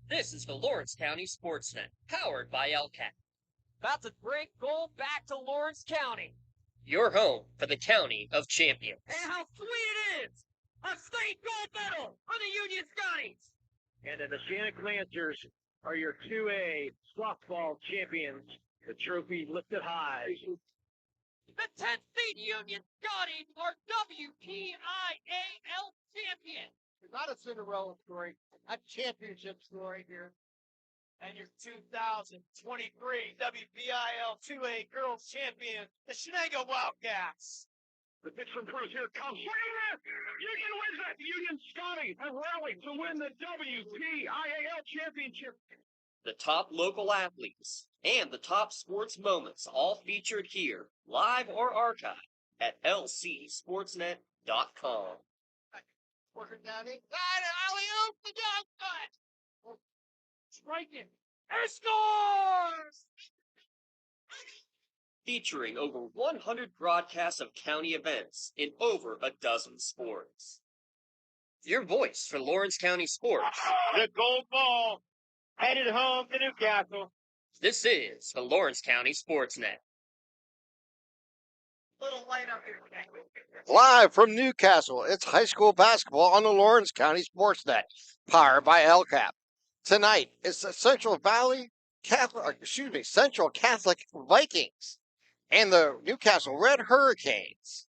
This is the Lawrence County SportsNet, powered by LCAT. About to break goal back to Lawrence County. Your home for the County of Champions. And how sweet it is! A state gold medal for the Union Scotties! And the Shannock Lancers are your 2A softball champions. The trophy lifted high. The 10th seed Union Scotties are WPIAL champions. It's not a Cinderella story, a championship story here. And your 2023 WPIAL 2A Girls Champion, the Shenango Wildcats. The pitch from Cruz here comes. Union wins it! Union Scotties have rallied to win the WPIAL championship. The top local athletes and the top sports moments all featured here, live or archived, at lcsportsnet.com. Working down it. Alley-oop, the dogfight! Striking. He scores! Featuring over 100 broadcasts of county events in over a dozen sports. Your voice for Lawrence County sports. The gold ball headed home to Newcastle. This is the Lawrence County SportsNet. Little light up here. Live from Newcastle, it's high school basketball on the Lawrence County SportsNet, powered by LCAP. Tonight, it's the Central Catholic Vikings and the Newcastle Red Hurricanes.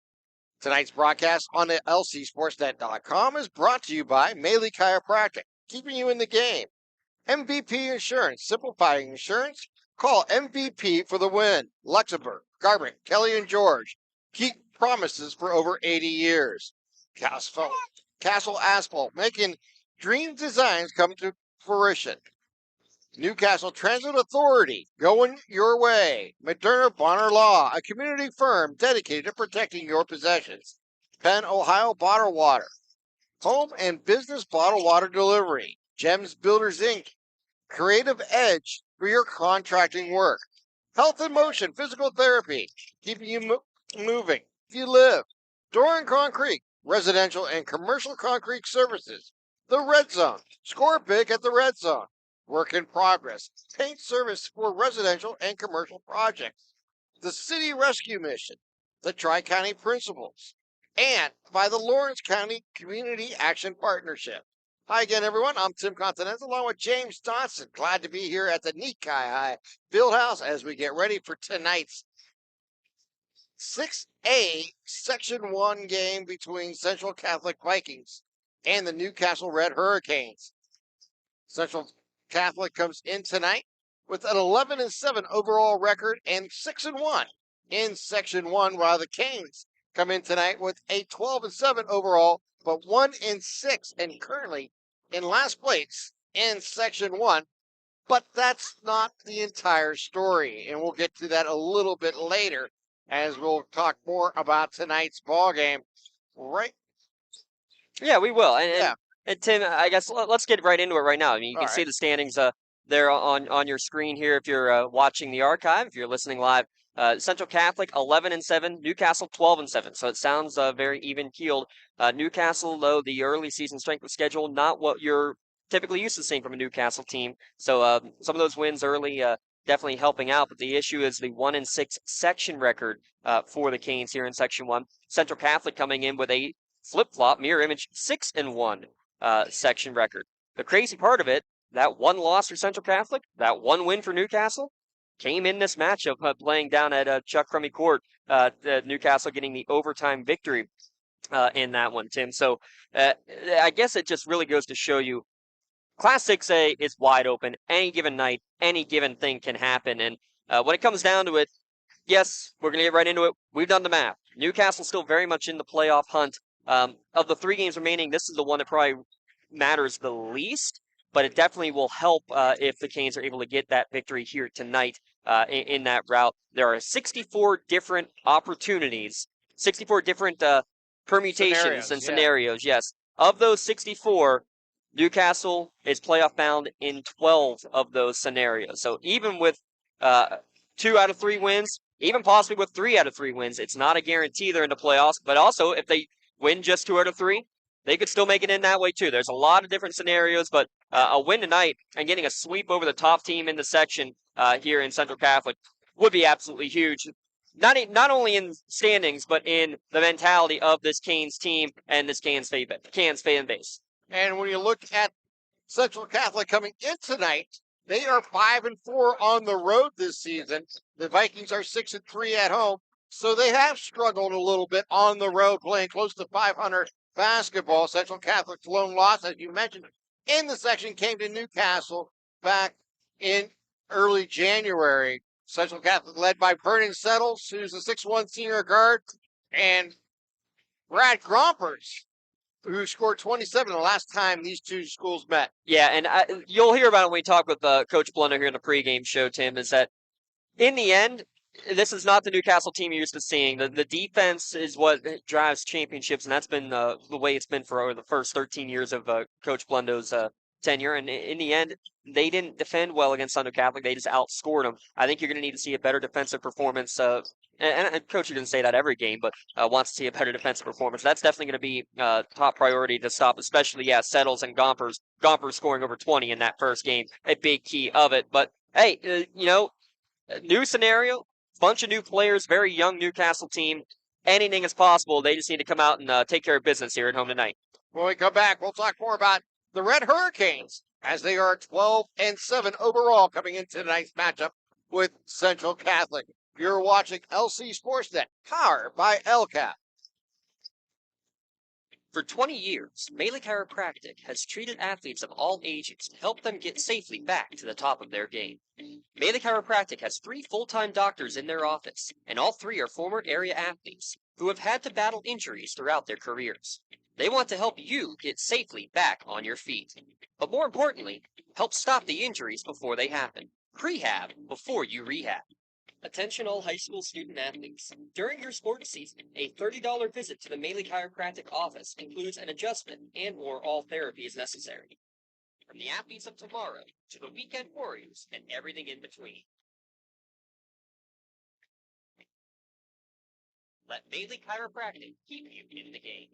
Tonight's broadcast on the lcsportsnet.com is brought to you by Maley Chiropractic, keeping you in the game. MVP Insurance, simplifying insurance. Call MVP for the win. Luxembourg, Garment, Kelly and George. Keep promises for over 80 years. Castle Asphalt, making dream designs come to fruition. Newcastle Transit Authority, going your way. Moderna Bonner Law, a community firm dedicated to protecting your possessions. Penn, Ohio Bottled Water. Home and business bottled water delivery. Gems Builders Inc. Creative edge for your contracting work. Health in Motion Physical Therapy, keeping you moving. If you live. Door and Concrete, residential and commercial concrete services. The Red Zone, score big at the Red Zone. Work in progress, paint service for residential and commercial projects. The City Rescue Mission, the Tri-County Principals, and by the Lawrence County Community Action Partnership. Hi again, everyone. I'm Tim Continental along with James Dotson. Glad to be here at the Nikai High Fieldhouse as we get ready for tonight's 6A Section 1 game between Central Catholic Vikings and the Newcastle Red Hurricanes. Central Catholic comes in tonight with an 11-7 overall record and 6-1 in Section 1, while the Canes come in tonight with a 12-7 overall, but 1-6 and currently in last place in Section 1. But that's not the entire story, and we'll get to that a little bit later as we'll talk more about tonight's ball game. Right? Yeah, we will. And Tim, I guess let's get right into it right now. I mean, you can see the standings there on your screen here if you're watching the archive, if you're listening live. Central Catholic 11-7, Newcastle 12-7. So it sounds very even keeled. Newcastle, though, the early season strength of schedule, not what you're typically used to seeing from a Newcastle team. So some of those wins early definitely helping out. But the issue is the 1-6 section record for the Canes here in Section 1. Central Catholic coming in with a flip-flop mirror image 6-1 section record. The crazy part of it, that one loss for Central Catholic, that one win for Newcastle, came in this matchup playing down at Chuck Crummey Court, Newcastle getting the overtime victory in that one, Tim. So I guess it just really goes to show you Class 6A is wide open. Any given night, any given thing can happen. And when it comes down to it, yes, we're going to get right into it. We've done the math. Newcastle's still very much in the playoff hunt. Of the 3 games remaining, this is the one that probably matters the least, but it definitely will help if the Canes are able to get that victory here tonight in that route. There are 64 different opportunities, 64 different permutations and scenarios, yes. Of those 64, Newcastle is playoff bound in 12 of those scenarios. So even with 2 out of 3 wins, even possibly with 3 out of 3 wins, it's not a guarantee they're in the playoffs, but also if they win just 2 out of 3, they could still make it in that way too. There's a lot of different scenarios, but a win tonight and getting a sweep over the top team in the section here in Central Catholic would be absolutely huge. Not only in standings, but in the mentality of this Canes team and this Canes fan base. And when you look at Central Catholic coming in tonight, they are 5-4 on the road this season. The Vikings are 6-3 at home, so they have struggled a little bit on the road, playing close to 500 basketball. Central Catholic's lone loss, as you mentioned, in the section came to Newcastle back in early January. Central Catholic led by Vernon Settles, who's a 6'1 senior guard, and Brad Grompers, who scored 27 the last time these two schools met. Yeah, and you'll hear about it when we talk with Coach Blunder here in the pregame show, Tim, is that in the end, this is not the Newcastle team you're used to seeing. The defense is what drives championships, and that's been the way it's been for the first 13 years of Coach Blundo's tenure. And in the end, they didn't defend well against Central Catholic. They just outscored them. I think you're going to need to see a better defensive performance. And Coach, you didn't say that every game, but wants to see a better defensive performance. That's definitely going to be top priority to stop, especially, Settles and Gompers. Gompers scoring over 20 in that first game, a big key of it. But, hey, new scenario, bunch of new players, very young Newcastle team. Anything is possible. They just need to come out and take care of business here at home tonight. When we come back, we'll talk more about the Red Hurricanes, as they are 12-7 overall coming into tonight's matchup with Central Catholic. You're watching LC SportsNet, powered by LCAP. For 20 years, Melee Chiropractic has treated athletes of all ages to help them get safely back to the top of their game. Melee Chiropractic has 3 full-time doctors in their office, and all 3 are former area athletes who have had to battle injuries throughout their careers. They want to help you get safely back on your feet. But more importantly, help stop the injuries before they happen. Prehab before you rehab. Attention all high school student athletes. During your sports season, a $30 visit to the Melee Chiropractic office includes an adjustment and/or all therapy is necessary. From the athletes of tomorrow to the weekend warriors and everything in between. Let Melee Chiropractic keep you in the game.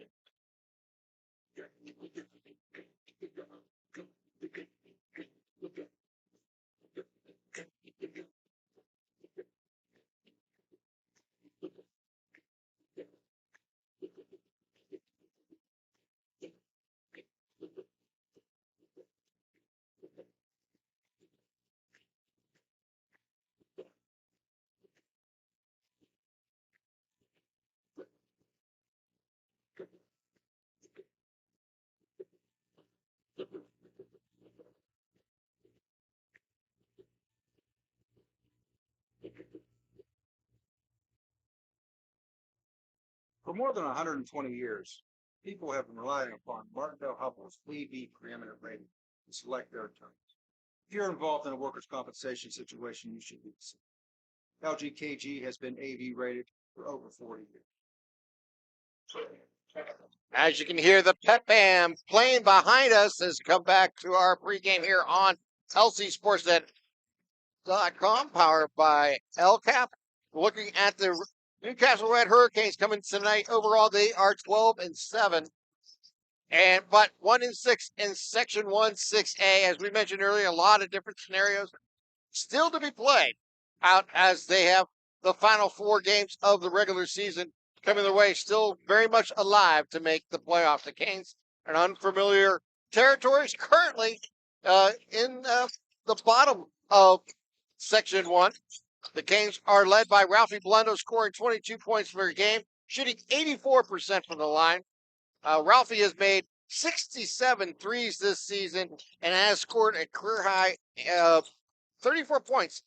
For more than 120 years, people have been relying upon Martindale Hubbell's AV preeminent rating to select their attorneys. If you're involved in a workers' compensation situation, you should be the same. LGKG has been AV rated for over 40 years. As you can hear, the pep band playing behind us has come back to our pregame here on LCSportsNet.com, powered by LCAP. Looking at the Newcastle Red Hurricanes coming tonight. Overall, they are 12-7, but 1-6 in Section 1-6A. As we mentioned earlier, a lot of different scenarios still to be played out as they have the final 4 games of the regular season coming their way. Still very much alive to make the playoffs. The Canes are in unfamiliar territories currently in the bottom of Section 1. The Canes are led by Ralphie Blundo, scoring 22 points per game, shooting 84% from the line. Ralphie has made 67 threes this season and has scored a career high 34 points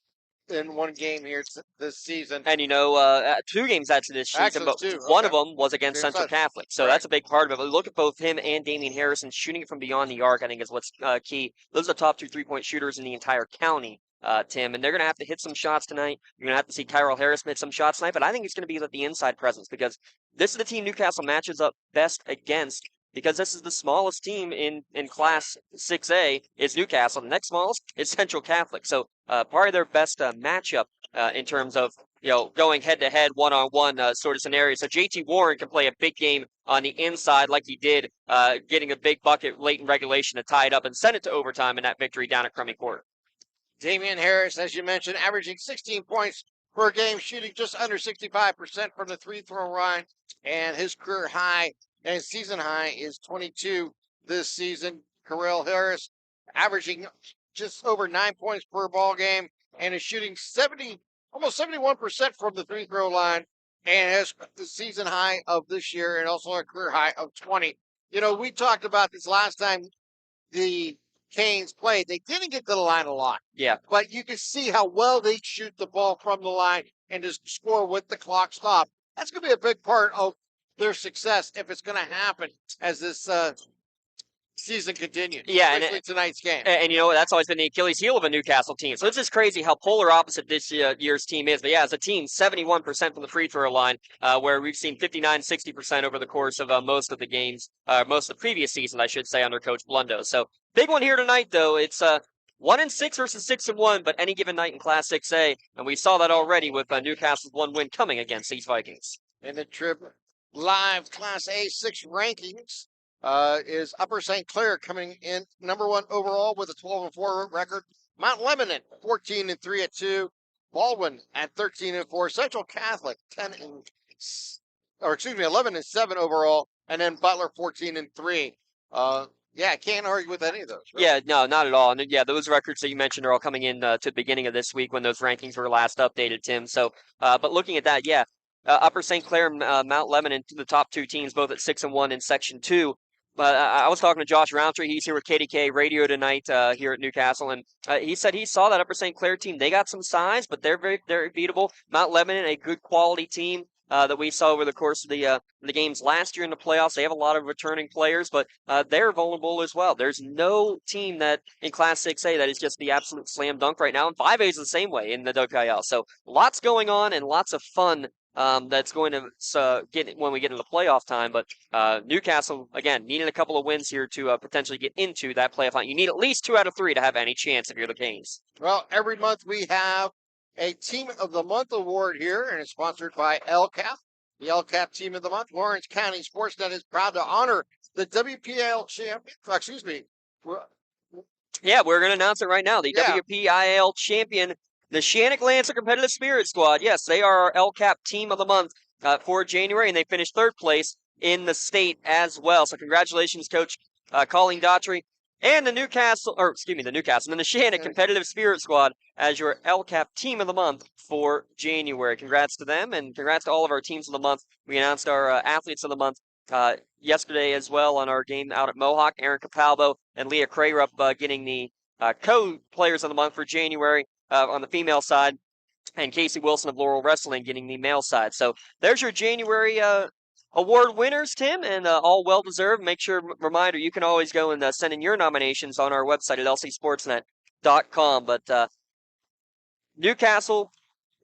in one game here this season. And 2 games actually this season, but one of them was against Central Catholic. So that's a big part of it. But look at both him and Damian Harrison shooting it from beyond the arc, I think is what's key. Those are the top 2 3-point shooters in the entire county. Tim, and they're going to have to hit some shots tonight. You're going to have to see Tyrell Harris hit some shots tonight, but I think it's going to be the inside presence because this is the team Newcastle matches up best against because this is the smallest team in Class 6A is Newcastle. The next smallest is Central Catholic. So part of their best matchup in terms of going head-to-head, one-on-one sort of scenario. So JT Warren can play a big game on the inside like he did, getting a big bucket late in regulation to tie it up and send it to overtime in that victory down at Crummy Court. Damian Harris, as you mentioned, averaging 16 points per game, shooting just under 65% from the free-throw line, and his career high and season high is 22 this season. Carell Harris averaging just over 9 points per ball game and is shooting almost 71% from the free throw line, and has the season high of this year and also a career high of 20. We talked about this last time the Canes played. They didn't get to the line a lot. Yeah. But you can see how well they shoot the ball from the line and just score with the clock stopped. That's going to be a big part of their success if it's going to happen as this season continues. Yeah, especially tonight's game. And that's always been the Achilles heel of a Newcastle team. So it's just crazy how polar opposite this year's team is. But yeah, as a team, 71% from the free throw line, where we've seen 59, 60% over the course of most of the games, most of the previous season, I should say, under Coach Blundo. So big one here tonight, though. It's 1-6 versus 6-1, but any given night in Class 6A, and we saw that already with Newcastle's one win coming against these Vikings. And the Trib Live Class A6 rankings. Is Upper St. Clair coming in number 1 overall with a 12-4 record. Mount Lebanon 14-3 at 2. Baldwin at 13-4. Central Catholic 11-7 overall, and then Butler 14-3. Yeah, can't argue with any of those. Really. Yeah, no, not at all. And yeah, those records that you mentioned are all coming in to the beginning of this week when those rankings were last updated, Tim. So, but looking at that, yeah, Upper St. Clair and Mount Lebanon, the top 2 teams, both at 6-1 in Section 2. But I was talking to Josh Roundtree. He's here with KDK Radio tonight here at Newcastle, and he said he saw that Upper St. Clair team. They got some size, but they're very beatable. Mount Lebanon, a good quality team that we saw over the course of the games last year in the playoffs. They have a lot of returning players, but they're vulnerable as well. There's no team that in Class 6A that is just the absolute slam dunk right now, and 5A is the same way in the WPIAL. So lots going on and lots of fun. That's going to get when we get into the playoff time. But Newcastle, again, needing a couple of wins here to potentially get into that playoff line. You need at least 2 out of 3 to have any chance if you're the Canes. Well, every month we have a Team of the Month award here, and it's sponsored by LCAP. The LCAP Team of the Month, Lawrence County SportsNet, is proud to honor the WPIAL champion. Excuse me. Yeah, we're going to announce it right now. The WPIAL champion, the Shannock Lancer Competitive Spirit Squad. Yes, they are our LCAP Team of the Month for January, and they finished 3rd place in the state as well. So congratulations, Coach Colleen Daughtry, and the Newcastle, and the Shannock Competitive Spirit Squad as your LCAP Team of the Month for January. Congrats to them, and congrats to all of our Teams of the Month. We announced our Athletes of the Month yesterday as well on our game out at Mohawk. Aaron Capalbo and Leah Crayrup getting the co-Players of the Month for January on the female side, and Casey Wilson of Laurel Wrestling getting the male side. So there's your January award winners, Tim, and all well-deserved. Make sure, reminder, you can always go and send in your nominations on our website at lcsportsnet.com. But Newcastle,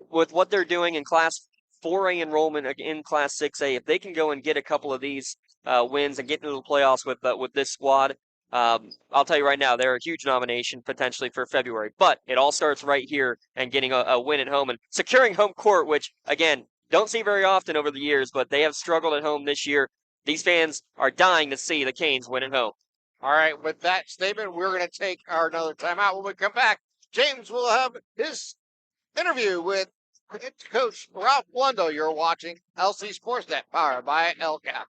with what they're doing in Class 4A enrollment in Class 6A, if they can go and get a couple of these wins and get into the playoffs with this squad, I'll tell you right now, they're a huge nomination potentially for February. But it all starts right here and getting a win at home and securing home court, which, again, don't see very often over the years, but they have struggled at home this year. These fans are dying to see the Canes win at home. All right, with that statement, we're going to take another timeout. When we come back, James will have his interview with Coach Ralph Blundo. You're watching LC Sportsnet, powered by LCAP.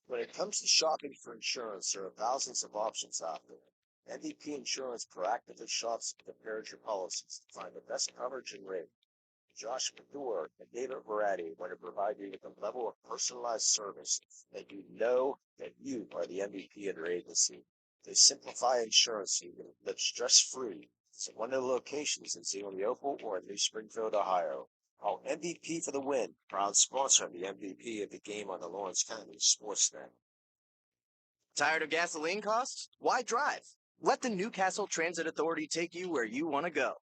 When it comes to shopping for insurance, there are thousands of options out there. MVP Insurance proactively shops and compares your policies to find the best coverage and rate. Josh Pador and David Veratti want to provide you with a level of personalized service that you know that you are the MVP of your agency. They simplify insurance so you can live stress-free. It's at one of the locations in Zioniople or in New Springfield, Ohio. Call MVP for the win, proud sponsor of the MVP of the game on the Lawrence County SportsNet. Tired of gasoline costs? Why drive? Let the Newcastle Transit Authority take you where you want to go.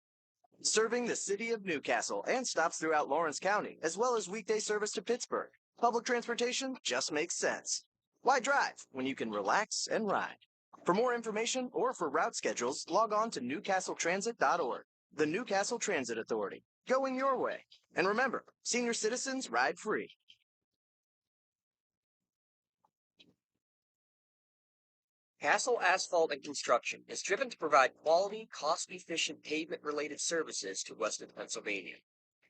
Serving the city of Newcastle and stops throughout Lawrence County, as well as weekday service to Pittsburgh. Public transportation just makes sense. Why drive when you can relax and ride? For more information or for route schedules, log on to newcastletransit.org. The Newcastle Transit Authority. Going your way. And remember, senior citizens ride free. Castle Asphalt and Construction is driven to provide quality, cost-efficient pavement-related services to Western Pennsylvania.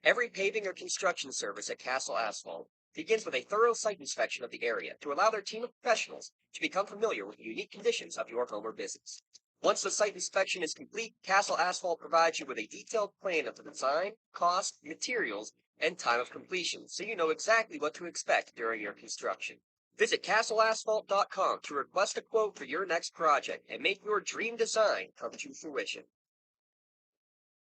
Every paving or construction service at Castle Asphalt begins with a thorough site inspection of the area to allow their team of professionals to become familiar with the unique conditions of your home or business. Once the site inspection is complete, Castle Asphalt provides you with a detailed plan of the design, cost, materials, and time of completion, so you know exactly what to expect during your construction. Visit castleasphalt.com to request a quote for your next project and make your dream design come to fruition.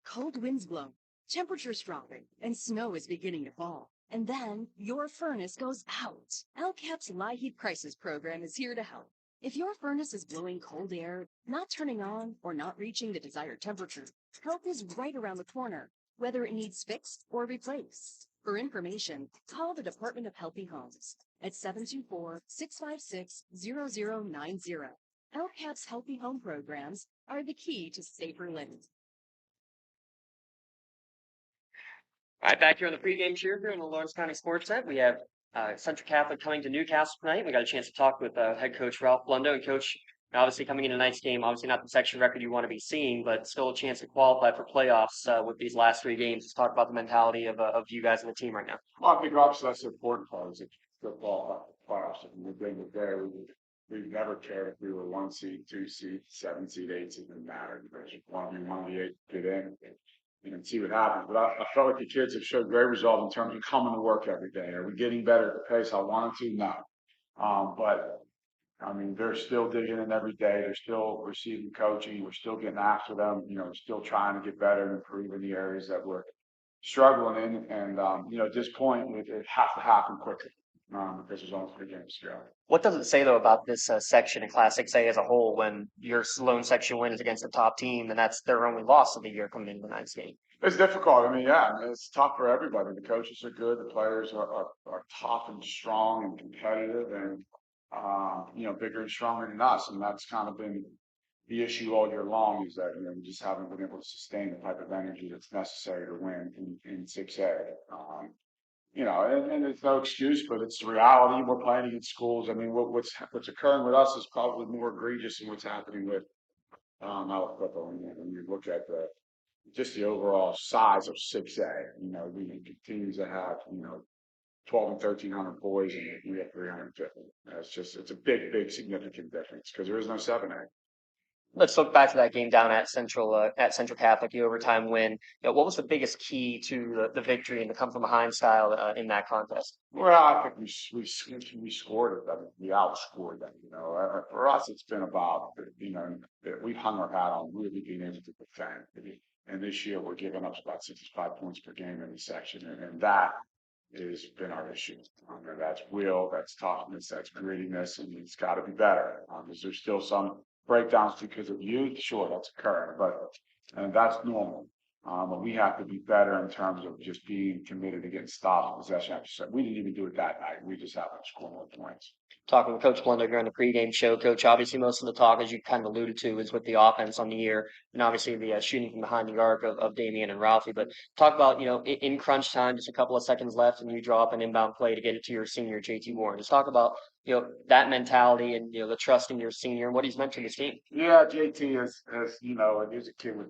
Cold winds blow, temperatures dropping, and snow is beginning to fall. And then your furnace goes out. LCAP's Lie Heat Crisis Program is here to help. If your furnace is blowing cold air, not turning on, or not reaching the desired temperature, help is right around the corner, whether it needs fixed or replaced. For information, call the Department of Healthy Homes at 724-656-0090. LCAP's Healthy Home programs are the key to safer living. All right, back here on the pregame cheer here on the Lawrence County SportsNet, we have Central Catholic coming to Newcastle tonight. We got a chance to talk with head coach Ralph Blundo. And coach, obviously coming into tonight's game, obviously not the section record you want to be seeing, but still a chance to qualify for playoffs with these last 3 games. Let's talk about the mentality of you guys and the team right now. Well, I think obviously that's the important part is football playoffs. And we've been there. We've never cared if we were 1 seed, 2 seed, 7 seed, 8 seed, didn't matter. We want to be one of the 8 to get in and see what happens. But I felt like the kids have showed great resolve in terms of coming to work every day. Are we getting better at the pace I wanted to? No. But I mean, they're still digging in every day. They're still receiving coaching. We're still getting after them. We're still trying to get better and improve in the areas that we're struggling in. And, at this point, it has to happen quickly because there's only 3 games to go. What does it say, though, about this section in Class 6A as a whole when your lone section win is against the top team and that's their only loss of the year coming into the 9th game? It's difficult. I mean, it's tough for everybody. The coaches are good. The players are tough and strong and competitive and, bigger and stronger than us. And that's kind of been the issue all year long is that, we just haven't been able to sustain the type of energy that's necessary to win in 6A. And it's no excuse, but it's the reality. We're playing against schools. I mean, what's occurring with us is probably more egregious than what's happening with out football. When you look at just the overall size of 6A, we continue to have 12 and 1,300 boys, and we have 350. It's a big significant difference because there is no 7A. Let's look back to that game down at Central Catholic, the overtime win. What was the biggest key to the victory and the come from behind style in that contest? Well, I think we scored it. I mean, we outscored them. For us, it's been about we've hung our hat on really being able to defend. And this year, we're giving up about 65 points per game in the section, and that has been our issue. That's will, that's toughness, that's grittiness, and it's got to be better. Is there still some breakdowns because of youth? Sure, that's occurring, but that's normal. But we have to be better in terms of just being committed to getting stops, possession. We didn't even do it that night. We just happened to score more points. Talking with Coach Blundo during the pregame show, Coach, obviously most of the talk, as you kind of alluded to, is with the offense on the year and obviously the shooting from behind the arc of Damian and Ralphie. But talk about, in crunch time, just a couple of seconds left and you draw up an inbound play to get it to your senior, JT Warren. Just talk about, that mentality and, the trust in your senior and what he's meant to this team. Yeah, JT is he's a kid with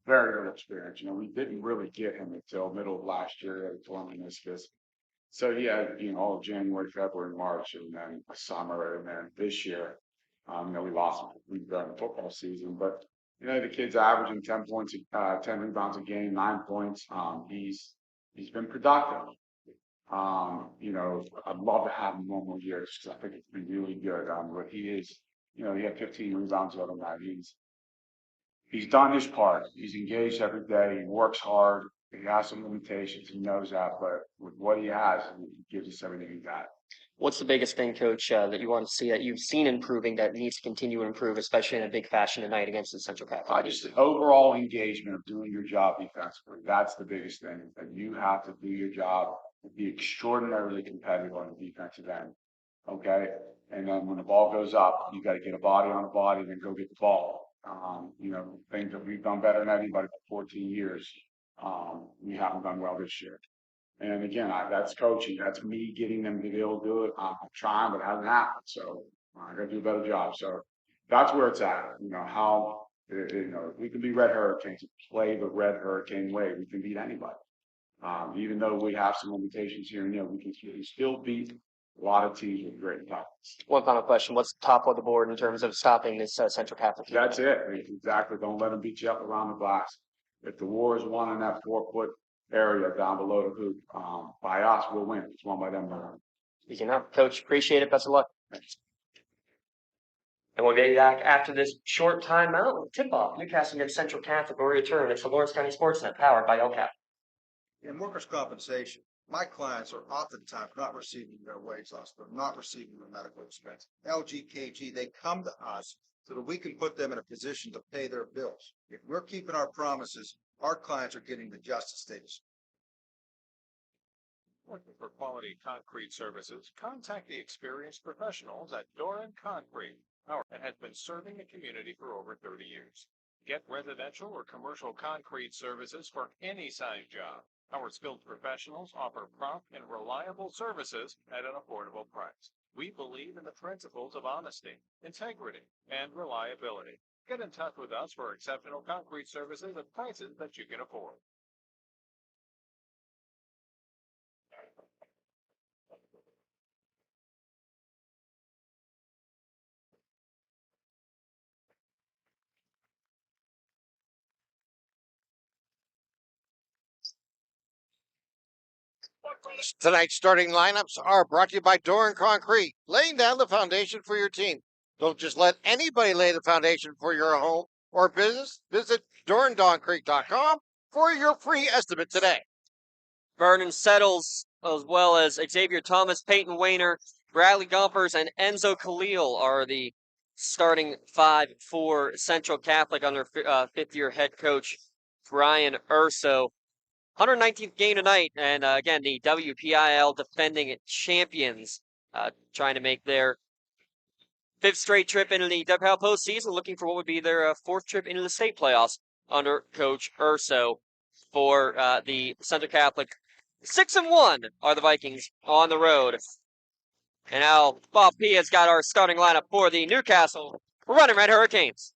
very little experience. We didn't really get him until middle of last year at torn meniscus. So he had, all of January, February, March, and then summer, and then this year, we lost him during the football season. But the kid's averaging 10 points, 10 rebounds a game, 9 points. He's been productive. I'd love to have him 1 more year because I think it's been really good. But he is, he had 15 rebounds the other night. He's done his part. He's engaged every day. He works hard. He has some limitations. He knows that, but with what he has, he gives us everything he got. What's the biggest thing, Coach, that you want to see that you've seen improving that needs to continue to improve, especially in a big fashion tonight against the Central Catholic? Just the overall engagement of doing your job defensively. That's the biggest thing. That you have to do your job, be extraordinarily competitive on the defensive end. Okay, and then when the ball goes up, you got to get a body on a body, and then go get the ball. Things that we've done better than anybody for 14 years. We haven't done well this year. And again, that's coaching. That's me getting them to be able to do it. I'm trying, but it hasn't happened. So I got to do a better job. So that's where it's at. How we can be Red Hurricanes, play the Red Hurricane way. We can beat anybody. Even though we have some limitations here and there, we can still beat a lot of teams with great talents. One final question: what's top of the board in terms of stopping this Central Catholic team? That's it. Exactly. Don't let them beat you up around the glass. If the war is won in that 4-foot area down below the hoop, by us, we'll win. It's won by them. You can help, Coach. Appreciate it. Best of luck. Thanks. And we'll be back after this short timeout. Tip-off: Newcastle against Central Catholic will return. It's the Lawrence County SportsNet, powered by LCAP. In workers' compensation, my clients are oftentimes not receiving their wage loss. They're not receiving their medical expense. LGKG, they come to us so that we can put them in a position to pay their bills. If we're keeping our promises, our clients are getting the justice they deserve. Looking for quality concrete services? Contact the experienced professionals at Doran Concrete, that has been serving the community for over 30 years. Get residential or commercial concrete services for any size job. Our skilled professionals offer prompt and reliable services at an affordable price. We believe in the principles of honesty, integrity, and reliability. Get in touch with us for exceptional concrete services at prices that you can afford. Tonight's starting lineups are brought to you by Doran Concrete, laying down the foundation for your team. Don't just let anybody lay the foundation for your home or business. Visit DoranConcrete.com for your free estimate today. Vernon Settles, as well as Xavier Thomas, Peyton Wayner, Bradley Gompers, and Enzo Khalil are the starting 5 for Central Catholic under fifth-year head coach Brian Urso. 119th game tonight, and again, the WPIAL defending champions trying to make their 5th straight trip into the WPIAL postseason, looking for what would be their 4th trip into the state playoffs under Coach Urso. For the Central Catholic, 6-1 are the Vikings on the road. And now Bob P has got our starting lineup for the Newcastle Running Red Hurricanes.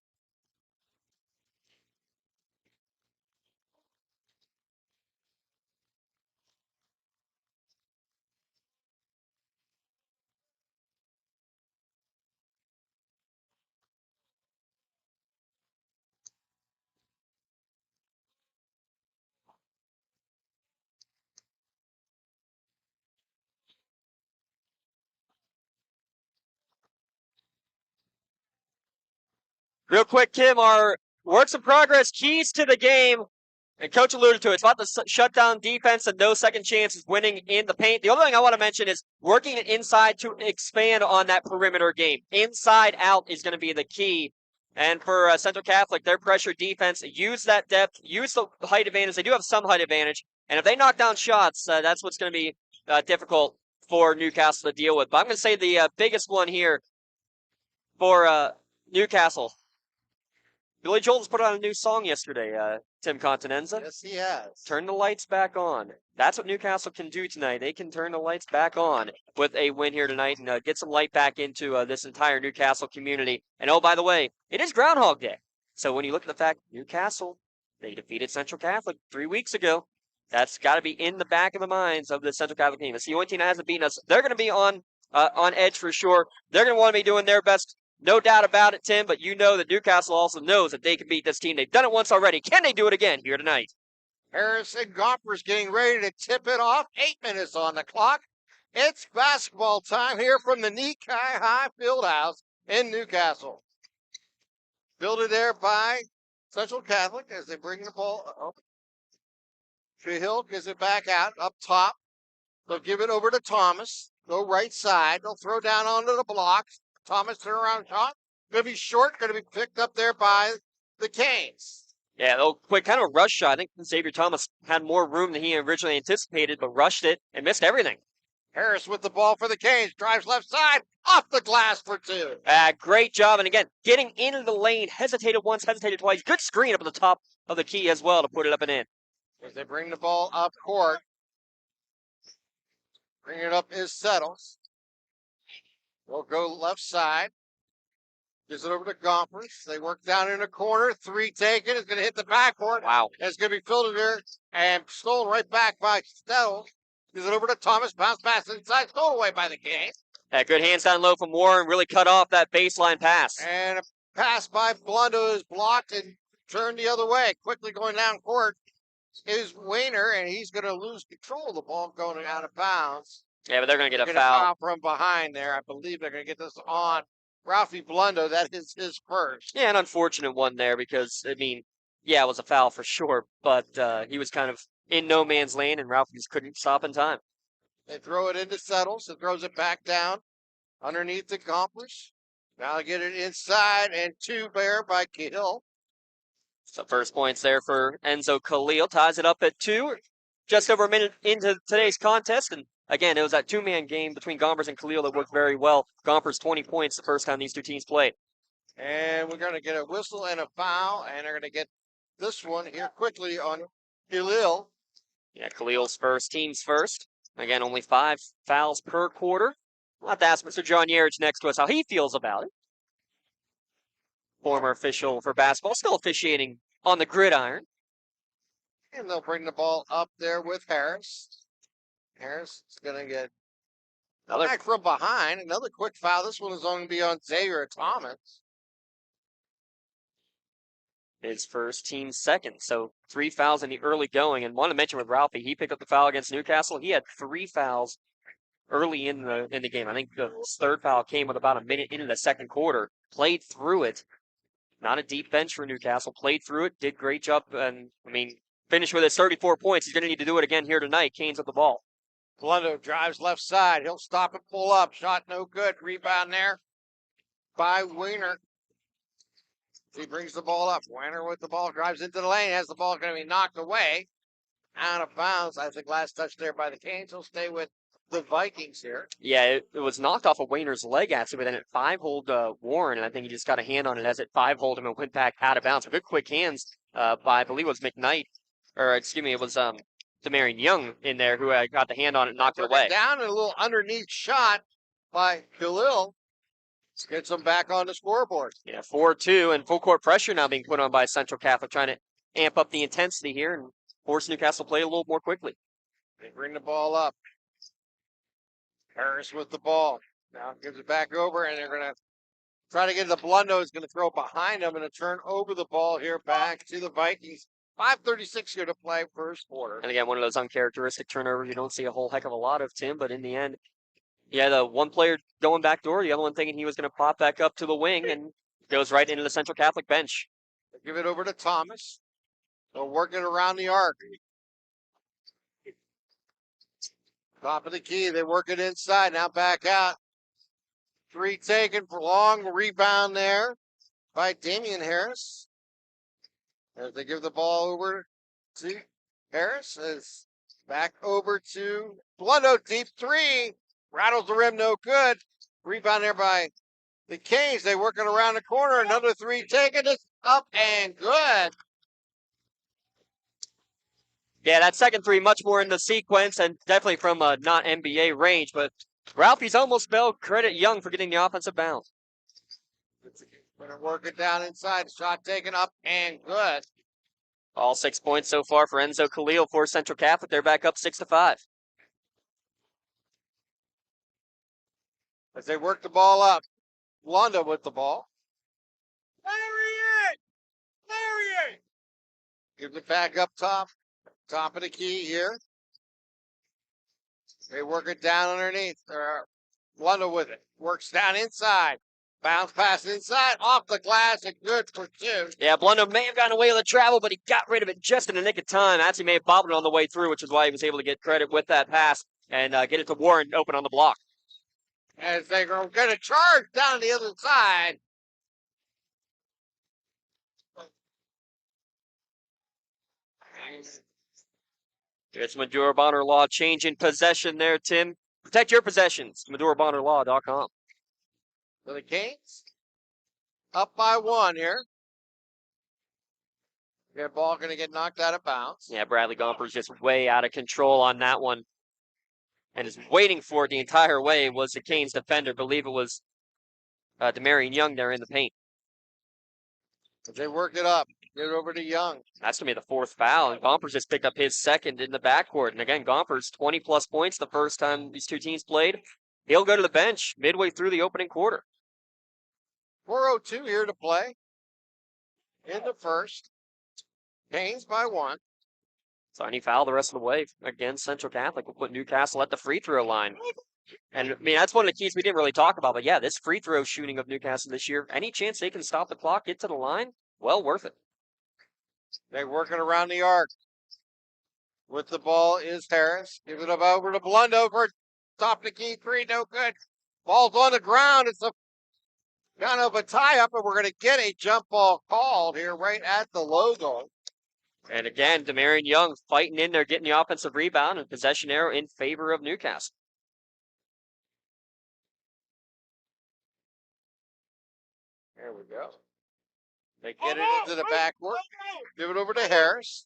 Real quick, Kim, our works in progress, keys to the game. And Coach alluded to it. It's about the shutdown defense and no second chances, winning in the paint. The other thing I want to mention is working inside to expand on that perimeter game. Inside out is going to be the key. And for Central Catholic, their pressure defense, use that depth, use the height advantage. They do have some height advantage. And if they knock down shots, that's what's going to be difficult for Newcastle to deal with. But I'm going to say the biggest one here for Newcastle. Billy Joel's put on a new song yesterday, Tim Continenza. Yes, he has. Turn the lights back on. That's what Newcastle can do tonight. They can turn the lights back on with a win here tonight and get some light back into this entire Newcastle community. And oh, by the way, it is Groundhog Day. So when you look at the fact Newcastle, they defeated Central Catholic 3 weeks ago, that's got to be in the back of the minds of the Central Catholic team. It's the only team that hasn't beaten us. They're going to be on edge for sure. They're going to want to be doing their best. No doubt about it, Tim, but you know that Newcastle also knows that they can beat this team. They've done it once already. Can they do it again here tonight? Harrison Gompers getting ready to tip it off. 8 minutes on the clock. It's basketball time here from the Nikai High Fieldhouse in Newcastle. Fielded there by Central Catholic as they bring the ball up. Trehill gives it back out up top. They'll give it over to Thomas. Go right side. They'll throw down onto the blocks. Thomas turnaround shot. Going to be short. Going to be picked up there by the Canes. Yeah, quick kind of rush shot. I think Xavier Thomas had more room than he originally anticipated, but rushed it and missed everything. Harris with the ball for the Canes. Drives left side. Off the glass for 2. Great job. And again, getting into the lane. Hesitated once, hesitated twice. Good screen up at the top of the key as well to put it up and in. As they bring the ball up court. Bring it up is Settles. We'll go left side. Gives it over to Gompers. They work down in the corner. 3 taken. It's going to hit the backboard. Wow. It's going to be fielded there and stolen right back by Settles. Gives it over to Thomas. Bounce pass inside. Stolen away by the Kings. That good hands down low from Warren really cut off that baseline pass. And a pass by Blundo is blocked and turned the other way. Quickly going down court is Weiner, and he's going to lose control of the ball going out of bounds. Yeah, but they're going to get a foul from behind there. I believe they're going to get this on Ralphie Blundo. That is his first. Yeah, an unfortunate one there because, I mean, yeah, it was a foul for sure, but he was kind of in no man's land, and Ralphie just couldn't stop in time. They throw it into Settles. It throws it back down underneath the Gompers. Now they get it inside, and 2 there by Khalil. So first points there for Enzo Khalil. Ties it up at 2. Just over a minute into today's contest, and again, it was that 2-man game between Gompers and Khalil that worked very well. Gompers 20 points the first time these two teams played. And we're going to get a whistle and a foul, and they're going to get this one here quickly on Khalil. Yeah, Khalil's first, team's first. Again, only 5 fouls per quarter. We'll have to ask Mr. John Yerich next to us how he feels about it. Former official for basketball, still officiating on the gridiron. And they'll bring the ball up there with Harris. Harris is going to get back from behind. Another quick foul. This one is going to be on Xavier Thomas. His first, team second. So 3 fouls in the early going. And want to mention with Ralphie, he picked up the foul against Newcastle. He had 3 fouls early in the game. I think the third foul came with about a minute into the second quarter. Played through it. Not a deep bench for Newcastle. Played through it. Did great job. And, I mean, finished with his 34 points. He's going to need to do it again here tonight. Canes with the ball. Blundo drives left side. He'll stop and pull up. Shot no good. Rebound there by Weiner. He brings the ball up. Weiner with the ball. Drives into the lane. Has the ball going to be knocked away. Out of bounds. I think last touch there by the Canes. He'll stay with the Vikings here. Yeah, it was knocked off of Weiner's leg, actually, but then it 5-holed Warren, and I think he just got a hand on it as it 5-holed him and went back out of bounds. A good quick hands by, I believe it was McKnight, or excuse me, it was Demarion Young in there who got the hand on it and knocked it away. Down and a little underneath shot by Khalil. Gets them back on the scoreboard. Yeah, 4-2, and full court pressure now being put on by Central Catholic, trying to amp up the intensity here and force Newcastle to play a little more quickly. They bring the ball up. Harris with the ball. Now gives it back over, and they're going to try to get the Blundo. Is going to throw behind them and to turn over the ball here back to the Vikings. 5:36 here to play first quarter. And again, one of those uncharacteristic turnovers you don't see a whole heck of a lot of, Tim, but in the end, yeah, the one player going back door, the other one thinking he was going to pop back up to the wing and goes right into the Central Catholic bench. They give it over to Thomas. They'll work it around the arc. Top of the key, they work it inside, now back out. 3 taken for long, rebound there by Damian Harris. As they give the ball over to Harris, is back over to Blundo, deep 3. Rattles the rim, no good. Rebound there by the Canes. They work it around the corner, another 3 taken. It's up and good. Yeah, that second 3 much more in the sequence and definitely from a not NBA range, but Ralphie's almost fell credit Young for getting the offensive bound. Going to work it down inside. Shot taken up and good. All 6 points so far for Enzo Khalil for Central Catholic. They're back up 6-5. As they work the ball up, Blundo with the ball. Lariat! Gives it back up top. Top of the key here. They work it down underneath. Blundo with it. Works down inside. Bounce pass inside. Off the glass and good for 2. Yeah, Blundo may have gotten away with the travel, but he got rid of it just in the nick of time. Actually may have bobbled it on the way through, which is why he was able to get credit with that pass and get it to Warren open on the block. As they go get a charge down the other side. It's Maduro Bonner Law changing possession there, Tim. Protect your possessions. MaduroBonnerLaw.com. So the Canes up by 1 here. Their ball going to get knocked out of bounds. Yeah, Bradley Gomper's just way out of control on that one. and is waiting for it the entire way was the Canes defender. I believe it was Demarion Young there in the paint. But they worked it up. Get it over to Young. That's going to be the fourth foul, and Gompers just picked up his second in the backcourt. And again, Gompers 20-plus points the first time these two teams played. He'll go to the bench midway through the opening quarter. 4:02 here to play in the first. Canes by 1. So any foul the rest of the way against Central Catholic will put Newcastle at the free throw line. And, I mean, that's one of the keys we didn't really talk about. But, yeah, this free throw shooting of Newcastle this year, any chance they can stop the clock, get to the line, well worth it. They're working around the arc. With the ball is Harris. Give it over to Blundo for top of the key three. No good. Ball's on the ground. It's a kind of a tie-up, and we're going to get a jump ball called here right at the logo. And again, Demarion Young fighting in there, getting the offensive rebound and possession arrow in favor of Newcastle. There we go. They get it into the backcourt. Give it over to Harris.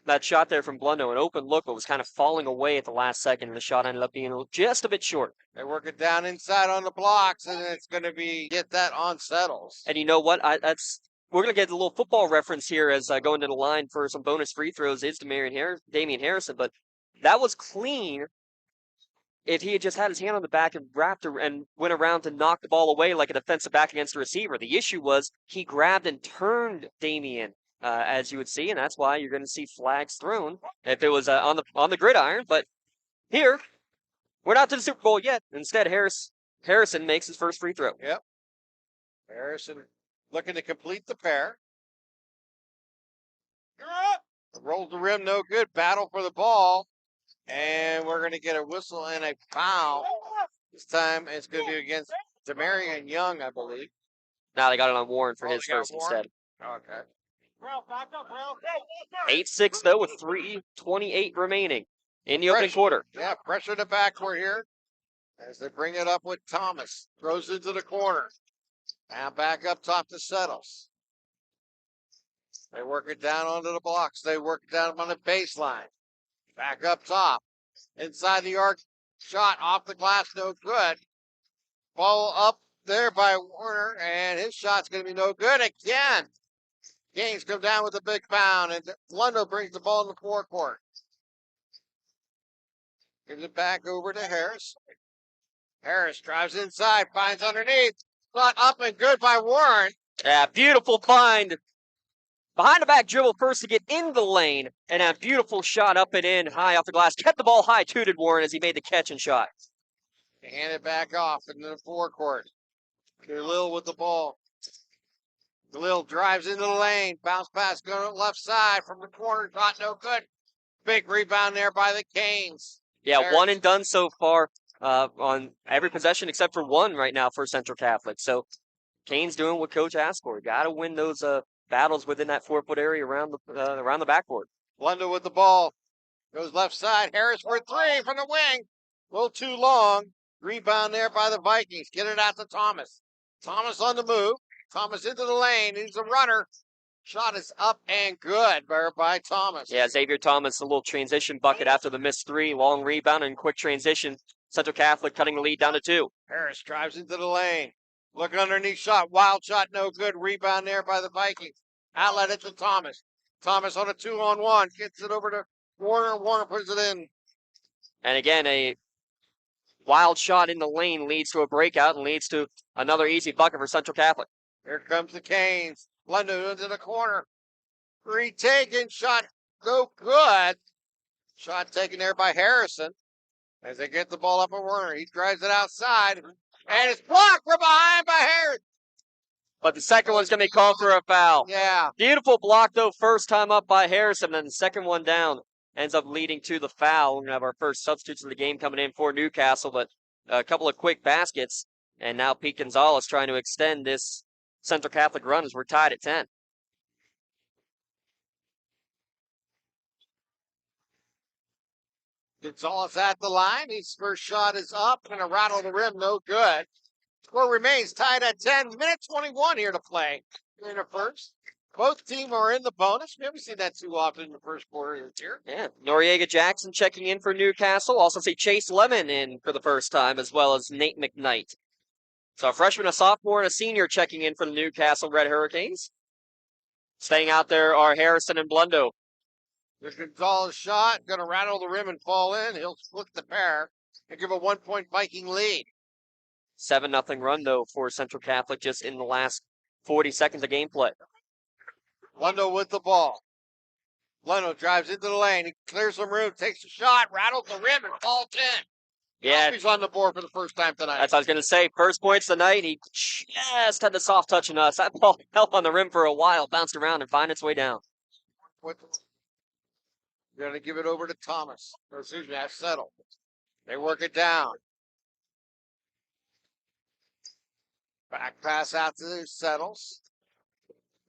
That shot there from Blundo, an open look, but was kind of falling away at the last second, and the shot ended up being just a bit short. They work it down inside on the blocks, and it's going to be get that on settles. And you know what? We're going to get a little football reference here as going to the line for some bonus free throws is Damian Harrison, but that was clean if he had just had his hand on the back and and went around to knock the ball away like a defensive back against a receiver. The issue was he grabbed and turned Damian, as you would see, and that's why you're going to see flags thrown if it was on the gridiron. But here, we're not to the Super Bowl yet. Instead, Harrison makes his first free throw. Yep. Harrison looking to complete the pair. Rolls the rim, no good. Battle for the ball. And we're going to get a whistle and a foul. This time it's going to be against Demarion Young, I believe. Now they got it on Warren for his first instead. Okay. 8-6, though, with 3:28 remaining in the opening quarter. Yeah, pressure in the backcourt here as they bring it up with Thomas. Throws into the corner. Now back up top to Settles. They work it down onto the blocks. They work it down on the baseline. Back up top. Inside the arc. Shot off the glass, no good. Ball up there by Warner, and his shot's going to be no good again. Gaines come down with a big pound, and Blundo brings the ball in the forecourt. Gives it back over to Harris. Harris drives inside, finds underneath. Shot up and good by Warren. Yeah, beautiful find. Behind the back dribble first to get in the lane, and a beautiful shot up and in, high off the glass. Kept the ball high, tooted Warren as he made the catch and shot. Hand it back off into the forecourt. Khalil with the ball. Khalil drives into the lane. Bounce pass going to the left side from the corner. Shot no good. Big rebound there by the Canes. Yeah, Harris. One and done so far on every possession except for one right now for Central Catholic. So Canes doing what Coach asked for. Got to win those battles within that 4-foot area around the backboard. Blundo with the ball. Goes left side. Harris for three from the wing. A little too long. Rebound there by the Vikings. Get it out to Thomas. Thomas on the move. Thomas into the lane. He's a runner. Shot is up and good by Thomas. Yeah, Xavier Thomas, a little transition bucket after the missed three. Long rebound and quick transition. Central Catholic cutting the lead down to 2. Harris drives into the lane. Looking underneath shot. Wild shot, no good. Rebound there by the Vikings. Outlet it to Thomas. Thomas on a 2-on-1. Gets it over to Warner. Warner puts it in. And again, a wild shot in the lane leads to a breakout and leads to another easy bucket for Central Catholic. Here comes the Canes. Blundo into the corner. Three taken. Shot no good. Shot taken there by Harrison. As they get the ball up at Warner. He drives it outside. And it's blocked from behind by Harris. But the second one's going to be called for a foul. Yeah. Beautiful block, though, first time up by Harrison. Then the second one down ends up leading to the foul. We're going to have our first substitutes of the game coming in for Newcastle. But a couple of quick baskets. And now Pete Gonzalez trying to extend this Central Catholic run as we're tied at 10. Gonzalez at the line. His first shot is up and a rattle the rim, no good. Score remains tied at 10. Minute 21 here to play in the first. Both teams are in the bonus. We haven't seen that too often in the first quarter this year. Yeah, Noriega Jackson checking in for Newcastle. Also see Chase Lemon in for the first time, as well as Nate McKnight. So a freshman, a sophomore, and a senior checking in for the Newcastle Red Hurricanes. Staying out there are Harrison and Blundo. There's Gonzalez shot, going to rattle the rim and fall in. He'll split the pair and give a 1-point Viking lead. 7-0 run, though, for Central Catholic just in the last 40 seconds of gameplay. Blundo with the ball. Blundo drives into the lane. He clears some room, takes a shot, rattles the rim, and falls in. Yeah, he's on the board for the first time tonight. That's what I was going to say. First points tonight. He just had the soft touch on us. That ball held on the rim for a while, bounced around, and found its way down. They're going to give it over to Thomas. Or excuse me, that's Settle. They work it down. Back pass out to Settles.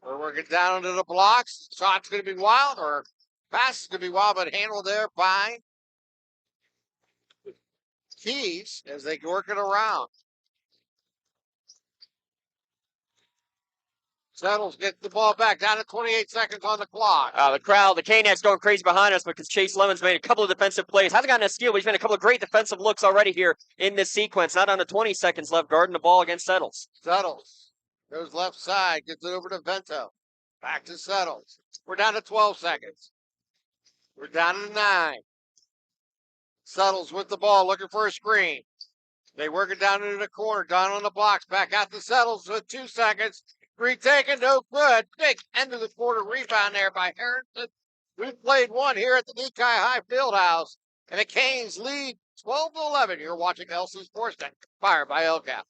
They're working down into the blocks. Shot's going to be wild, or pass is going to be wild, but handled there by Keys as they work it around. Settles gets the ball back, down to 28 seconds on the clock. The crowd, the K-Nets going crazy behind us because Chase Lemon's made a couple of defensive plays. Hasn't gotten a steal, but he's made a couple of great defensive looks already here in this sequence. Not under 20 seconds left, guarding the ball against Settles. Settles goes left side, gets it over to Vento. Back to Settles. We're down to 12 seconds. We're down to 9. Settles with the ball, looking for a screen. They work it down into the corner, down on the blocks, back out to Settles with 2 seconds. Retaken, no good. Big end of the quarter rebound there by Harrison. We've played one here at the Nikai High Fieldhouse, and the Canes lead 12-11. You're watching LC SportsNet, fired by LCAP.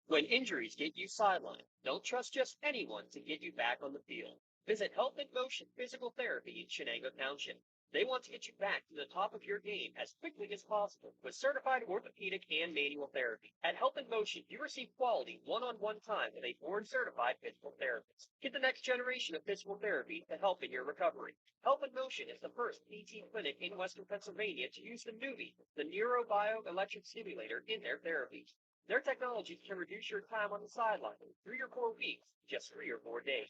When injuries get you sidelined, don't trust just anyone to get you back on the field. Visit Health in Motion Physical Therapy in Shenango Township. They want to get you back to the top of your game as quickly as possible with certified orthopedic and manual therapy. At Health in Motion, you receive quality one-on-one time with a board-certified physical therapist. Get the next generation of physical therapy to help in your recovery. Health in Motion is the first PT clinic in Western Pennsylvania to use the Nuvie, the neurobioelectric stimulator, in their therapy. Their technology can reduce your time on the sideline from 3 or 4 weeks, just 3 or 4 days.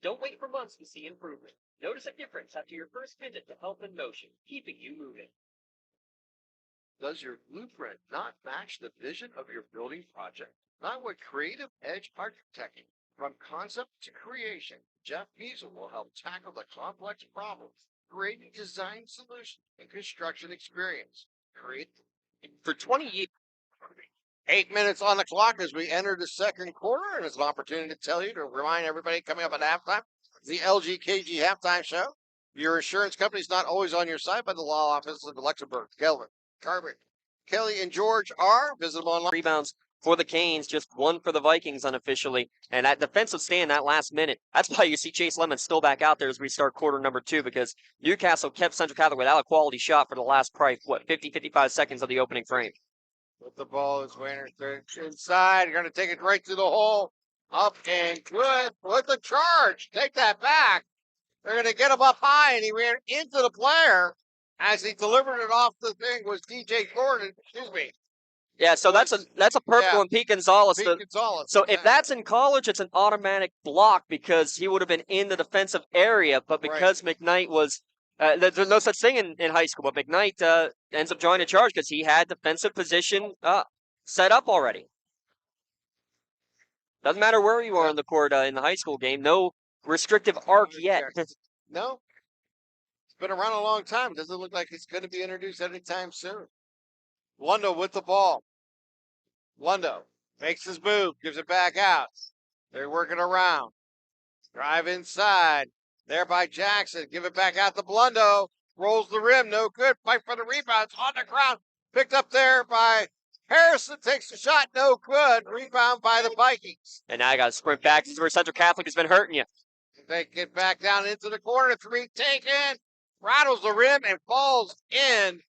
Don't wait for months to see improvement. Notice a difference after your first visit to Health in Motion, keeping you moving. Does your blueprint not match the vision of your building project? Not with Creative Edge Architecting. From concept to creation, Jeff Giesel will help tackle the complex problems, creating design solutions and construction experience. Create for 20 years. 8 minutes on the clock as we enter the second quarter, and it's an opportunity to tell you, to remind everybody coming up at halftime, the LGKG halftime show. Your insurance company is not always on your side, by the law office of Luxembourg, Kelvin, Carver, Kelly, and George are. Visit them online. Rebounds for the Canes, just 1 for the Vikings unofficially. And that defensive stand that last minute, that's why you see Chase Lemon still back out there as we start quarter number 2, because Newcastle kept Central Catholic without a quality shot for the last, probably, 50, 55 seconds of the opening frame. With the ball is Weiner inside. You're going to take it right to the hole. Up and good with the charge. Take that back. They're going to get him up high, and he ran into the player as he delivered it off the thing. Was DJ Gordon? Excuse me. Yeah, so that's a purple and Pete Gonzalez. So if that's in college, it's an automatic block because he would have been in the defensive area, but because McKnight was there's no such thing in high school, but McKnight ends up drawing a charge because he had defensive position set up already. Doesn't matter where you are on the court in the high school game. No restrictive arc yet. No. It's been around a long time. Doesn't look like it's going to be introduced anytime soon. Lundo with the ball. Lundo makes his move, gives it back out. They're working around. Drive inside. There by Jackson. Give it back out to Blundo. Rolls the rim. No good. Fight for the rebound. It's on the ground. Picked up there by Harrison. Takes the shot. No good. Rebound by the Vikings. And now I got to sprint back. This is where Central Catholic has been hurting you. They get back down into the corner. 3 taken. Rattles the rim and falls in.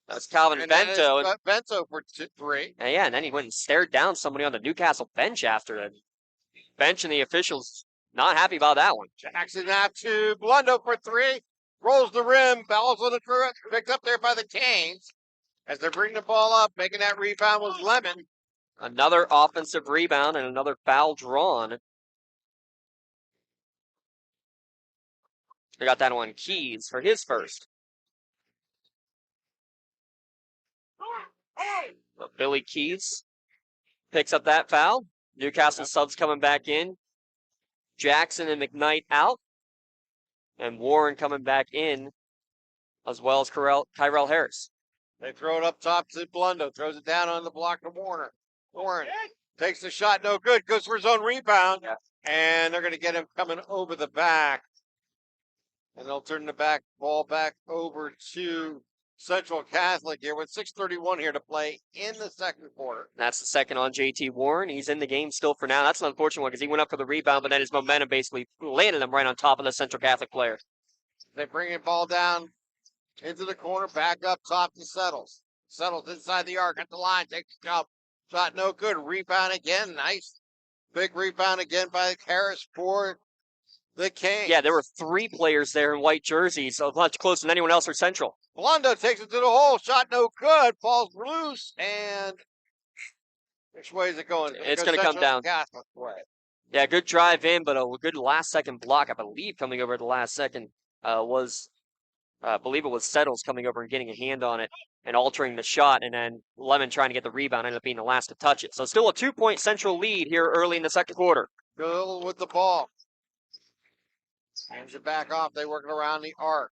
That's Calvin Bento. Bento for 3. And then he went and stared down somebody on the Newcastle bench after it. Bench and the officials not happy about that one. Jackson out to Blundo for 3. Rolls the rim. Balls on the truck. Picked up there by the Canes. As they're bringing the ball up, making that rebound was Lemon. Another offensive rebound and another foul drawn They got that on Keys for his first. But Billy Keys picks up that foul. Newcastle subs coming back in. Jackson and McKnight out. And Warren coming back in, as well as Kyrell Harris. They throw it up top to Blundo. Throws it down on the block to Warner. Warren takes the shot, no good. Goes for his own rebound. Yeah. And they're going to get him coming over the back. And they'll turn the ball back over to Central Catholic here with 6:31 here to play in the second quarter. That's the second on JT Warren. He's in the game still for now. That's an unfortunate one because he went up for the rebound, but then his momentum basically landed him right on top of the Central Catholic player. They bring the ball down into the corner, back up top to Settles. Settles inside the arc at the line, takes a jump. Shot no good. Rebound again. Nice. Big rebound again by Harris for the Kings. Yeah, there were 3 players there in white jerseys, so much closer than anyone else for Central. Blundo takes it to the hole. Shot no good. Falls loose. And which way is it going? It's going to come down. Catholic way. Yeah, good drive in, but a good last-second block, I believe, coming over at the last second I believe it was Settles coming over and getting a hand on it and altering the shot, and then Lemon trying to get the rebound ended up being the last to touch it. So still a 2-point Central lead here early in the second quarter. Bill with the ball. Hands it back off. They working around the arc.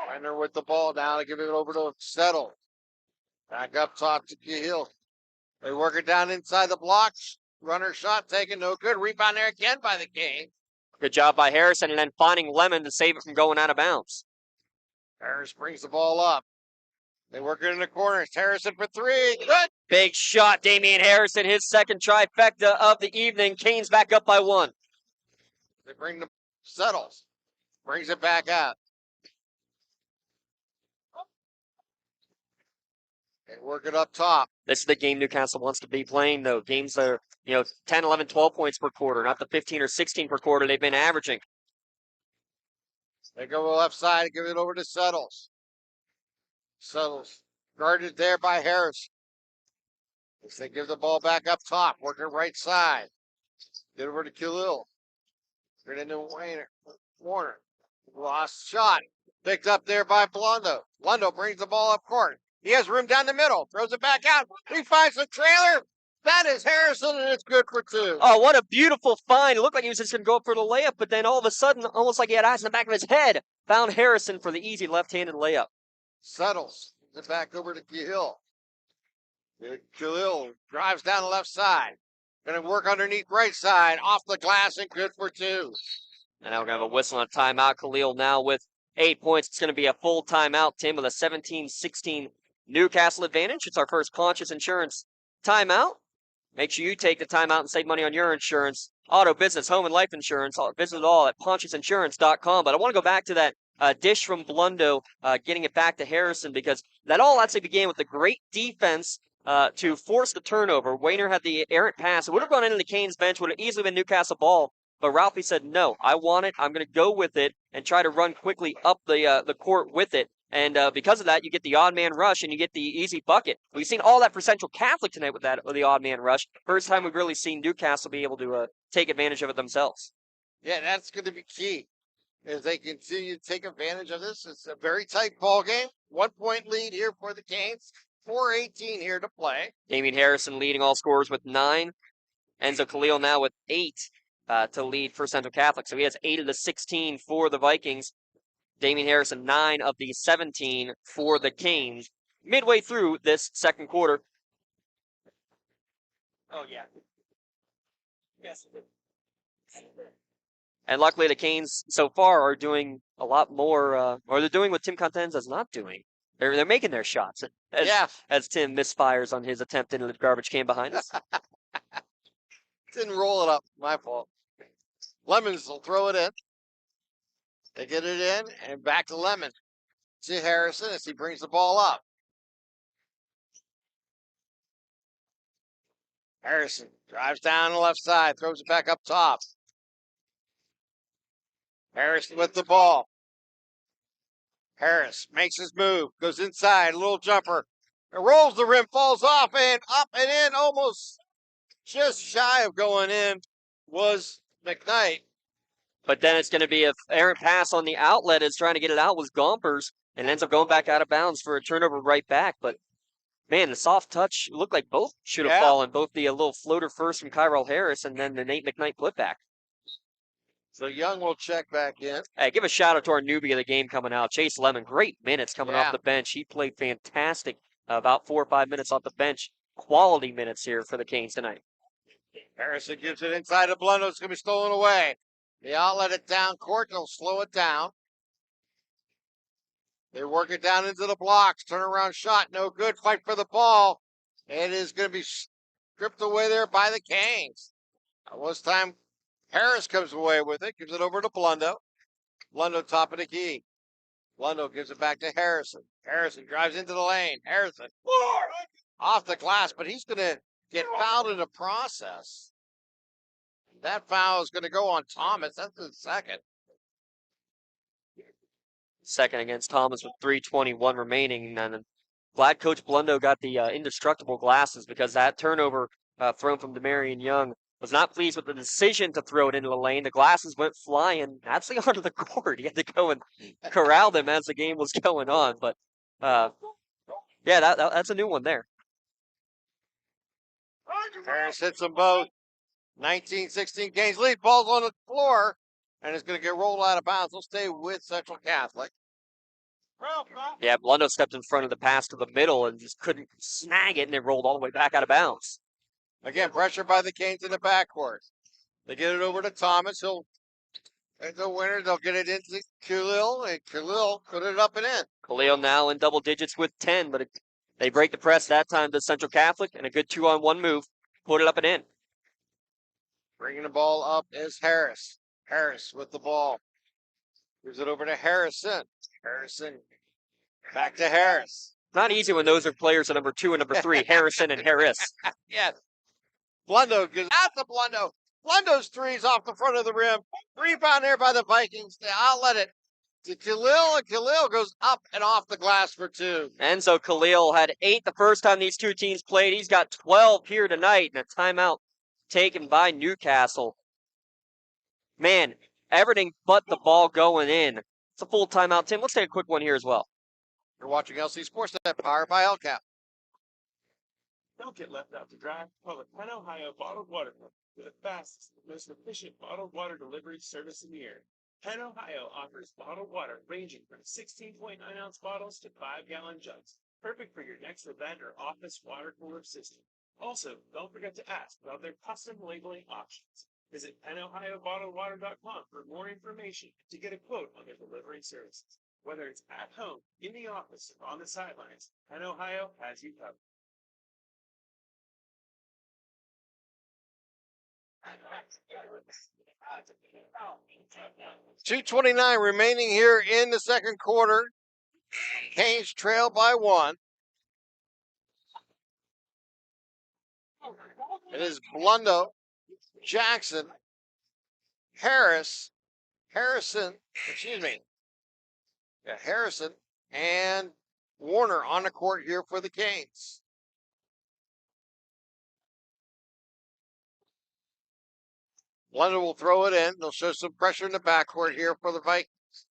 Renner with the ball now to give it over to Settle. Back up top to Cahill. They work it down inside the blocks. Runner shot taken, no good. Rebound there again by the Kings. Good job by Harrison, and then finding Lemon to save it from going out of bounds. Harris brings the ball up. They work it in the corner. It's Harrison for 3. Good. Big shot, Damian Harrison, his second trifecta of the evening. Canes back up by 1. They bring the Settles. Brings it back out. They work it up top. This is the game Newcastle wants to be playing, though. Games that are, 10, 11, 12 points per quarter, not the 15 or 16 per quarter they've been averaging. They go to the left side, give it over to Settles. Settles guarded there by Harris. As they give the ball back up top, working right side. Get over to Khalil. Get into Warner. Lost shot. Picked up there by Blundo. Blundo brings the ball up court. He has room down the middle. Throws it back out. He finds the trailer. That is Harrison, and it's good for 2. Oh, what a beautiful find. It looked like he was just going to go up for the layup, but then all of a sudden, almost like he had eyes in the back of his head, found Harrison for the easy left-handed layup. Settles it back over to Cahill. Khalil drives down the left side. Going to work underneath right side. Off the glass and good for 2. And now we're going to have a whistle on timeout. Khalil now with 8 points. It's going to be a full timeout, Tim, with a 17-16 Newcastle advantage. It's our first Pontius Insurance timeout. Make sure you take the timeout and save money on your insurance. Auto, business, home, and life insurance. Visit it all at pontiusinsurance.com. But I want to go back to that dish from Blundo, getting it back to Harrison, because that all actually began with a great defense to force the turnover. Wayner had the errant pass. It would have gone into the Canes bench, would have easily been Newcastle ball. But Ralphie said, no, I want it. I'm going to go with it and try to run quickly up the court with it. And because of that, you get the odd man rush and you get the easy bucket. We've seen all that for Central Catholic tonight with the odd man rush. First time we've really seen Newcastle be able to take advantage of it themselves. Yeah, that's going to be key as they continue to take advantage of this. It's a very tight ball game. 1-point lead here for the Canes. 4:18 here to play. Damian Harrison leading all scorers with 9. Enzo Khalil now with 8 to lead for Central Catholic. So he has 8 of the 16 for the Vikings. Damian Harrison, 9 of the 17 for the Canes. Midway through this second quarter. Oh, yeah. Yes. And luckily the Canes so far are doing a lot more, or they're doing what Tim Contenza's not doing. They're making their shots. As Tim misfires on his attempt into the garbage can behind us. Didn't roll it up. My fault. Lemons will throw it in. They get it in, and back to Lemon. To Harrison as he brings the ball up. Harrison drives down the left side, throws it back up top. Harrison with the ball. Harris makes his move, goes inside, a little jumper. It rolls the rim, falls off, and up and in, almost just shy of going in. was McKnight. But then it's going to be an errant pass on the outlet is trying to get it out was Gompers and ends up going back out of bounds for a turnover right back. But, man, the soft touch looked like both should have fallen. Both the little floater first from Kyrell Harris and then the Nate McKnight putback. So Young will check back in. Hey, give a shout out to our newbie of the game coming out, Chase Lemon. Great minutes coming off the bench. He played fantastic. About 4 or 5 minutes off the bench. Quality minutes here for the Canes tonight. Harrison gives it inside to Blundo. It's going to be stolen away. They outlet it down court. They'll slow it down. They work it down into the blocks. Turnaround shot. No good. Fight for the ball. It is going to be stripped away there by the Canes. This time, Harris comes away with it. Gives it over to Blundo. Blundo top of the key. Blundo gives it back to Harrison. Harrison drives into the lane. Harrison off the glass, but he's going to get fouled in the process. That foul is going to go on Thomas. That's his second. Second against Thomas with 3:21 remaining. And glad Coach Blundo got the indestructible glasses because that turnover thrown from Demarion Young was not pleased with the decision to throw it into the lane. The glasses went flying actually onto the court. He had to go and corral them as the game was going on. But, yeah, that's a new one there. Harris hits them both. 19-16 Canes lead. Ball's on the floor, and it's going to get rolled out of bounds. They'll stay with Central Catholic. Yeah, Blundo stepped in front of the pass to the middle and just couldn't snag it, and it rolled all the way back out of bounds. Again, pressure by the Canes in the backcourt. They get it over to Thomas. He'll the winner. They'll get it into Khalil, and Khalil put it up and in. Khalil now in double digits with 10, but they break the press that time to Central Catholic, and a good 2-on-1 move. Put it up and in. Bringing the ball up is Harris. Harris with the ball. Gives it over to Harrison. Harrison back to Harris. Not easy when those are players at number 2 and number 3, Harrison and Harris. Yes. Blundo goes out to Blundo. Blundo's three's off the front of the rim. Rebound there by the Vikings. They outlet it to Khalil, and Khalil goes up and off the glass for 2. And so Khalil had 8 the first time these two teams played. He's got 12 here tonight, and a timeout taken by Newcastle. Man, everything but the ball going in. It's a full timeout, Tim. Let's take a quick one here as well. You're watching LC SportsNet, powered by LCAP. Don't get left out to dry. Call the Penn Ohio Bottled Water Company for the fastest, most efficient bottled water delivery service in the area. Penn Ohio offers bottled water ranging from 16.9-ounce bottles to 5-gallon jugs, perfect for your next event or office water cooler system. Also, don't forget to ask about their custom labeling options. Visit PennOhioBottledWater.com for more information to get a quote on their delivery services. Whether it's at home, in the office, or on the sidelines, Penn Ohio has you covered. 2:29 remaining here in the second quarter. Canes trail by 1. It is Blundo, Jackson, Harrison, and Warner on the court here for the Canes. Blundo will throw it in. They'll show some pressure in the backcourt here for the Vikings.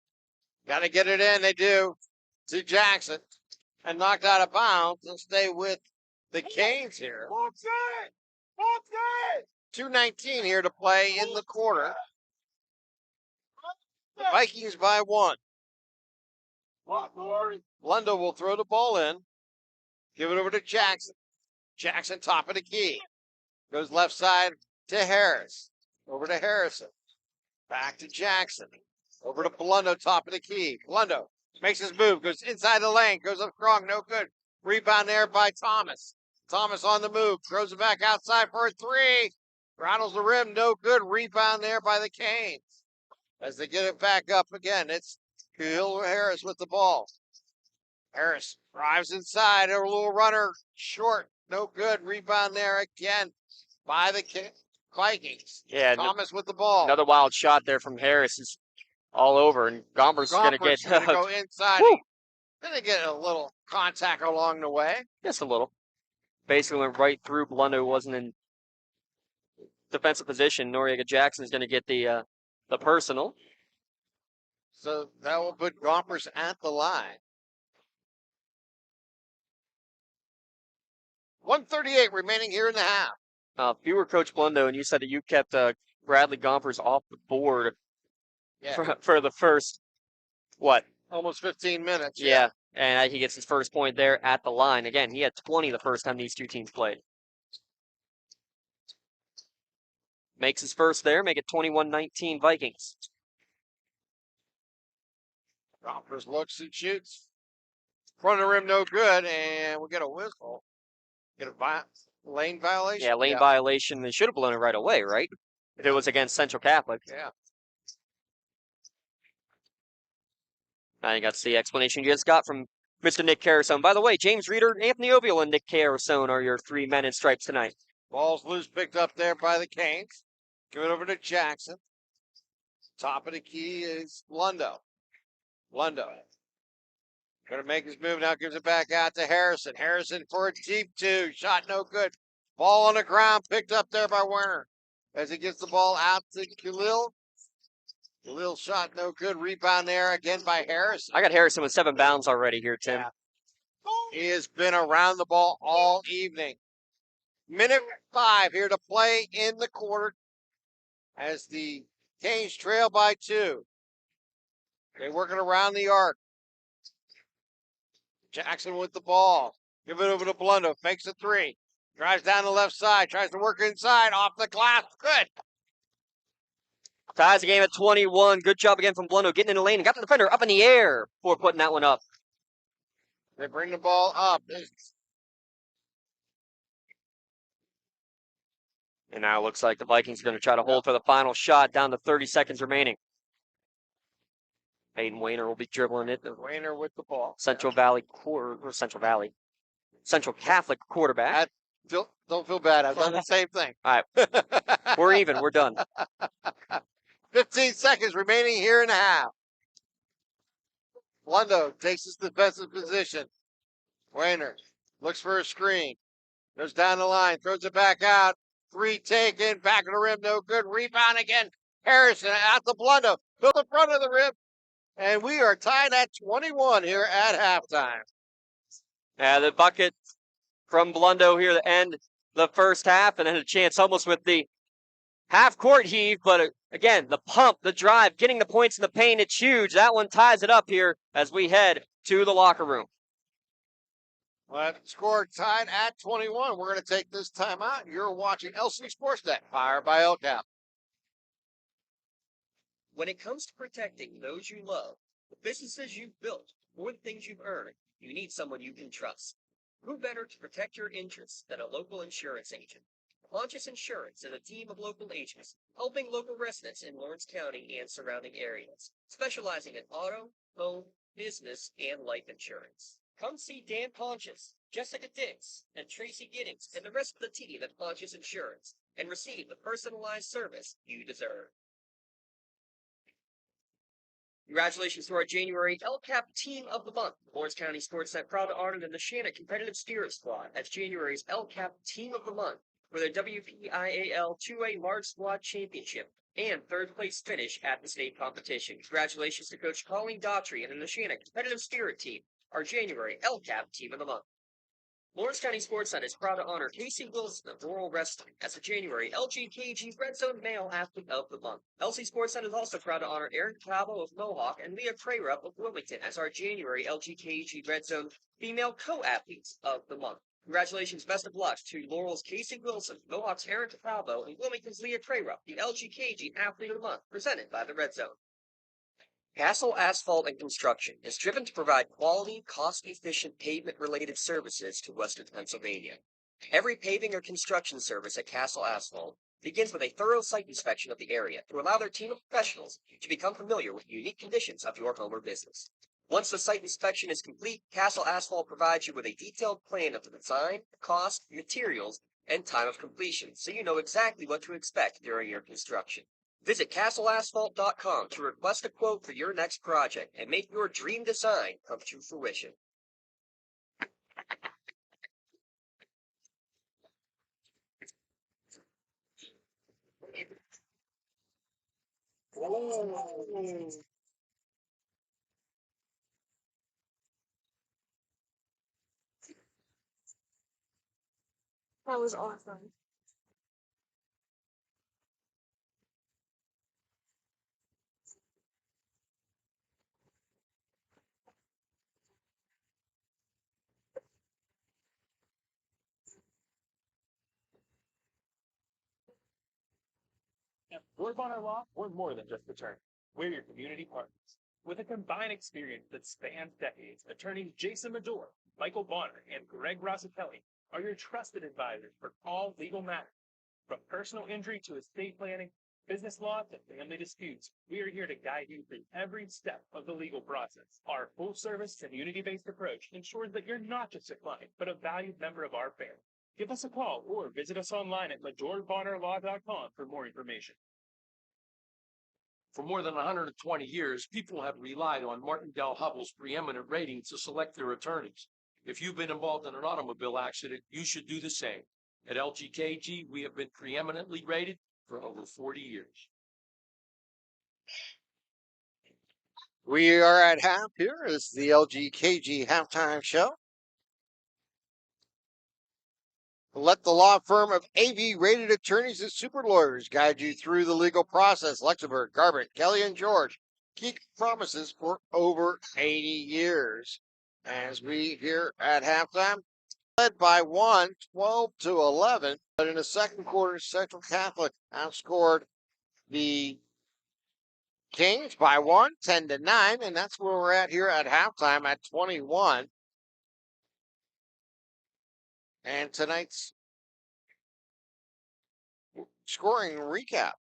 Got to get it in. They do to Jackson. And knocked out of bounds. They'll stay with the Canes here. 2:19 here to play in the quarter. The Vikings by 1. Blundo will throw the ball in. Give it over to Jackson. Jackson top of the key. Goes left side to Harris. Over to Harrison. Back to Jackson. Over to Blundo, top of the key. Blundo makes his move, goes inside the lane, goes up strong, no good. Rebound there by Thomas. Thomas on the move, throws it back outside for a 3. Rattles the rim, no good. Rebound there by the Canes. As they get it back up again, it's Khalil Harris with the ball. Harris drives inside, a little runner, short, no good. Rebound there again by the Vikings. Yeah, Thomas with the ball. Another wild shot there from Harris is all over, and Gomber's going to get go inside. Then they get a little contact along the way. Just a little. Basically went right through Blundo. Wasn't in defensive position. Noriega Jackson is going to get the personal. So that will put Gompers at the line. 1:38 remaining here in the half. If you were Coach Blundo and you said that you kept Bradley Gompers off the board for the first, what? Almost 15 minutes. Yeah, and he gets his first point there at the line. Again, he had 20 the first time these two teams played. Makes his first there, make it 21-19 Vikings. Gompers looks and shoots. Front of the rim, no good, and we get a whistle. Get a lane violation? Yeah, lane violation. They should have blown it right away, right? If it was against Central Catholic. Yeah. I think that's the explanation you just got from Mr. Nick Carasone. By the way, James Reeder, Anthony Oviel, and Nick Carasone are your three men in stripes tonight. Ball's loose, picked up there by the Canes. Give it over to Jackson. Top of the key is Blundo. Blundo. Going to make his move now, gives it back out to Harrison. Harrison for a deep two. Shot no good. Ball on the ground, picked up there by Werner. As he gets the ball out to Khalil. Khalil shot no good. Rebound there again by Harrison. I got Harrison with 7 bounds already here, Tim. Yeah. He has been around the ball all evening. Minute 5 here to play in the quarter as the Canes trail by 2. They're working around the arc. Jackson with the ball. Give it over to Blundo. Fakes a 3. Drives down the left side. Tries to work inside. Off the glass. Good. Ties the game at 21. Good job again from Blundo getting in the lane and got the defender up in the air before putting that one up. They bring the ball up. And now it looks like the Vikings are going to try to hold for the final shot down to 30 seconds remaining. Hayden Wayner will be dribbling it. Wayner with the ball. Central Catholic quarterback. Don't feel bad. I've done the same thing. All right. We're even. We're done. 15 seconds remaining here in the half. Blundo takes his defensive position. Wayner looks for a screen. Goes down the line. Throws it back out. 3 taken. Back of the rim. No good. Rebound again. Harrison out to Blundo. To the front of the rim. And we are tied at 21 here at halftime. Yeah, the bucket from Blundo here to end the first half, and then a chance almost with the half-court heave. But again, the pump, the drive, getting the points in the paint, it's huge. That one ties it up here as we head to the locker room. Well, score tied at 21. We're going to take this time out. You're watching LC SportsNet, powered by LCAP. When it comes to protecting those you love, the businesses you've built, or the things you've earned, you need someone you can trust. Who better to protect your interests than a local insurance agent? Pontius Insurance is a team of local agents helping local residents in Lawrence County and surrounding areas, specializing in auto, home, business, and life insurance. Come see Dan Pontius, Jessica Dix, and Tracy Giddings and the rest of the team at Pontius Insurance and receive the personalized service you deserve. Congratulations to our January LCAP Team of the Month. Lawrence County SportsNet proud to honor the Neshannock Competitive Steerage Squad as January's LCAP Team of the Month for their WPIAL 2A Large Squad Championship and third-place finish at the state competition. Congratulations to Coach Colleen Daughtry and the Neshannock Competitive Steerage Team, our January LCAP Team of the Month. Lawrence County SportsNet is proud to honor Casey Wilson of Rural Wrestling as the January LGKG Red Zone Male Athlete of the Month. LC SportsNet is also proud to honor Aaron Calvo of Mohawk and Leah Crarup of Wilmington as our January LGKG Red Zone Female Co-Athletes of the Month. Congratulations, best of luck to Laurel's Casey Wilson, Mohawk's Aaron Calvo, and Wilmington's Leah Crarup, the LGKG Athlete of the Month, presented by the Red Zone. Castle Asphalt and Construction is driven to provide quality, cost-efficient pavement-related services to Western Pennsylvania. Every paving or construction service at Castle Asphalt begins with a thorough site inspection of the area to allow their team of professionals to become familiar with the unique conditions of your home or business. Once the site inspection is complete, Castle Asphalt provides you with a detailed plan of the design, cost, materials, and time of completion, so you know exactly what to expect during your construction. Visit castleasphalt.com to request a quote for your next project and make your dream design come to fruition. That was awesome. At Door Bonner Law, we're more than just attorneys. We're your community partners. With a combined experience that spans decades, attorneys Jason Medor, Michael Bonner, and Greg Rossitelli are your trusted advisors for all legal matters. From personal injury to estate planning, business law to family disputes, we are here to guide you through every step of the legal process. Our full-service, community-based approach ensures that you're not just a client, but a valued member of our family. Give us a call or visit us online at MedorBonnerLaw.com for more information. For more than 120 years, people have relied on Martindale Hubbell's preeminent rating to select their attorneys. If you've been involved in an automobile accident, you should do the same. At LGKG, we have been preeminently rated for over 40 years. We are at half here. This is the LGKG halftime show. Let the law firm of AV-rated attorneys and super lawyers guide you through the legal process. Luxembourg, Garbutt, Kelly, and George keep promises for over 80 years. As we here at halftime, led by 12-11. But in the second quarter, Central Catholic outscored the Kings by 10-9, and that's where we're at here at halftime at 21. And tonight's scoring recap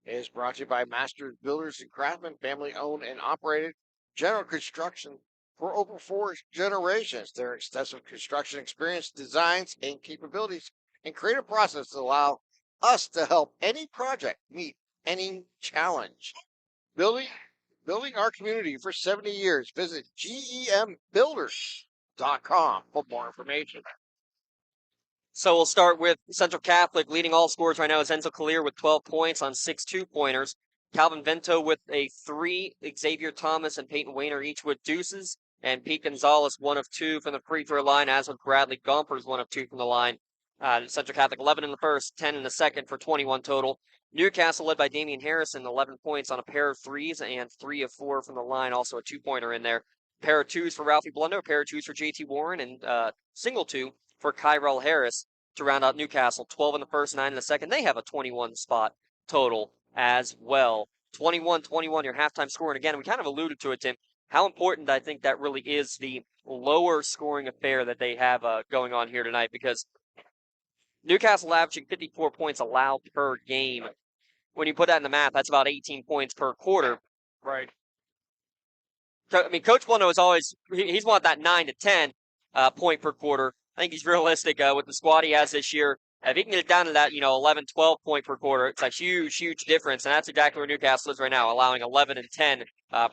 is brought to you by Masters Builders and Craftsmen, family owned and operated general construction for over 4 generations. Their extensive construction experience, designs, and capabilities and creative process allow us to help any project meet any challenge. Building our community for 70 years. Visit gembuilders.com for more information. So we'll start with Central Catholic. Leading all scores right now is Enzo Collier with 12 points on 6 2-pointers. Calvin Vento with a 3. Xavier Thomas and Peyton Wayner each with deuces. And Pete Gonzalez 1 of 2 from the free throw line, as with Bradley Gompers 1 of 2 from the line. Central Catholic 11 in the first, 10 in the second for 21 total. Newcastle led by Damian Harrison, 11 points on a pair of threes and 3 of 4 from the line, also a 2-pointer in there. Pair of twos for Ralphie Blundo, a pair of twos for JT Warren, and single 2 for Kyrell Harris to round out Newcastle. 12 in the first, 9 in the second. They have a 21 spot total as well. 21-21, your halftime score. And again, we kind of alluded to it, Tim, how important I think that really is, the lower scoring affair that they have going on here tonight, because Newcastle averaging 54 points allowed per game. When you put that in the math, that's about 18 points per quarter. Right. I mean, Coach Blundo is always, he's want that 9 to 10 point per quarter. I think he's realistic with the squad he has this year. If he can get it down to that, 11, 12 point per quarter, it's a huge, huge difference. And that's exactly where Newcastle is right now, allowing 11 and 10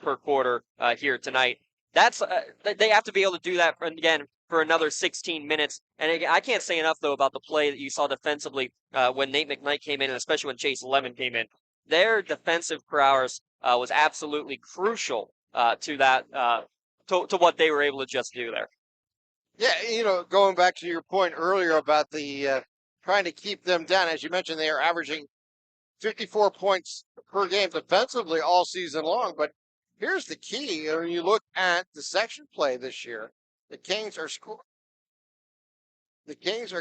per quarter here tonight. That's they have to be able to do that, again, for another 16 minutes. And again, I can't say enough, though, about the play that you saw defensively when Nate McKnight came in, and especially when Chase Lemon came in. Their defensive prowess was absolutely crucial to that, to what they were able to just do there. Yeah, going back to your point earlier about the trying to keep them down, as you mentioned, they are averaging 54 points per game defensively all season long. But here's the key: when you look at the section play this year, the Kings are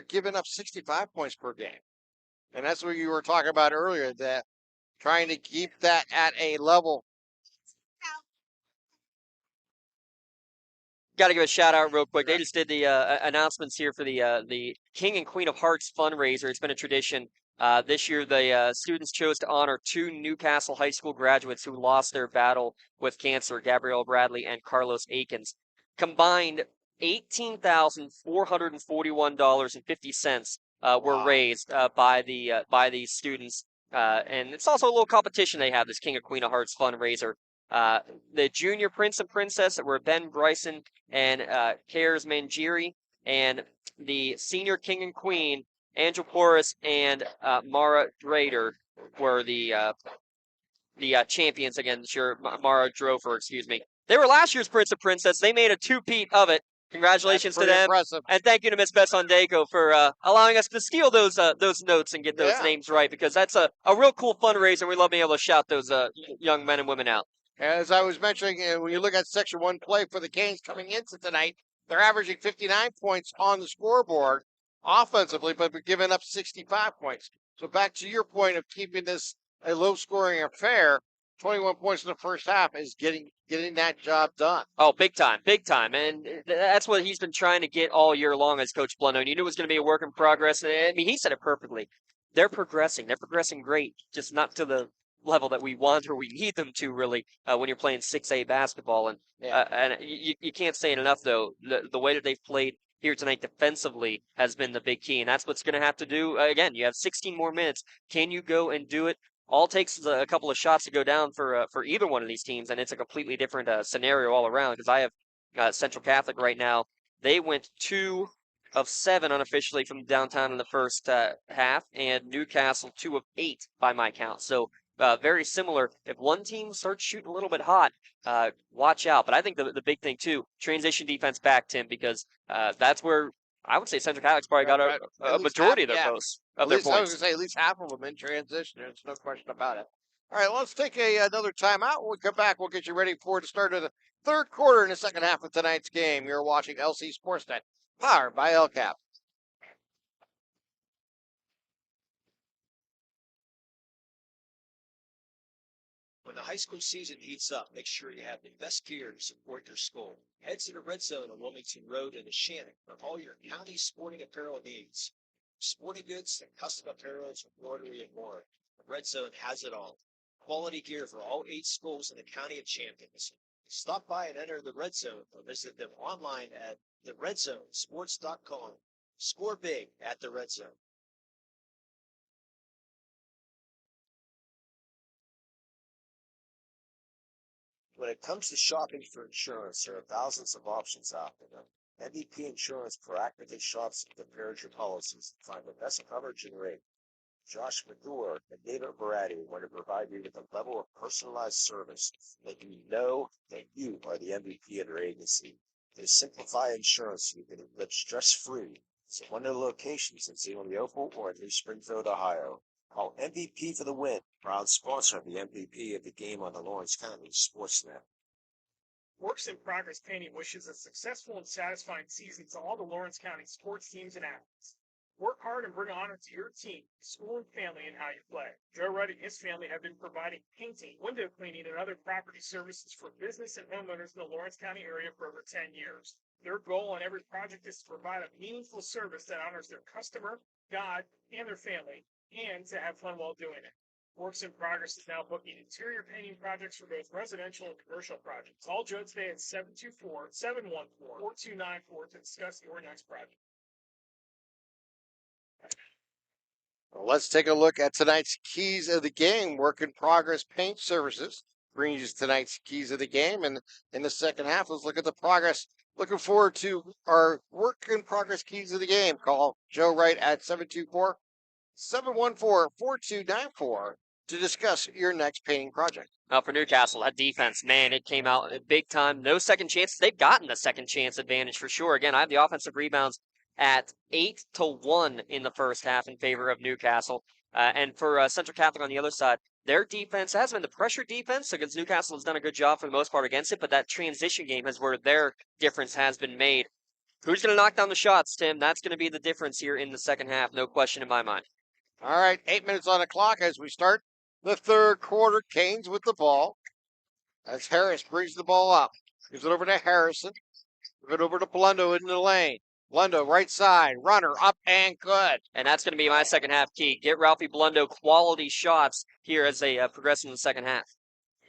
giving up 65 points per game, and that's what you were talking about earlier. That trying to keep that at a level. Got to give a shout out real quick. They just did the announcements here for the King and Queen of Hearts fundraiser. It's been a tradition. This year, the students chose to honor 2 Newcastle High School graduates who lost their battle with cancer, Gabrielle Bradley and Carlos Akins. Combined, $18,441.50 were raised by these students. And it's also a little competition they have, this King and Queen of Hearts fundraiser. The junior prince and princess were Ben Bryson and Kares Manjiri, and the senior king and queen, Angel Porras and Mara Drader, were the the champions again this year, Mara Drofer, excuse me. They were last year's Prince of Princess. They made a two-peat of it. Congratulations to them. Impressive. And thank you to Miss Besondeko for allowing us to steal those notes and get those names right, because that's a real cool fundraiser. We love being able to shout those young men and women out. As I was mentioning, when you look at Section 1 play for the Canes coming into tonight, they're averaging 59 points on the scoreboard offensively, but they're giving up 65 points. So back to your point of keeping this a low-scoring affair, 21 points in the first half is getting that job done. Oh, big time. And that's what he's been trying to get all year long as Coach Blundo. And you knew it was going to be a work in progress. I mean, he said it perfectly. They're progressing. They're progressing great, just not to the level that we want or we need them to, really, when you're playing 6A basketball. And you can't say it enough, though. The way that they've played here tonight defensively has been the big key, and that's what's going to have to do. Again, you have 16 more minutes. Can you go and do it? All it takes is a couple of shots to go down for either one of these teams, and it's a completely different scenario all around, because I have Central Catholic right now. They went 2 of 7 unofficially from downtown in the first half, and Newcastle 2 of 8 by my count. So very similar. If one team starts shooting a little bit hot, watch out. But I think the big thing, too, transition defense back, Tim, because that's where I would say Central Catholic's probably got a majority of their posts. Of their points. I was going to say at least half of them in transition. There's no question about it. All right, let's take another timeout. When we come back, we'll get you ready for the start of the third quarter in the second half of tonight's game. You're watching LC SportsNet, powered by LCAP. When the high school season heats up, make sure you have the best gear to support your school. Head to the Red Zone on Wilmington Road in Shannon for all your county sporting apparel needs. Sporting goods and custom apparel, embroidery, and more. The Red Zone has it all. Quality gear for all 8 schools in the County of Champions. Stop by and enter the Red Zone or visit them online at theredzzonesports.com. Score big at the Red Zone. When it comes to shopping for insurance, there are thousands of options out there. MVP Insurance proactively shops and compares your policies to find the best coverage and rate. Josh Madure and David Baratti want to provide you with a level of personalized service that you know that you are the MVP of your agency. They simplify insurance so you can live stress-free. So one of the locations in Zeeland-Yokel or in New Springfield, Ohio. Call MVP for the win. Proud sponsor of the MVP of the game on the Lawrence County SportsNet. Works in Progress Painting wishes a successful and satisfying season to all the Lawrence County sports teams and athletes. Work hard and bring honor to your team, school, and family in how you play. Joe Wright and his family have been providing painting, window cleaning, and other property services for business and homeowners in the Lawrence County area for over 10 years. Their goal on every project is to provide a meaningful service that honors their customer, God, and their family, and to have fun while doing it. Works in Progress is now booking interior painting projects for both residential and commercial projects. Call Joe today at 724-714-4294 to discuss your next project. Let's take a look at tonight's keys of the game. Work in Progress Paint Services brings you tonight's keys of the game. And in the second half, let's look at the progress. Looking forward to our work in progress keys of the game. Call Joe Wright at 724-714-4294 to discuss your next painting project. Now for Newcastle, that defense, man, it came out big time. No second chances. They've gotten the second chance advantage for sure. Again, I have the offensive rebounds at 8-1 in the first half in favor of Newcastle. And for Central Catholic on the other side, their defense has been the pressure defense, because Newcastle has done a good job for the most part against it, but that transition game is where their difference has been made. Who's going to knock down the shots, Tim? That's going to be the difference here in the second half, no question in my mind. All right, 8 minutes on the clock as we start the third quarter. Canes with the ball. As Harris brings the ball up. Gives it over to Harrison. Give it over to Blundo in the lane. Blundo, right side, runner, up and good. And that's going to be my second half key. Get Ralphie Blundo quality shots here as they progress in the second half.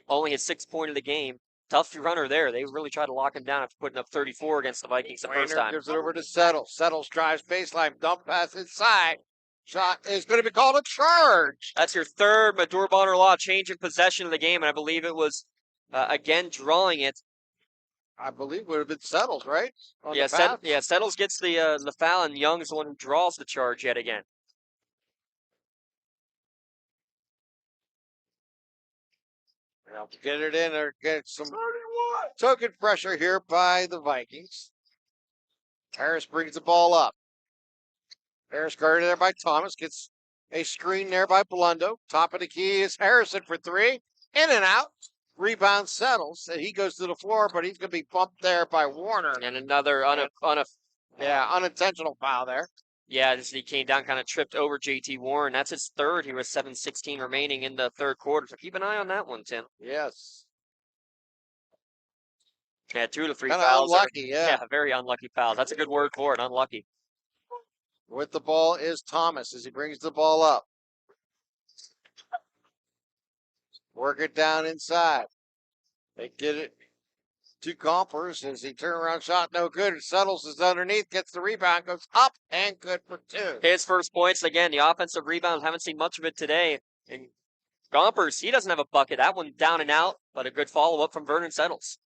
Only his 6th point of the game. Tough runner there. They really tried to lock him down after putting up 34 against the Vikings the first time. Gives it over to Settles. Settles drives baseline, dump pass inside. Shot is going to be called a charge. That's your third Madure Bonner Law change in possession of the game, and I believe it was, again, drawing it. I believe it would have been Settles, right? Settles gets the foul, and Young is the one who draws the charge yet again. Now to get it in or get some token pressure here by the Vikings. Harris brings the ball up. Harris guarded there by Thomas. Gets a screen there by Blundo. Top of the key is Harrison for three. In and out. Rebound settles. And he goes to the floor, but he's going to be bumped there by Warner. And another unintentional foul there. Yeah, he came down, kind of tripped over JT Warren. That's his third. He was 7:16 remaining in the third quarter. So keep an eye on that one, Tim. Yes. Yeah, 2 to 3 Kinda fouls. Unlucky, yeah. Very unlucky fouls. That's a good word for it, unlucky. With the ball is Thomas as he brings the ball up. Work it down inside. They get it to Gompers as he turnaround shot, no good. Settles is underneath, gets the rebound, goes up, and good for two. His first points, again, the offensive rebound. Haven't seen much of it today. And Gompers, he doesn't have a bucket. That one down and out, but a good follow-up from Vernon Settles.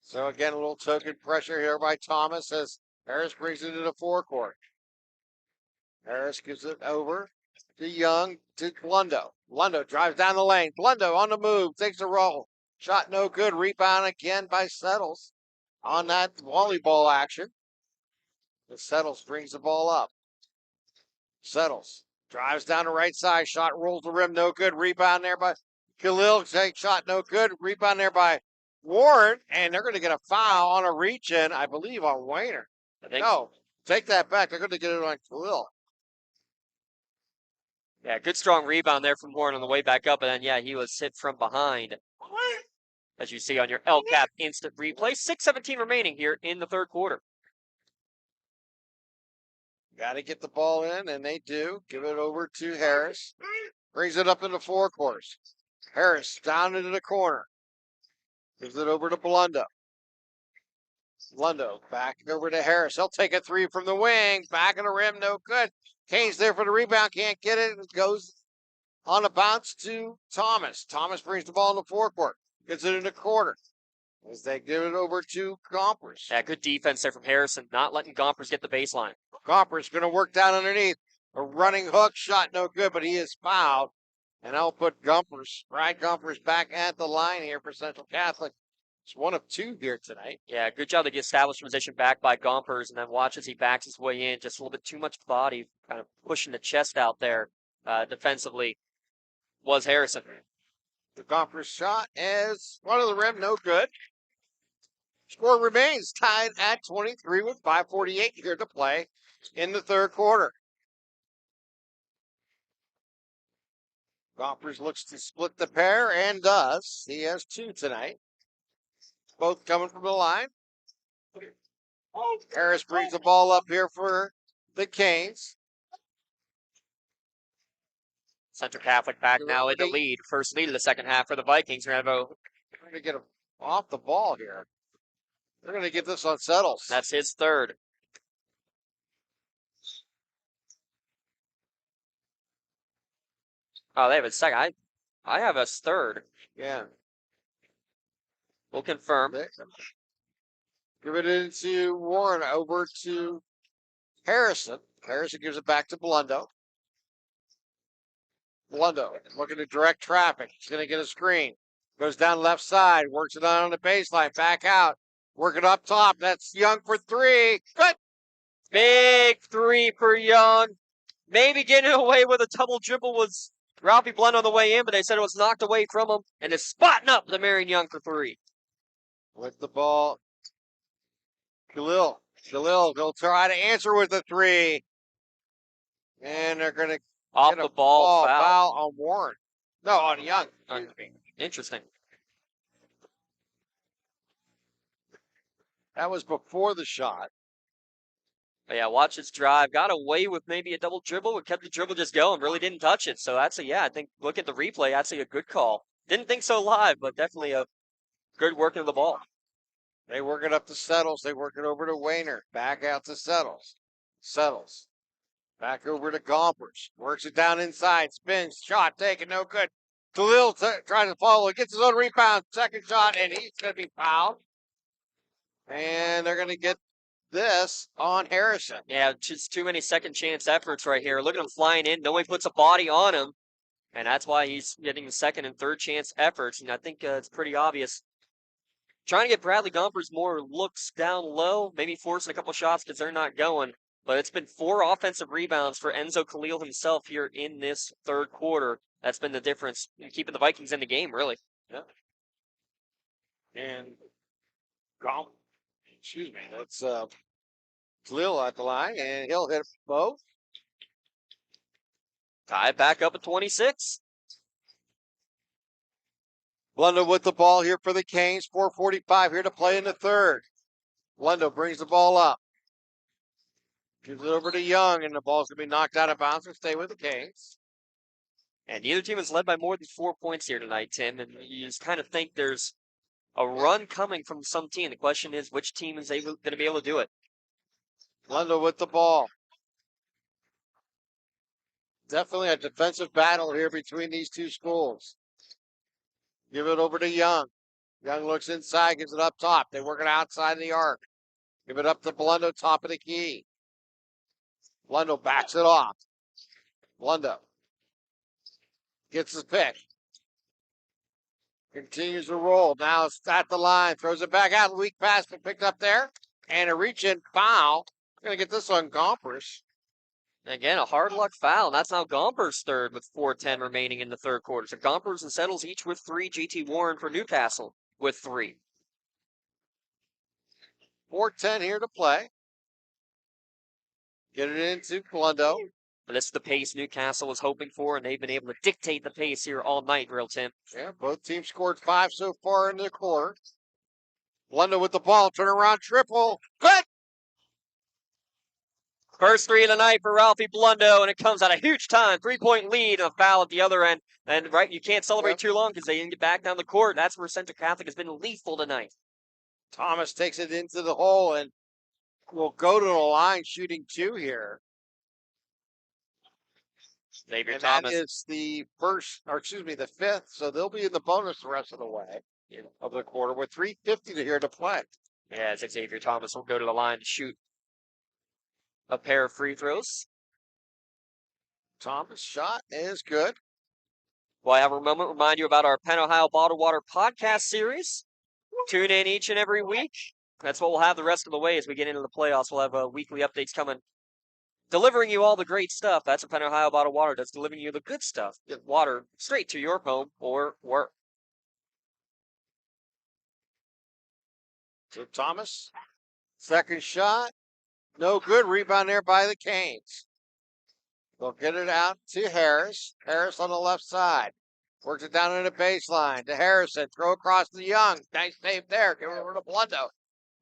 So again, a little token pressure here by Thomas as Harris brings it into the forecourt. Harris gives it over to Young, to Blundo. Blundo drives down the lane. Blundo on the move, takes a roll. Shot no good. Rebound again by Settles on that volleyball action. The Settles brings the ball up. Settles drives down the right side. Shot rolls the rim, no good. Rebound there by Khalil. Shot no good. Rebound there by Warren. And they're going to get a foul on a reach-in, I believe, on Wayner. No, take that back. They're going to get it on Khalil. Yeah, good strong rebound there from Warren on the way back up. And then, yeah, he was hit from behind. As you see on your LCAP instant replay. 6:17 remaining here in the third quarter. Got to get the ball in, and they do. Give it over to Harris. Brings it up in the forecourt. Harris down into the corner. Gives it over to Blundo. Blundo back over to Harris. He'll take a three from the wing. Back of the rim, no good. Kane's there for the rebound. Can't get it. It goes on a bounce to Thomas. Thomas brings the ball in the forecourt. Gets it in the corner as they give it over to Gompers. Yeah, good defense there from Harrison, not letting Gompers get the baseline. Gompers going to work down underneath. A running hook shot, no good, but he is fouled. And I'll put Gompers back at the line here for Central Catholic. It's one of two here tonight. Yeah, good job to get established position back by Gompers, and then watch as he backs his way in. Just a little bit too much body, kind of pushing the chest out there defensively was Harrison. The Gompers shot is one of the rim, no good. Score remains tied at 23 with 5:48 here to play in the third quarter. Gompers looks to split the pair and does. He has two tonight. Both coming from the line. Harris brings the ball up here for the Canes. Central Catholic back now in the lead. First lead of the second half for the Vikings. We're going to get him off the ball here. They're going to get this on Settles. That's his third. Oh, they have a second. I have a third. Yeah. We'll confirm. Give it into Warren over to Harrison. Harrison gives it back to Blundo. Blundo looking to direct traffic. He's going to get a screen. Goes down left side. Works it on the baseline. Back out. Working up top. That's Young for three. Good. Big three for Young. Maybe getting away with a double dribble was Ralphie Blunt on the way in, but they said it was knocked away from him. And is spotting up the Marion Young for three. With the ball. Khalil, they'll try to answer with a three. And they're going to off the ball foul on Warren. No, on Young. Interesting. That was before the shot. But yeah, watch his drive. Got away with maybe a double dribble, but kept the dribble just going. Really didn't touch it. So that's I think look at the replay. That's a good call. Didn't think so live, but definitely a good working of the ball. They work it up to Settles. They work it over to Wayner. Back out to Settles. Settles. Back over to Gompers. Works it down inside. Spins. Shot taken. No good. Khalil trying to follow. Gets his own rebound. Second shot, and he's going to be fouled. And they're going to get this on Harrison. Yeah, just too many second chance efforts right here. Look at him flying in. Nobody puts a body on him. And that's why he's getting the second and third chance efforts. And I think it's pretty obvious. Trying to get Bradley Gompers more looks down low, maybe forcing a couple shots because they're not going. But it's been 4 offensive rebounds for Enzo Khalil himself here in this third quarter. That's been the difference in keeping the Vikings in the game, really. Yeah. And that's Khalil at the line, and he'll hit both. Tied back up at 26. Blundo with the ball here for the Canes. 4:45 here to play in the third. Blundo brings the ball up. Gives it over to Young, and the ball's going to be knocked out of bounds and stay with the Canes. And neither team has led by more than 4 points here tonight, Tim. And you just kind of think there's a run coming from some team. The question is, which team is going to be able to do it? Blundo with the ball. Definitely a defensive battle here between these two schools. Give it over to Young. Young looks inside, gives it up top. They work it outside the arc. Give it up to Blundo, top of the key. Blundo backs it off. Blundo gets his pick. Continues to roll. Now it's at the line. Throws it back out. Weak pass, but picked up there. And a reach-in foul. Going to get this on Gompers. Again, a hard luck foul. That's now Gompers' third with 4:10 remaining in the third quarter. So Gompers and Settles each with 3. GT Warren for Newcastle with 3. 4:10 here to play. Get it into Blundo. And this is the pace Newcastle was hoping for, and they've been able to dictate the pace here all night, Real Tim. Yeah, both teams scored 5 so far in the quarter. Blundo with the ball. Turnaround triple. Good! First 3 of the night for Ralphie Blundo, and it comes at a huge time. 3-point lead and a foul at the other end. And right, you can't celebrate too long because they didn't get back down the court. That's where Central Catholic has been lethal tonight. Thomas takes it into the hole and will go to the line shooting 2 here. Xavier and Thomas. That is the the 5th. So they'll be in the bonus the rest of the way of the quarter with 3:50 to here to play. Yeah, it's Xavier Thomas will go to the line to shoot a pair of free throws. Thomas' shot is good. Well, I have a moment to remind you about our Penn Ohio Bottled Water podcast series. Tune in each and every week. That's what we'll have the rest of the way as we get into the playoffs. We'll have weekly updates coming, delivering you all the great stuff. That's what Penn Ohio Bottled Water does, delivering you the good stuff. Get water straight to your home or work. So Thomas, second shot, no good. Rebound there by the Canes. They'll get it out to Harris. Harris on the left side. Works it down in the baseline to Harrison. Throw across to Young. Nice save there. Give it over to Blundo.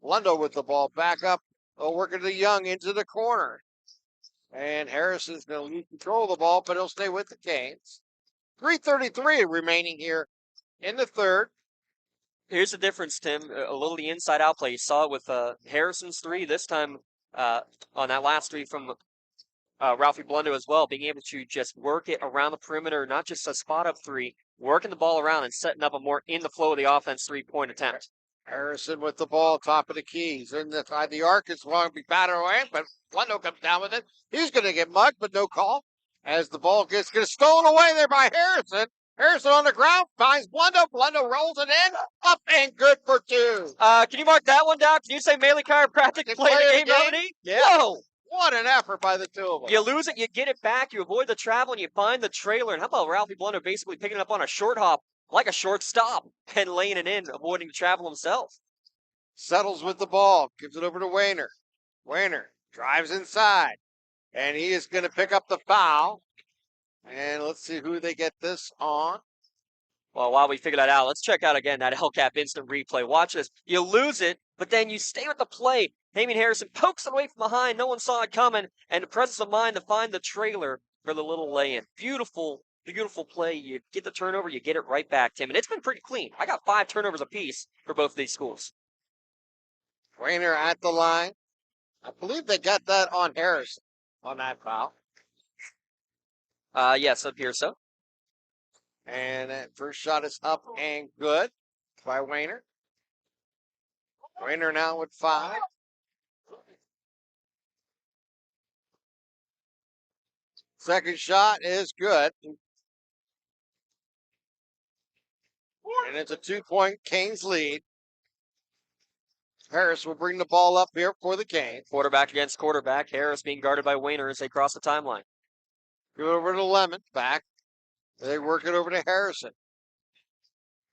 Blundo with the ball back up. They'll work it to Young into the corner. And Harrison's going to lose control of the ball, but he'll stay with the Canes. 3:33 remaining here in the third. Here's the difference, Tim. A little the inside-out play. You saw it with Harrison's 3 this time on that last 3 from Ralphie Blundo as well, being able to just work it around the perimeter, not just a spot-up 3, working the ball around and setting up a more in the flow of the offense 3-point attempt. Harrison with the ball, top of the keys. Inside the arc, it's going to be battered away, but Blundo comes down with it. He's going to get mugged, but no call. As the ball gets stolen away there by Harrison. Harrison on the ground, finds Blundo. Blundo rolls it in, up and good for 2. Can you mark that one down? Can you say Melee Chiropractic played the game, Dominique? Yeah. Whoa! What an effort by the 2 of them. You lose it, you get it back, you avoid the travel, and you find the trailer. And how about Ralphie Blundo basically picking it up on a short hop, like a short stop, and laying it in, avoiding the travel himself. Settles with the ball, gives it over to Wayner. Wayner drives inside, and he is going to pick up the foul. And let's see who they get this on. Well, while we figure that out, let's check out again that LCAP instant replay. Watch this. You lose it, but then you stay with the play. Damian Harrison pokes it away from behind. No one saw it coming. And the presence of mind to find the trailer for the little lay-in. Beautiful, beautiful play. You get the turnover, you get it right back, Tim. And it's been pretty clean. I got 5 turnovers apiece for both of these schools. Wayner at the line. I believe they got that on Harrison on that foul. Yes, up here, so. And that first shot is up and good by Wayner. Wayner now with 5. Second shot is good. And it's a 2-point Canes lead. Harris will bring the ball up here for the Canes. Quarterback against quarterback. Harris being guarded by Wayner as they cross the timeline. Give it over to Lemon. Back. They work it over to Harrison.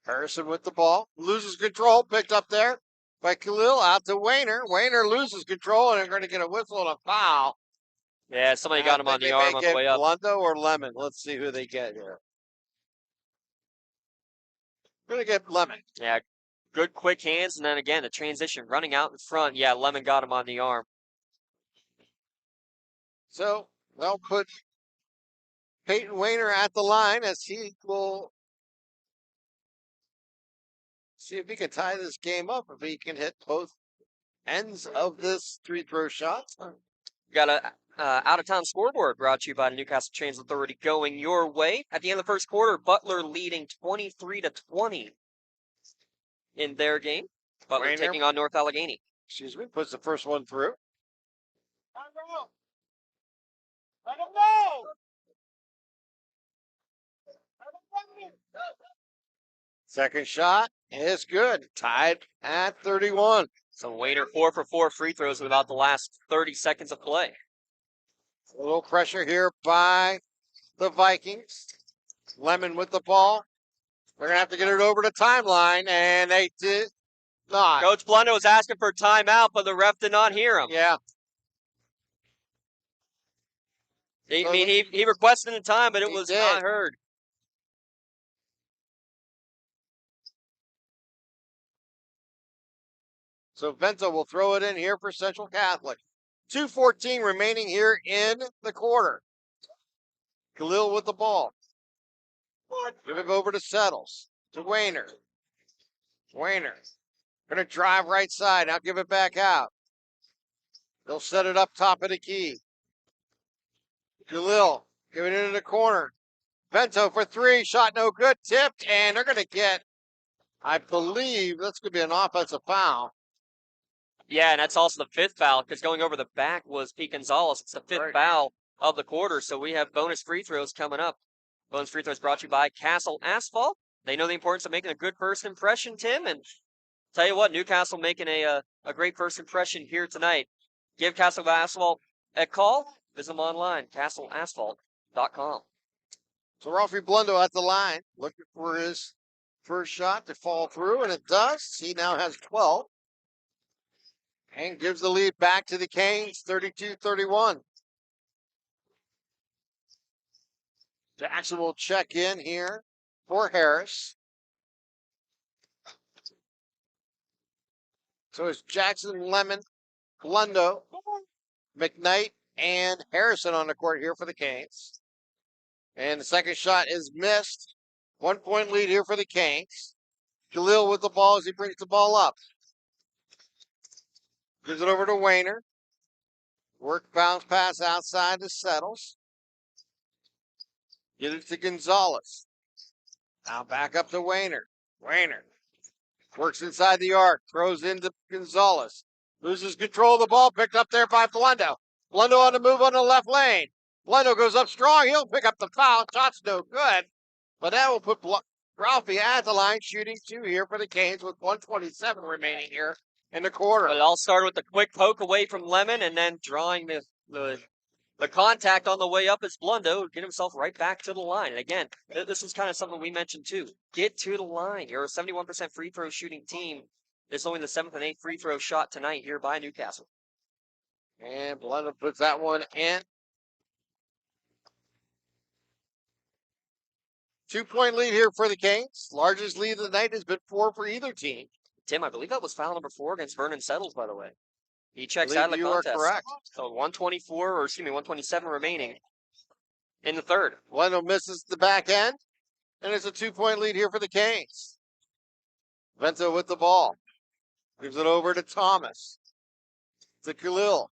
Harrison with the ball. Loses control. Picked up there by Khalil. Out to Wayner. Wayner loses control, and they're going to get a whistle and a foul. Yeah, somebody got him on the arm on the way up. Blundo or Lemon? Let's see who they get here. Going to get Lemon. Yeah, good quick hands, and then again, the transition running out in front. Yeah, Lemon got him on the arm. So they'll put Peyton Wayner at the line as he will see if he can tie this game up, if he can hit both ends of this free throw shot. Got a out-of-town scoreboard brought to you by the Newcastle Transit Authority going your way. At the end of the first quarter, Butler leading 23-20 in their game. Butler taking on North Allegheny. Excuse me, puts the first one through. I don't know. Second shot is good. Tied at 31. So Wayner 4 for 4 free throws with about the last 30 seconds of play. A little pressure here by the Vikings. Lemon with the ball. They're going to have to get it over the timeline, and they did not. Coach Blundo was asking for timeout, but the ref did not hear him. Yeah. He requested the time, but it was not heard. So Vento will throw it in here for Central Catholic. 2:14 remaining here in the quarter. Khalil with the ball. Give it over to Settles. To Wayner. Wayner. Going to drive right side. Now give it back out. They'll set it up top of the key. Khalil. Give it into the corner. Vento for 3. Shot no good. Tipped. And they're going to get, I believe, that's going to be an offensive foul. Yeah, and that's also the 5th foul, because going over the back was Pete Gonzalez. It's the 5th foul of the quarter, so we have bonus free throws coming up. Bonus free throws brought to you by Castle Asphalt. They know the importance of making a good first impression, Tim, and tell you what, Newcastle making a great first impression here tonight. Give Castle Asphalt a call. Visit them online, castleasphalt.com. So Ralphie Blundo at the line, looking for his first shot to fall through, and it does. He now has 12. And gives the lead back to the Canes, 32-31. Jackson will check in here for Harris. So it's Jackson, Lemon, Blundo, McKnight, and Harrison on the court here for the Canes. And the second shot is missed. 1 point lead here for the Canes. Khalil with the ball as he brings the ball up. Gives it over to Wayner. Work bounce pass outside to Settles. Get it to Gonzalez. Now back up to Wayner. Wayner works inside the arc. Throws into Gonzalez. Loses control of the ball. Picked up there by Blundo. Blundo on the move on the left lane. Blundo goes up strong. He'll pick up the foul. Shot's no good. But that will put Ralphie at the line, shooting 2 here for the Canes with 1:27 remaining here in the quarter. It all started with a quick poke away from Lemon, and then drawing the contact on the way up as Blundo get himself right back to the line. And again, this is kind of something we mentioned too. Get to the line. You're a 71% free throw shooting team. It's only the 7th and 8th free throw shot tonight here by Newcastle. And Blundo puts that one in. 2 point lead here for the Canes. Largest lead of the night has been 4 for either team. Tim, I believe that was foul number 4 against Vernon Settles, by the way. He checks out of the contest. You are correct. So 127 remaining in the third. Blundo misses the back end, and it's a 2 point lead here for the Canes. Vento with the ball. Gives it over to Thomas. To Khalil.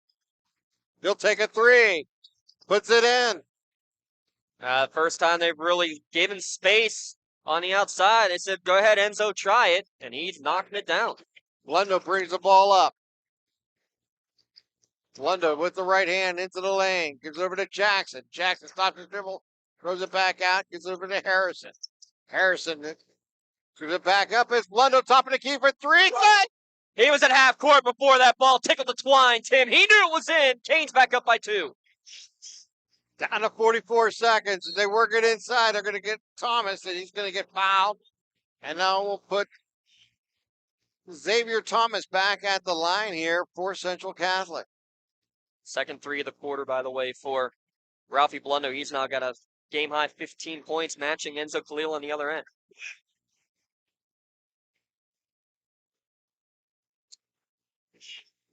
He'll take a 3. Puts it in. First time they've really given space on the outside. They said, go ahead, Enzo, try it. And he's knocking it down. Blundo brings the ball up. Blundo with the right hand into the lane. Gives it over to Jackson. Jackson stops his dribble. Throws it back out. Gives it over to Harrison. Harrison Screws it back up. It's Blundo top of the key for three. Good! He was at half court before that ball tickled the twine, Tim. He knew it was in. Canes back up by 2. Down to 44 seconds. As they work it inside, they're going to get Thomas, and he's going to get fouled. And now we'll put Xavier Thomas back at the line here for Central Catholic. Second 3 of the quarter, by the way, for Ralphie Blundo. He's now got a game-high 15 points, matching Enzo Khalil on the other end.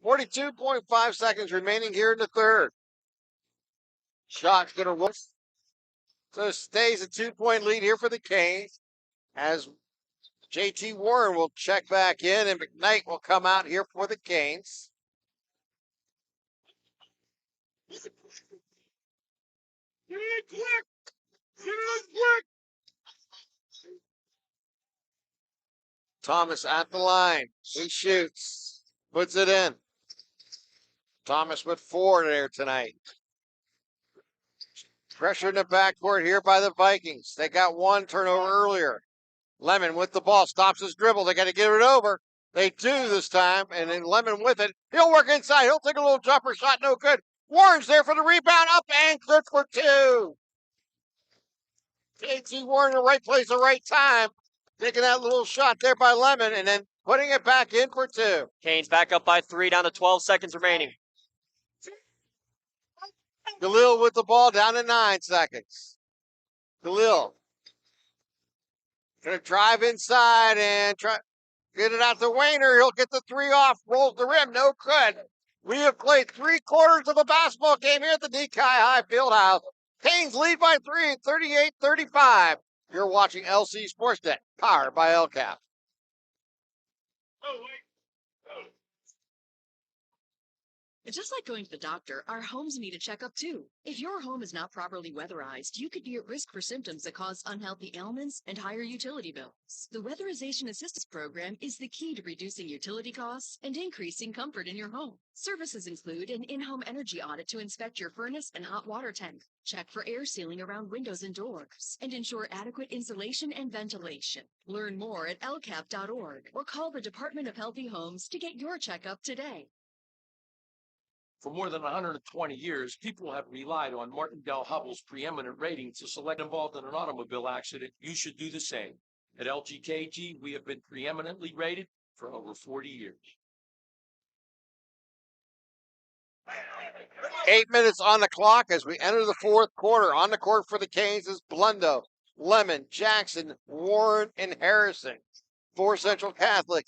42.5 seconds remaining here in the third. Shot's going to roll. So it stays a 2-point lead here for the Canes as JT Warren will check back in and McKnight will come out here for the Canes. Thomas at the line. He shoots. Puts it in. Thomas with 4 there tonight. Pressure in the backcourt here by the Vikings. They got 1 turnover earlier. Lemon with the ball. Stops his dribble. They got to get it over. They do this time. And then Lemon with it. He'll work inside. He'll take a little jumper shot. No good. Warren's there for the rebound. Up and good for 2. JT Warren in the right place, the right time. Taking that little shot there by Lemon and then putting it back in for 2. Canes back up by 3, down to 12 seconds remaining. Khalil with the ball down to 9 seconds. Khalil going to drive inside and try get it out to Wayner. He'll get the 3 off, rolls the rim, no good. We have played 3 quarters of a basketball game here at the DKI High Fieldhouse. Canes lead by 3, 38-35. You're watching LC SportsNet, powered by LCAP. Just like going to the doctor, our homes need a checkup too. If your home is not properly weatherized, you could be at risk for symptoms that cause unhealthy ailments and higher utility bills. The Weatherization Assistance Program is the key to reducing utility costs and increasing comfort in your home. Services include an in-home energy audit to inspect your furnace and hot water tank, check for air sealing around windows and doors, and ensure adequate insulation and ventilation. Learn more at lcap.org or call the Department of Healthy Homes to get your checkup today. For more than 120 years, people have relied on Martindale-Hubbell's preeminent rating to select involved in an automobile accident. You should do the same. At LGKG, we have been preeminently rated for over 40 years. 8 minutes on the clock as we enter the fourth quarter. On the court for the Canes is Blundo, Lemon, Jackson, Warren, and Harrison. For Central Catholic,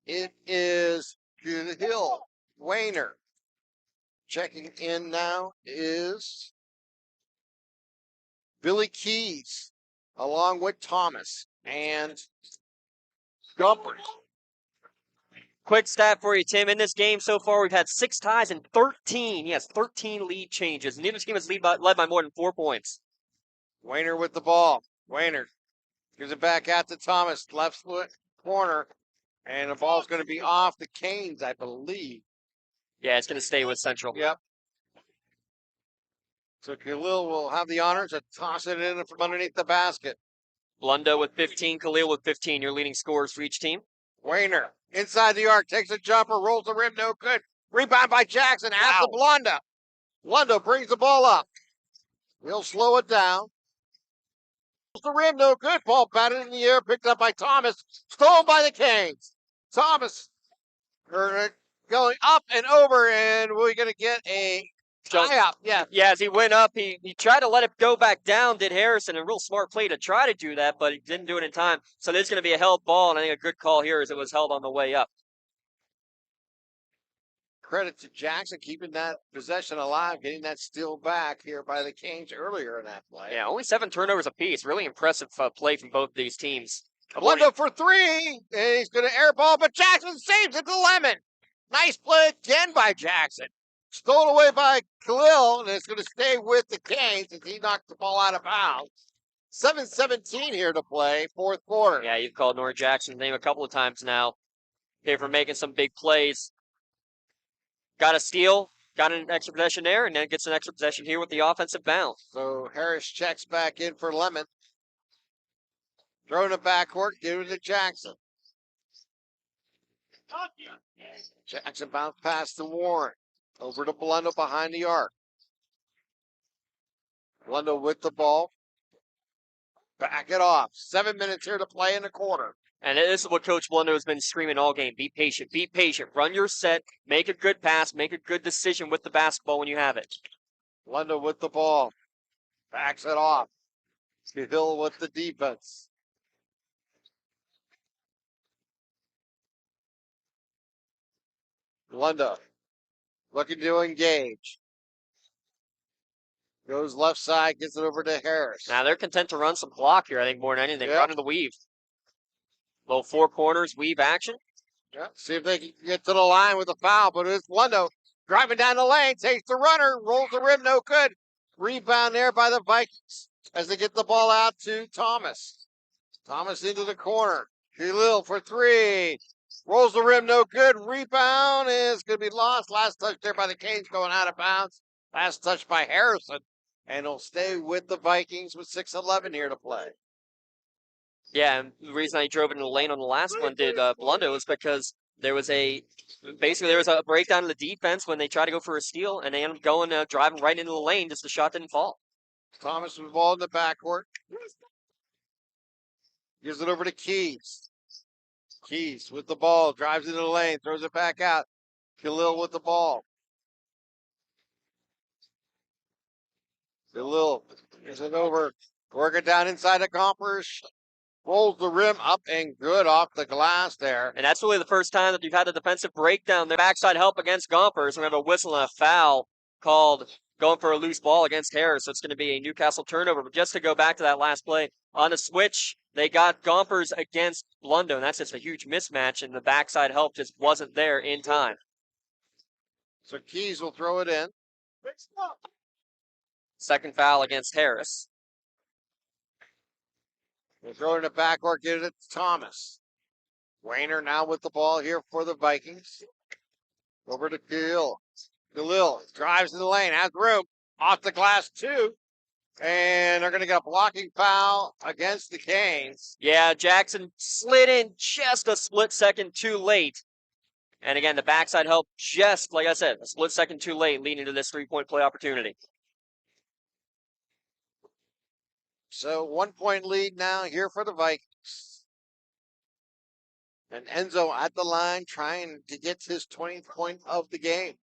it is Hill, Wayner. Checking in now is Billy Keys, along with Thomas and Gumpers. Quick stat for you, Tim. In this game so far, we've had 6 ties and 13. Yes, 13 lead changes. Neither team has led by more than 4 points. Wayner with the ball. Wayner gives it back out to Thomas, left foot corner, and the ball's going to be off the Canes, I believe. Yeah, it's going to stay with Central. Yep. So Khalil will have the honors to toss it in from underneath the basket. Blundo with 15, Khalil with 15. Your leading scorers for each team. Wayner inside the arc, takes a jumper, rolls the rim, no good. Rebound by Jackson at the Blundo. Blundo brings the ball up. He'll slow it down. The rim, no good. Ball batted in the air, picked up by Thomas. Stolen by the Canes. Thomas going up and over, and we're going to get a tie-up. Yeah. Yeah, as he went up, he tried to let it go back down, did Harrison. A real smart play to try to do that, but he didn't do it in time. So there's going to be a held ball, and I think a good call here as it was held on the way up. Credit to Jackson keeping that possession alive, getting that steal back here by the Canes earlier in that play. Yeah, only 7 turnovers apiece. Really impressive play from both these teams. Blundo for 3, and he's going to airball, but Jackson saves it to Lemon. Nice play again by Jackson. Stolen away by Khalil, and it's going to stay with the Canes as he knocked the ball out of bounds. 7:17 here to play, fourth quarter. Yeah, you've called Nora Jackson's name a couple of times now. Here for making some big plays. Got a steal, got an extra possession there, and then gets an extra possession here with the offensive bounce. So Harris checks back in for Lemon. Throw in the backcourt, give it to Jackson. Jackson bounced past to Warren. Over to Blundo behind the arc. Blundo with the ball. Back it off. 7 minutes here to play in the quarter. And this is what Coach Blundo has been screaming all game. Be patient. Be patient. Run your set. Make a good pass. Make a good decision with the basketball when you have it. Blundo with the ball. Backs it off. Hill with the defense. Blundo looking to engage. Goes left side, gets it over to Harris. Now they're content to run some block here, I think, more than anything. Yep. Run to the weave. Little four corners, weave action. Yeah, see if they can get to the line with a foul, but it's Blundo driving down the lane, takes the runner, rolls the rim, no good. Rebound there by the Vikings as they get the ball out to Thomas. Thomas into the corner. Khalil for three. Rolls the rim, no good. Rebound is going to be lost. Last touch there by the Canes going out of bounds. Last touch by Harrison. And he'll stay with the Vikings with 6:11 here to play. Yeah, and the reason I drove into the lane on the last one did Blundo was because there was a breakdown in the defense when they tried to go for a steal, and they ended up going driving right into the lane, just the shot didn't fall. Thomas with the ball in the backcourt. Gives it over to Keys. Keys with the ball, drives into the lane, throws it back out. Khalil with the ball. Khalil gives it over. Working down inside the Gompers. Rolls the rim up and good off the glass there. And that's really the first time that you've had a defensive breakdown. The backside help against Gompers. We have a whistle and a foul called going for a loose ball against Harris. So it's going to be a Newcastle turnover. But just to go back to that last play, on the switch, they got Gompers against Blundo. And that's just a huge mismatch. And the backside help just wasn't there in time. So Keys will throw it in. Second foul against Harris. We'll throw it in the backcourt, get it to Thomas. Wayner now with the ball here for the Vikings. Over to Khalil. Khalil drives in the lane, has room. Off the glass, too. And they're going to get a blocking foul against the Canes. Yeah, Jackson slid in just a split second too late. And again, the backside help just, like I said, a split second too late, leading to this three-point play opportunity. So 1 point lead now here for the Vikings. And Enzo at the line trying to get his 20th point of the game.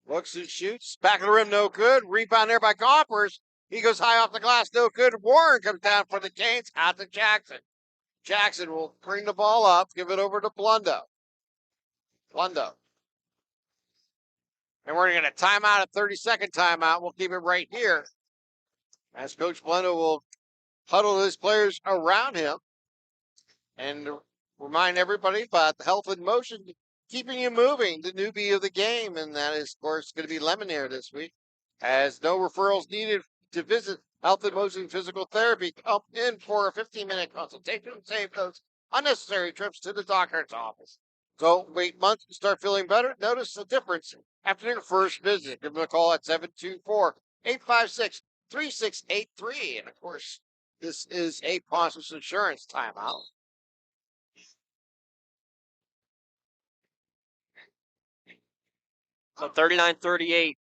Looks and shoots. Back of the rim, no good. Rebound there by Gompers. He goes high off the glass, no good. Warren comes down for the Canes, out to Jackson. Jackson will bring the ball up, give it over to Blundo. Blundo. And we're going to timeout, a 30-second timeout. We'll keep it right here as Coach Blundo will huddle his players around him and remind everybody about the health and motion, keeping you moving, the newbie of the game. And that is, of course, going to be Lemonade this week. As no referrals needed to visit Health and Motion Physical Therapy, come in for a 15-minute consultation and save those unnecessary trips to the doctor's office. So wait months to start feeling better. Notice the difference after your first visit. Give them a call at 724-856-3683. And of course, this is a Ponsus Insurance timeout. So 39-38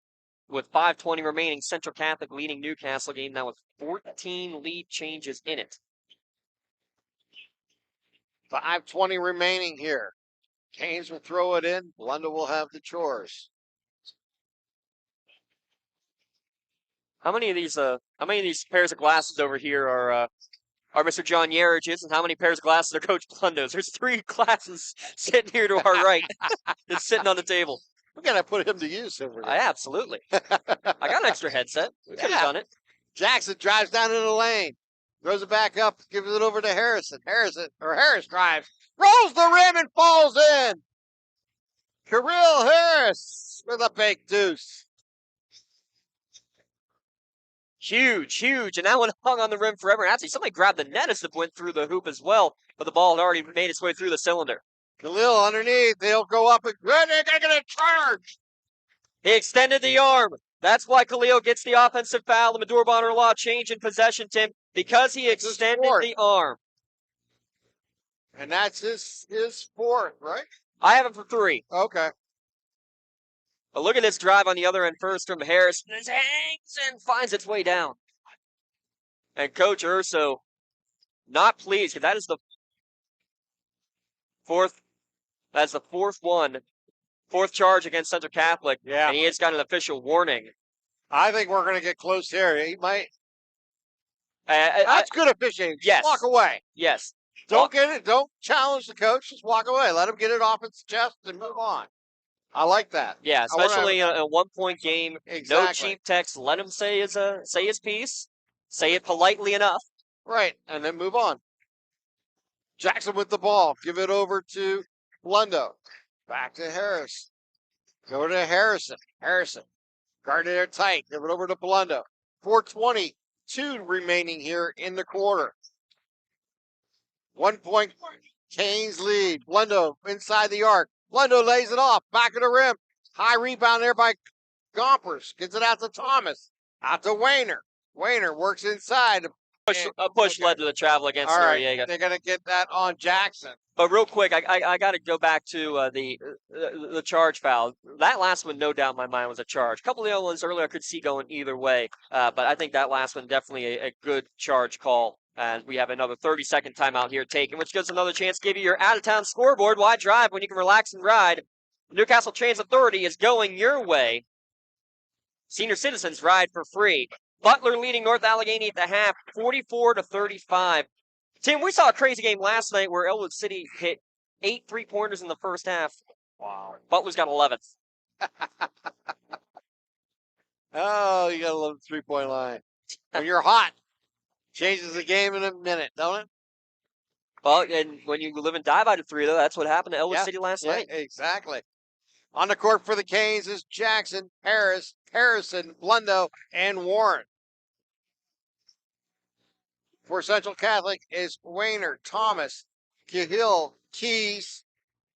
with 5:20 remaining. Central Catholic leading Newcastle game now with 14 lead changes in it. 5:20 remaining here. Canes will throw it in. Blundo will have the chores. How many of these pairs of glasses over here are Mr. John Yerich's, and how many pairs of glasses are Coach Blundo's? There's 3 glasses sitting here to our right. It's sitting on the table. We gotta put him to use over there. Absolutely. I got an extra headset. We could have done it. Jackson drives down into the lane. Throws it back up, gives it over to Harrison. Harris drives. Rolls the rim and falls in. Khalil Harris with a big deuce. Huge. And that one hung on the rim forever. And actually, somebody grabbed the net as it went through the hoop as well, but the ball had already made its way through the cylinder. Khalil underneath. They'll go up and good. They're going to charge. He extended the arm. That's why Khalil gets the offensive foul. The Medora Bonner law change in possession, Tim, because he extended the arm. And that's his fourth, right? I have him for 3. Okay. But look at this drive on the other end first from Harris. This hangs and finds its way down. And Coach Urso not pleased, because that is the fourth. That's the fourth charge against Central Catholic. Yeah. And he has got an official warning. I think we're going to get close here. He might. That's good officiating. Yes. Walk away. Yes. Don't get it. Don't challenge the coach. Just walk away. Let him get it off his chest and move on. I like that. Yeah, especially in a 1-point game. Exactly. No cheap text. Let him say his piece. Say it politely enough. Right, and then move on. Jackson with the ball. Give it over to Blundo. Back to Harris. Go to Harrison. Harrison. Guarded there tight. Give it over to Blundo. 4:22 remaining here in the quarter. 1 point Canes lead. Blundo inside the arc. Blundo lays it off. Back of the rim. High rebound there by Gompers. Gets it out to Thomas. Out to Wayner. Wayner works inside. A push led to the travel against Noriega. They're going to get that on Jackson. But real quick, I got to go back to the charge foul. That last one, no doubt in my mind, was a charge. A couple of the other ones earlier I could see going either way. But I think that last one definitely a good charge call. And we have another 30-second timeout here taken, which gives another chance to give you your out-of-town scoreboard. Why drive when you can relax and ride? Newcastle Transit Authority is going your way. Senior citizens ride for free. Butler leading North Allegheny at the half, 44-35. Tim, we saw a crazy game last night where Elwood City hit 8 3-pointers in the first half. Wow. Butler's got 11th. Oh, you got to love the three-point line. When you're hot, changes the game in a minute, don't it? Well, and when you live and die by the 3, though, that's what happened to Elwood City last night. Exactly. On the court for the Canes is Jackson, Harris, Harrison, Blundo, and Warren. For Central Catholic is Wayner, Thomas, Cahill, Keys,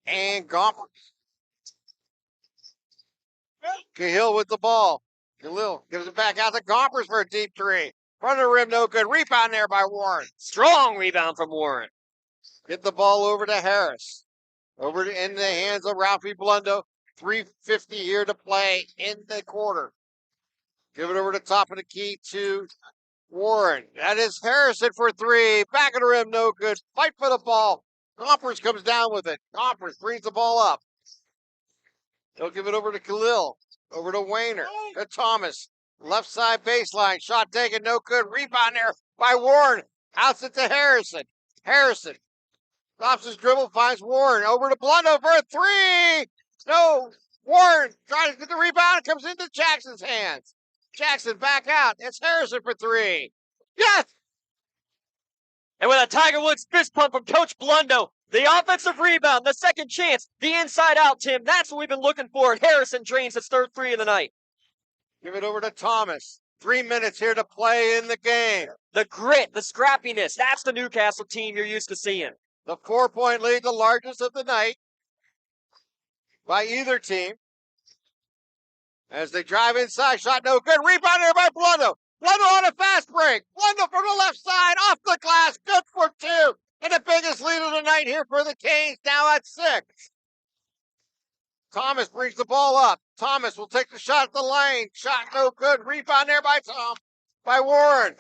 and Gompers. Cahill with the ball. Cahill gives it back out to Gompers for a deep 3. Front of the rim, no good. Rebound there by Warren. Strong rebound from Warren. Get the ball over to Harris. Over in the hands of Ralphie Blundo. 3:50 here to play in the quarter. Give it over to top of the key to Warren. That is Harrison for 3. Back of the rim, no good. Fight for the ball. Gompers comes down with it. Gompers brings the ball up. He'll give it over to Khalil. Over to Wayner. To Thomas. Left side baseline. Shot taken, no good. Rebound there by Warren. Outs it to Harrison. Harrison stops his dribble, finds Warren. Over to Blundo for a 3. No. Warren tries to get the rebound. Comes into Jackson's hands. Jackson back out. It's Harrison for 3. Yes! And with a Tiger Woods fist pump from Coach Blundo, the offensive rebound, the second chance, the inside out, Tim. That's what we've been looking for. And Harrison drains his third 3 of the night. Give it over to Thomas. 3 minutes here to play in the game. The grit, the scrappiness, that's the Newcastle team you're used to seeing. The 4-point lead, the largest of the night by either team. As they drive inside, shot no good. Rebound here by Blundo. Blundo on a fast break. Blundo from the left side, off the glass, good for 2. And the biggest lead of the night here for the Canes, now at 6. Thomas brings the ball up. Thomas will take the shot at the lane. Shot no good. Rebound there by Warren.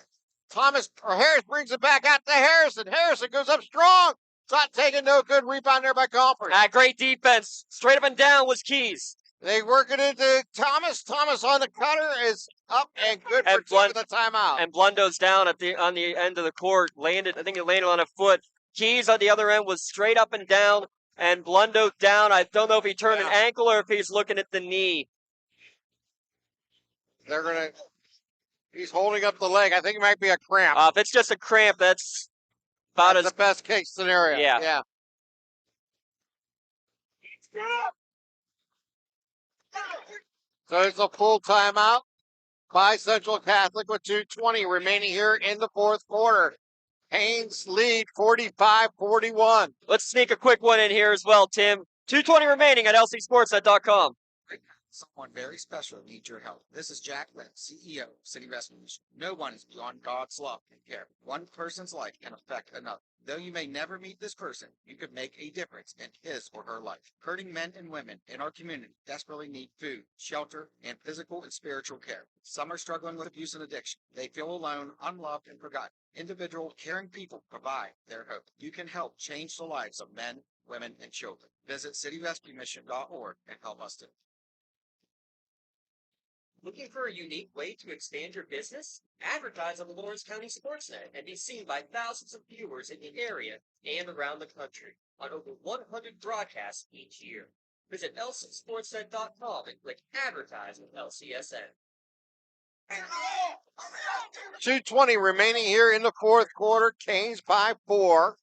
Harris brings it back out to Harrison. Harrison goes up strong. Shot taken, no good. Rebound there by Gompers. Great defense. Straight up and down was Keys. They work it into Thomas. Thomas on the cutter is up and good for 2 with the timeout. And Blundo's down on the end of the court. I think he landed on a foot. Keys on the other end was straight up and down. And Blundo down. I don't know if he turned an ankle or if he's looking at the knee. He's holding up the leg. I think it might be a cramp. If it's just a cramp, that's about the best case scenario. Yeah. So it's a full timeout by Central Catholic with 2:20 remaining here in the fourth quarter. Haynes lead 45-41. Let's sneak a quick one in here as well, Tim. 2:20 remaining at lcsportsnet.com. Someone very special needs your help. This is Jack Lynn, CEO of City Rescue Mission. No one is beyond God's love and care. One person's life can affect another. Though you may never meet this person, you could make a difference in his or her life. Hurting men and women in our community desperately need food, shelter, and physical and spiritual care. Some are struggling with abuse and addiction. They feel alone, unloved, and forgotten. Individual, caring people provide their hope. You can help change the lives of men, women, and children. Visit cityrescuemission.org and help us too. Looking for a unique way to expand your business? Advertise on the Lawrence County SportsNet and be seen by thousands of viewers in the area and around the country on over 100 broadcasts each year. Visit lcsportsnet.com and click Advertise with LCSN. 2:20 remaining here in the fourth quarter. Canes by 4.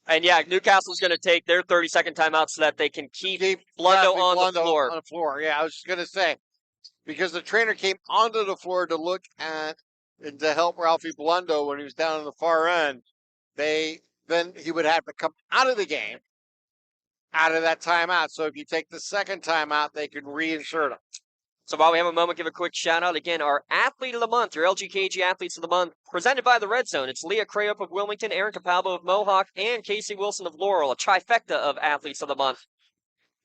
And yeah, Newcastle's going to take their 30-second timeout so that they can keep Blundo on the floor. On the floor, yeah, I was just going to say. Because the trainer came onto the floor to look at and to help Ralphie Blundo when he was down on the far end. Then he would have to come out of the game, out of that timeout. So if you take the second timeout, they can reinsert him. So while we have a moment, give a quick shout out again. Our Athlete of the Month, your LGKG Athletes of the Month, presented by the Red Zone. It's Leah Crayup of Wilmington, Aaron Capalbo of Mohawk, and Casey Wilson of Laurel, a trifecta of Athletes of the Month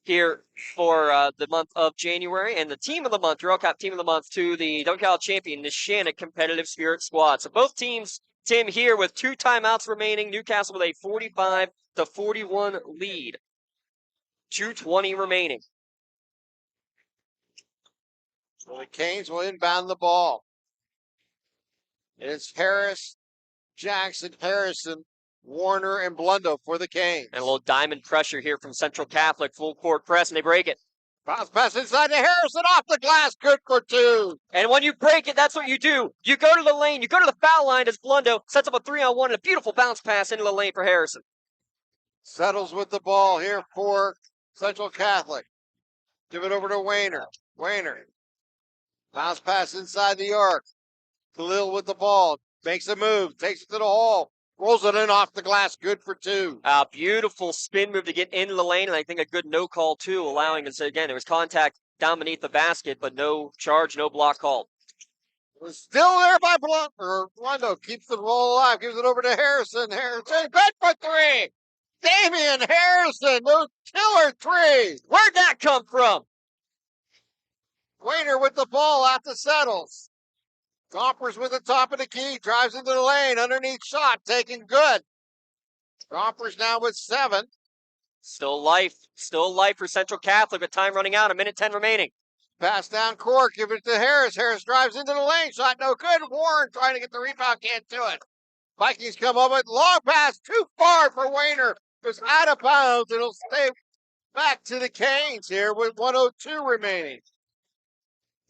here for the month of January. And the Team of the Month, your LCAP Team of the Month, to the WPIAL champion, the Shannon Competitive Spirit Squad. So both teams, Tim, here with 2 timeouts remaining. Newcastle with a 45-41 lead. 2:20 remaining. So the Canes will inbound the ball. It's Harris, Jackson, Harrison, Warner, and Blundo for the Canes. And a little diamond pressure here from Central Catholic. Full court press, and they break it. Bounce pass inside to Harrison, off the glass, good for 2. And when you break it, that's what you do. You go to the lane, you go to the foul line as Blundo sets up a 3-on-1 and a beautiful bounce pass into the lane for Harrison. Settles with the ball here for Central Catholic. Give it over to Wayner. Wayner. Bounce pass inside the arc. Khalil with the ball. Makes a move. Takes it to the hole. Rolls it in off the glass. Good for 2. A beautiful spin move to get into the lane. And I think a good no call, too, allowing us, again, there was contact down beneath the basket, but no charge, no block called. Was still there by Blundo. Keeps the roll alive. Gives it over to Harrison. Harrison. Good for 3. Damian Harrison. No killer 3. Where'd that come from? Wayner with the ball out to Settles. Gompers with the top of the key. Drives into the lane. Underneath shot. Taken good. Gompers now with 7. Still life for Central Catholic with time running out. 1:10 remaining. Pass down court. Give it to Harris. Harris drives into the lane. Shot no good. Warren trying to get the rebound. Can't do it. Vikings come up with long pass. Too far for Wayner. It's out of bounds. It'll stay back to the Canes here with 1:02 remaining.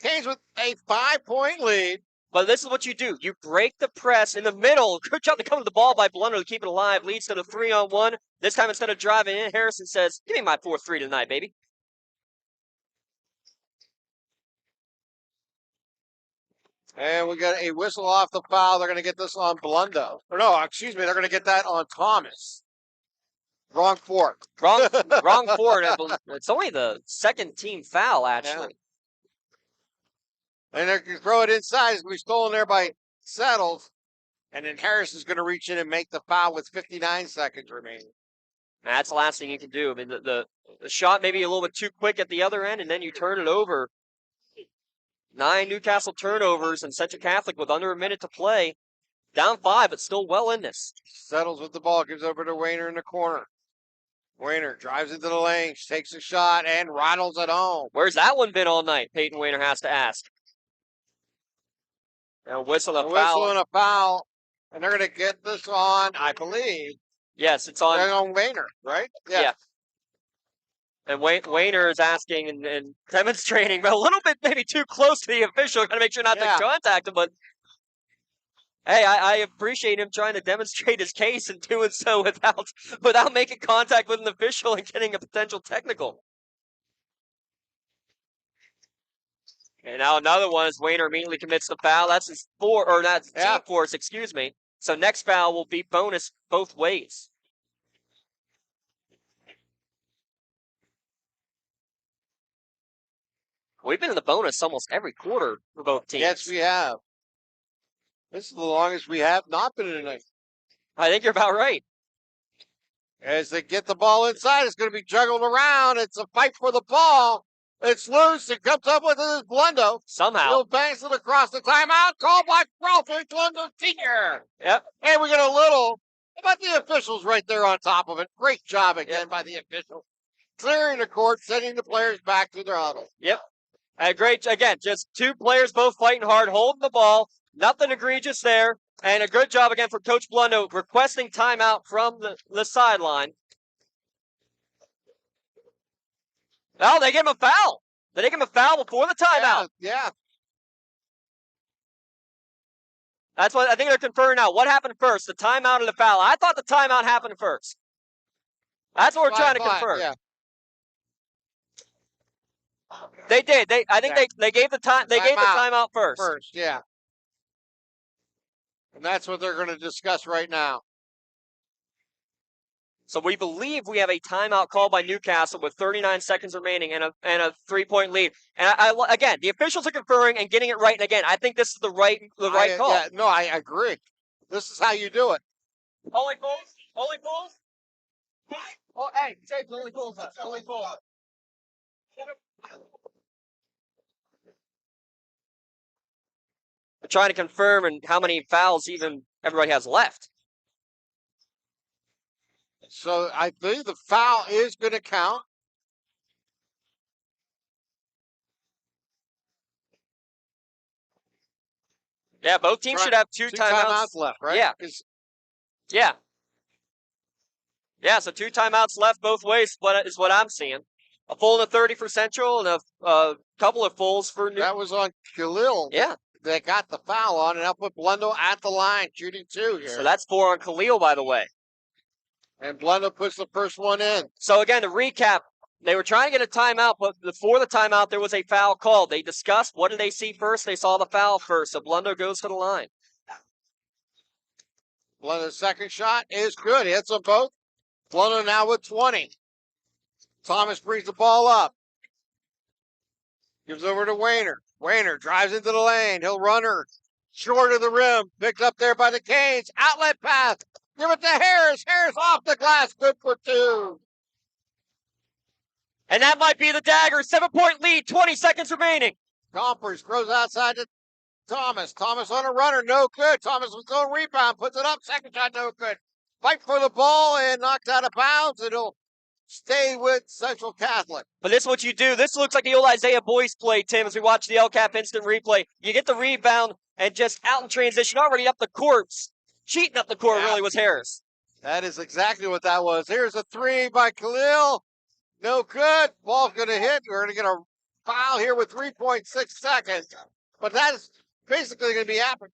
Canes with a 5-point lead. But this is what you do. You break the press in the middle. Good job to come to the ball by Blunder to keep it alive. Leads to the 3-on-1. This time instead of driving in, Harrison says, give me my 4-3 tonight, baby. And we got a whistle off the foul. They're going to get this on Blundo. Or no, excuse me. They're going to get that on Thomas. Wrong fork. Wrong fork. It's only the second team foul, actually. Yeah. And they're going to throw it inside. It's going to be stolen there by Settles. And then Harris is going to reach in and make the foul with 59 seconds remaining. That's the last thing you can do. I mean, the shot maybe a little bit too quick at the other end, and then you turn it over. 9 Newcastle turnovers, and Central Catholic with under a minute to play. Down 5, but still well in this. Settles with the ball. Gives over to Wayner in the corner. Wayner drives into the lane. Takes a shot and rattles it home. Where's that one been all night? Peyton Wayner has to ask. And a whistle and a foul. Whistle and a foul. And they're going to get this on, I believe. Yes, it's on. Wayner, right? Yeah. And Wayner is asking and demonstrating, but a little bit maybe too close to the official. Got to make sure not to contact him. But hey, I appreciate him trying to demonstrate his case and doing so without making contact with an official and getting a potential technical. And now another one is Wayner immediately commits the foul. That's his team force, excuse me. So next foul will be bonus both ways. We've been in the bonus almost every quarter for both teams. Yes, we have. This is the longest we have not been in a. I think you're about right. As they get the ball inside, it's going to be juggled around. It's a fight for the ball. It's loose. It comes up with it is Blundo. Somehow. He'll bangs it across the timeout. Called by Ralphie Blundo Sr. Yep. And we get a little. How about the officials right there on top of it? Great job again by the officials. Clearing the court, sending the players back to their huddle. Yep. Great. Again, just two players both fighting hard, holding the ball. Nothing egregious there. And a good job again for Coach Blundo requesting timeout from the sideline. Oh, they gave him a foul. They gave him a foul before the timeout. Yeah. That's what I think they're conferring now. What happened first, the timeout or the foul? I thought the timeout happened first. That's what we're trying to confirm. Yeah. They did. I think they gave the time. They gave the timeout first. First, yeah. And that's what they're going to discuss right now. So we believe we have a timeout called by Newcastle with 39 seconds remaining and a 3-point lead. And again, the officials are conferring and getting it right. And again, I think this is the right call. Yeah, no, I agree. This is how you do it. Holy fools! Holy fools! Oh, hey, Jake, holy fools! Holy fools! We're trying to confirm and how many fouls even everybody has left. So I believe the foul is going to count. Yeah, both teams should have two timeouts left, right? Yeah. Yeah. Yeah, so 2 timeouts left both ways is what I'm seeing. A full and a 30 for Central and a couple of fulls for New. That was on Khalil. Yeah. They got the foul on, and I'll put Blundo at the line, shooting 2 here. So that's 4 on Khalil, by the way. And Blundo puts the first one in. So again, to recap, they were trying to get a timeout, but before the timeout, there was a foul called. They discussed, what did they see first? They saw the foul first, so Blundo goes to the line. Blundo's second shot is good. Hits them both. Blundo now with 20. Thomas brings the ball up. Gives over to Wayner. Wayner drives into the lane. He'll run her short of the rim. Picked up there by the Canes. Outlet pass. Give it to Harris. Harris off the glass. Good for 2. And that might be the dagger. 7-point lead. 20 seconds remaining. Gompers throws outside to Thomas. Thomas on a runner. No good. Thomas with his own rebound. Puts it up. Second shot. No good. Fight for the ball and knocked out of bounds. It'll stay with Central Catholic. But this is what you do. This looks like the old Isaiah Boyce play, Tim, as we watch the LCAP instant replay. You get the rebound and just out in transition, already up the court. Cheating up the court really was Harris. That is exactly what that was. Here's a 3 by Khalil. No good. Ball's going to hit. We're going to get a foul here with 3.6 seconds. But that is basically going to be happening.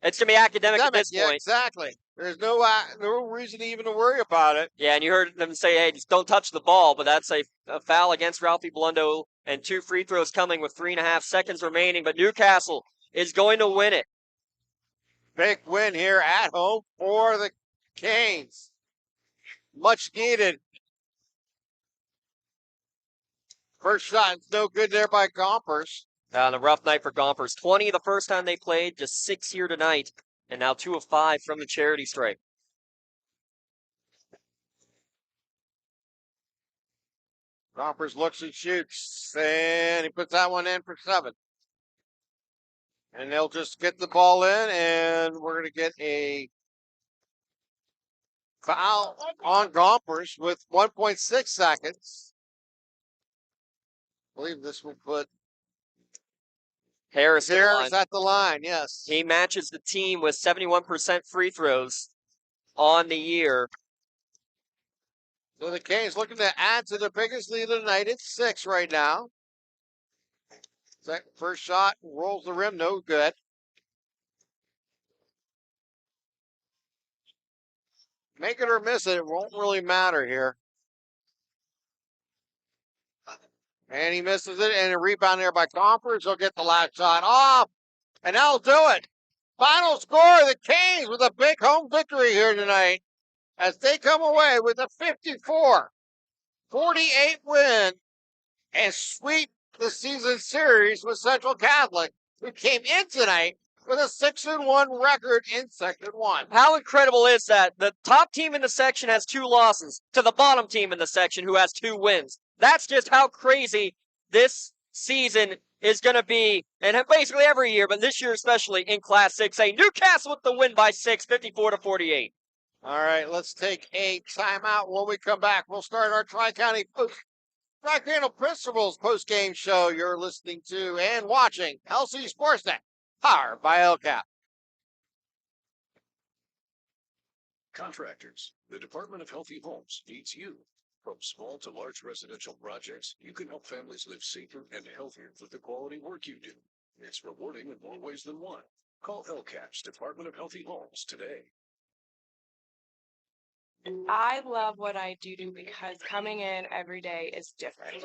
It's going to be academic at this point. Exactly. There's no reason even to worry about it. Yeah, and you heard them say, hey, just don't touch the ball, but that's a foul against Ralphie Blundo and 2 free throws coming with 3.5 seconds remaining. But Newcastle is going to win it. Big win here at home for the Canes. Much needed. First shot, no good there by Gompers. On a rough night for Gompers. 20 the first time they played, just 6 here tonight. And now 2 of 5 from the charity stripe. Gompers looks and shoots, and he puts that one in for 7. And they'll just get the ball in, and we're going to get a foul on Gompers with 1.6 seconds. I believe this will put Harris at the line, yes. He matches the team with 71% free throws on the year. So the Canes looking to add to the biggest lead of the night. It's 6 right now. First shot, rolls the rim, no good. Make it or miss it, it won't really matter here. And he misses it, and a rebound there by Gompers. He'll get the last shot off, and that'll do it. Final score, the Canes with a big home victory here tonight as they come away with a 54-48 win and sweep the season series with Central Catholic, who came in tonight with a 6-1 record in Section 1. How incredible is that? The top team in the section has 2 losses to the bottom team in the section who has 2 wins. That's just how crazy this season is going to be, and basically every year, but this year especially in Class 6A. Newcastle with the win by 6, 54-48. All right, let's take a timeout. When we come back, we'll start our Tri-County Principals post-game show. You're listening to and watching LC SportsNet, powered by LCAP. Contractors, the Department of Healthy Homes needs you. From small to large residential projects, you can help families live safer and healthier with the quality work you do. It's rewarding in more ways than one. Call LCAP's Department of Healthy Homes today. I love what I do because coming in every day is different.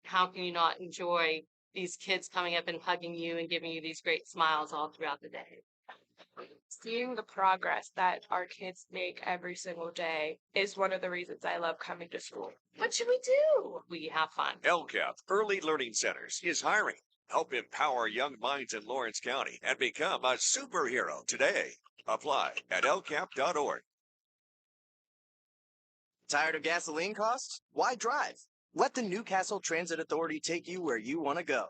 How can you not enjoy these kids coming up and hugging you and giving you these great smiles all throughout the day? Seeing the progress that our kids make every single day is one of the reasons I love coming to school. What should we do? We have fun. LCAP Early Learning Centers is hiring. Help empower young minds in Lawrence County and become a superhero today. Apply at lcap.org. Tired of gasoline costs? Why drive? Let the Newcastle Transit Authority take you where you want to go.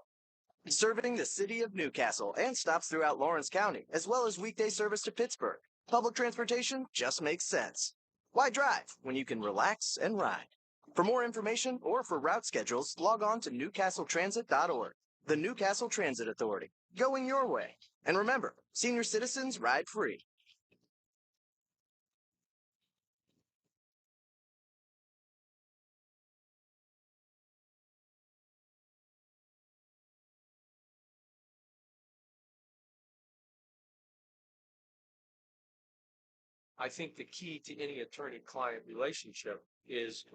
Serving the city of Newcastle and stops throughout Lawrence County, as well as weekday service to Pittsburgh. Public transportation just makes sense. Why drive when you can relax and ride? For more information or for route schedules, log on to newcastletransit.org. The Newcastle Transit Authority, going your way. And remember, senior citizens ride free. I think the key to any attorney-client relationship is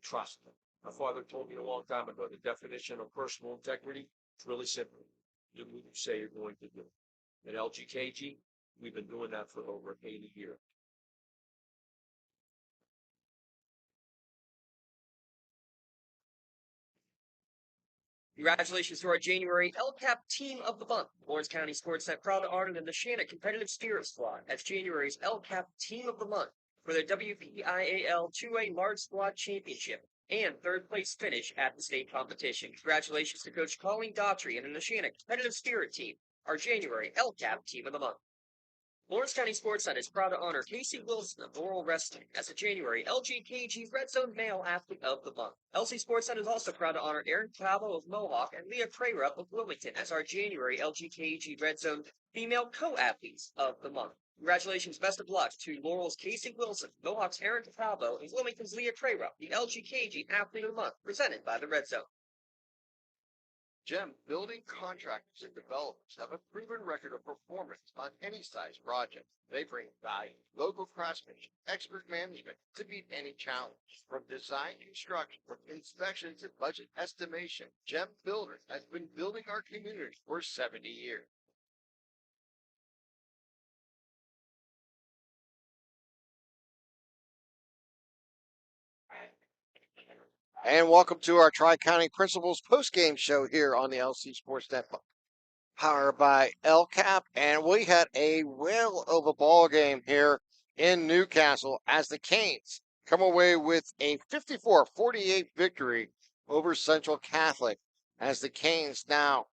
trust. My father told me a long time ago, the definition of personal integrity is really simple. Do what you say you're going to do. At LGKG, we've been doing that for over 80 years. Congratulations to our January LCAP Team of the Month. Lawrence County SportsNet proud to honor the Neshannock Competitive Steer Squad as January's LCAP Team of the Month for their WPIAL 2A Large Squad Championship and third place finish at the state competition. Congratulations to Coach Colleen Daughtry and the Neshannock Competitive Steer Team, our January LCAP Team of the Month. Lawrence County SportsNet is proud to honor Casey Wilson of Laurel Wrestling as the January LGKG Red Zone Male Athlete of the Month. LC SportsNet is also proud to honor Aaron Pablo of Mohawk and Leah Crayrup of Wilmington as our January LGKG Red Zone Female Co-Athletes of the Month. Congratulations, best of luck to Laurel's Casey Wilson, Mohawk's Aaron Pablo, and Wilmington's Leah Crayrup, the LGKG Athlete of the Month, presented by the Red Zone. GEM building contractors and developers have a proven record of performance on any size project. They bring value, local craftsmanship, expert management to meet any challenge. From design construction, from inspections and budget estimation, GEM Builders has been building our community for 70 years. And welcome to our Tri-County Principals post-game show here on the LC Sports Network, powered by LCAP. And we had a whale of a ball game here in Newcastle as the Canes come away with a 54-48 victory over Central Catholic, as the Canes now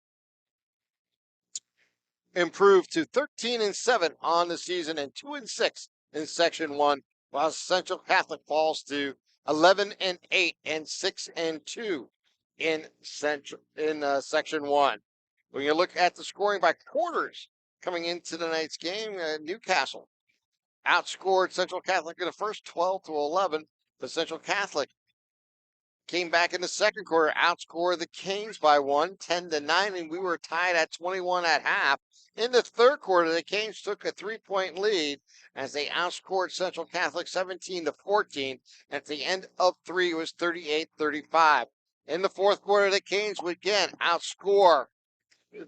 improve to 13-7 on the season and 2-6 in Section 1, while Central Catholic falls to 11-8 and 6-2 in Section 1. When you look at the scoring by quarters coming into tonight's game, Newcastle outscored Central Catholic in the first 12-11, but Central Catholic came back in the second quarter, outscored the Canes by 10-9, and we were tied at 21 at half. In the third quarter, the Canes took a 3-point lead as they outscored Central Catholic 17-14. At the end of three, it was 38-35. In the fourth quarter, the Canes would again outscore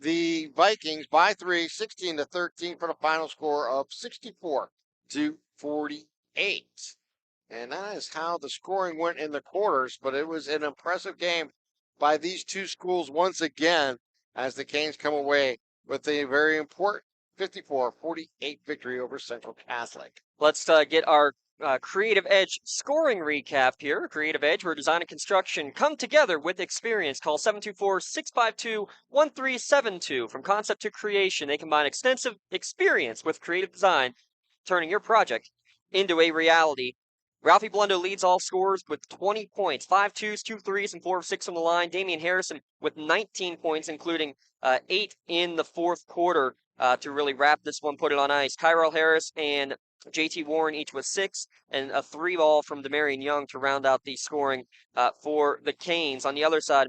the Vikings by 3, 16-13 for the final score of 64-48. And that is how the scoring went in the quarters, but it was an impressive game by these two schools once again as the Canes come away with a very important 54-48 victory over Central Catholic. Let's get our Creative Edge scoring recap here. Creative Edge, where design and construction come together with experience. Call 724-652-1372. From concept to creation, they combine extensive experience with creative design, turning your project into a reality. Ralphie Blundo leads all scorers with 20 points, 5 twos, 2 threes, and 4 of 6 on the line. Damian Harrison with 19 points, including 8 in the fourth quarter to really wrap this one, put it on ice. Kyrell Harris and JT Warren each with 6, and a 3-ball from Demarion Young to round out the scoring for the Canes. On the other side,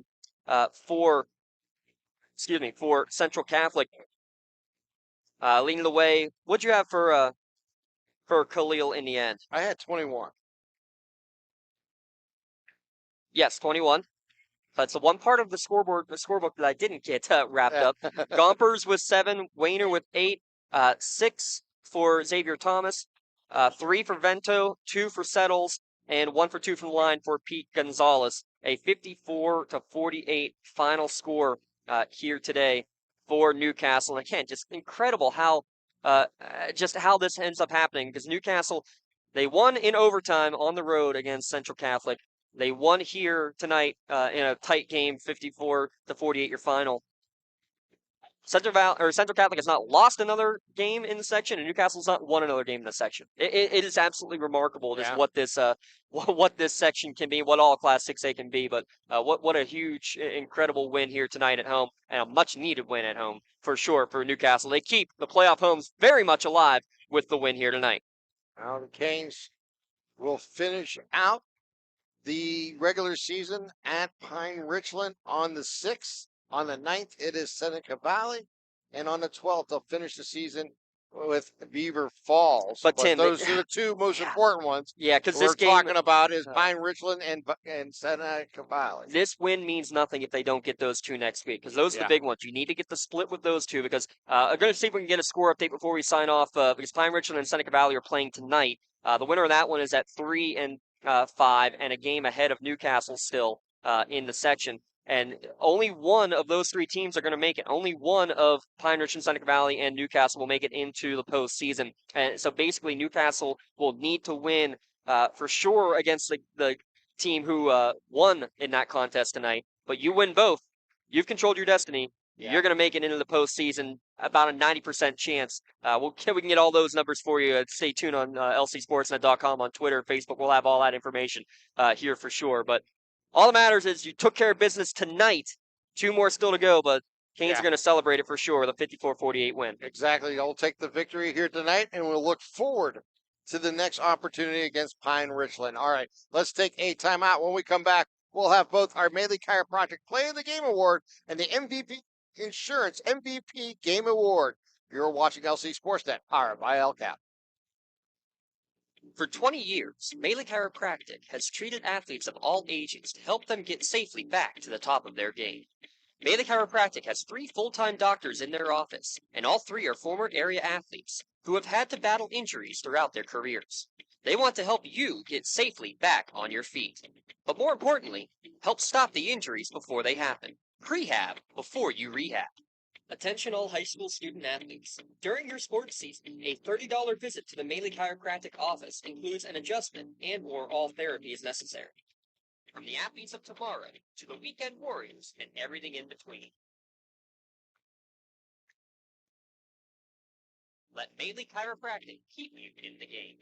for Central Catholic, leading the way. What'd you have for Khalil in the end? I had 21. Yes, 21. That's the one part of the scorebook that I didn't get wrapped up. Gompers with 7, Wayner with 8, 6 for Xavier Thomas, 3 for Vento, 2 for Settles, and 1 for 2 from the line for Pete Gonzalez. A 54-48 final score here today for Newcastle. And again, just incredible how this ends up happening, because Newcastle, they won in overtime on the road against Central Catholic. They won here tonight in a tight game, 54-48 your final. Central Catholic has not lost another game in the section, and Newcastle's not won another game in the section. It is absolutely remarkable just what this section can be, what all Class 6A can be. But what a huge, incredible win here tonight at home, and a much-needed win at home for sure for Newcastle. They keep the playoff homes very much alive with the win here tonight. Now the Canes will finish out the regular season at Pine Richland on the 6th. On the 9th, it is Seneca Valley. And on the 12th, they'll finish the season with Beaver Falls. But Tim, those are the two most important ones. Yeah, because we're talking about is Pine Richland and Seneca Valley. This win means nothing if they don't get those two next week, because those are the big ones. You need to get the split with those two, because I'm going to see if we can get a score update before we sign off, because Pine Richland and Seneca Valley are playing tonight. The winner of that one is at 3-5, and a game ahead of Newcastle still in the section. And only one of those 3 teams are going to make it. Only one of Pine Ridge and Seneca Valley and Newcastle will make it into the postseason. And so basically Newcastle will need to win for sure against the team who won in that contest tonight. But you win both. You've controlled your destiny. Yeah. You're going to make it into the postseason, about a 90% chance. We can get all those numbers for you. Stay tuned on lcsportsnet.com, on Twitter, Facebook. We'll have all that information here for sure. But all that matters is you took care of business tonight. 2 more still to go, but Canes are going to celebrate it for sure, the 54-48 win. Exactly. I'll take the victory here tonight, and we'll look forward to the next opportunity against Pine Richland. All right, let's take a timeout. When we come back, we'll have both our Melee Chiropractic Play of the Game Award and the MVP Insurance MVP Game Award. You're watching LC Sportsnet, powered by LCAP. For 20 years, Melee Chiropractic has treated athletes of all ages to help them get safely back to the top of their game. Melee Chiropractic has 3 full-time doctors in their office, and all 3 are former area athletes who have had to battle injuries throughout their careers. They want to help you get safely back on your feet. But more importantly, help stop the injuries before they happen. Prehab before you rehab. Attention all high school student athletes. During your sports season, a $30 visit to the Melee Chiropractic office includes an adjustment and/or all therapy is necessary. From the athletes of tomorrow to the weekend warriors and everything in between. Let Melee Chiropractic keep you in the game.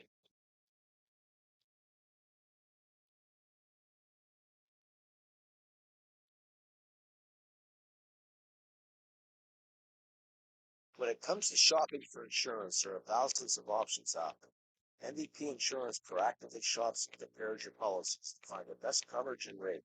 When it comes to shopping for insurance, there are thousands of options out there. MVP Insurance proactively shops and compares your policies to find the best coverage and rate.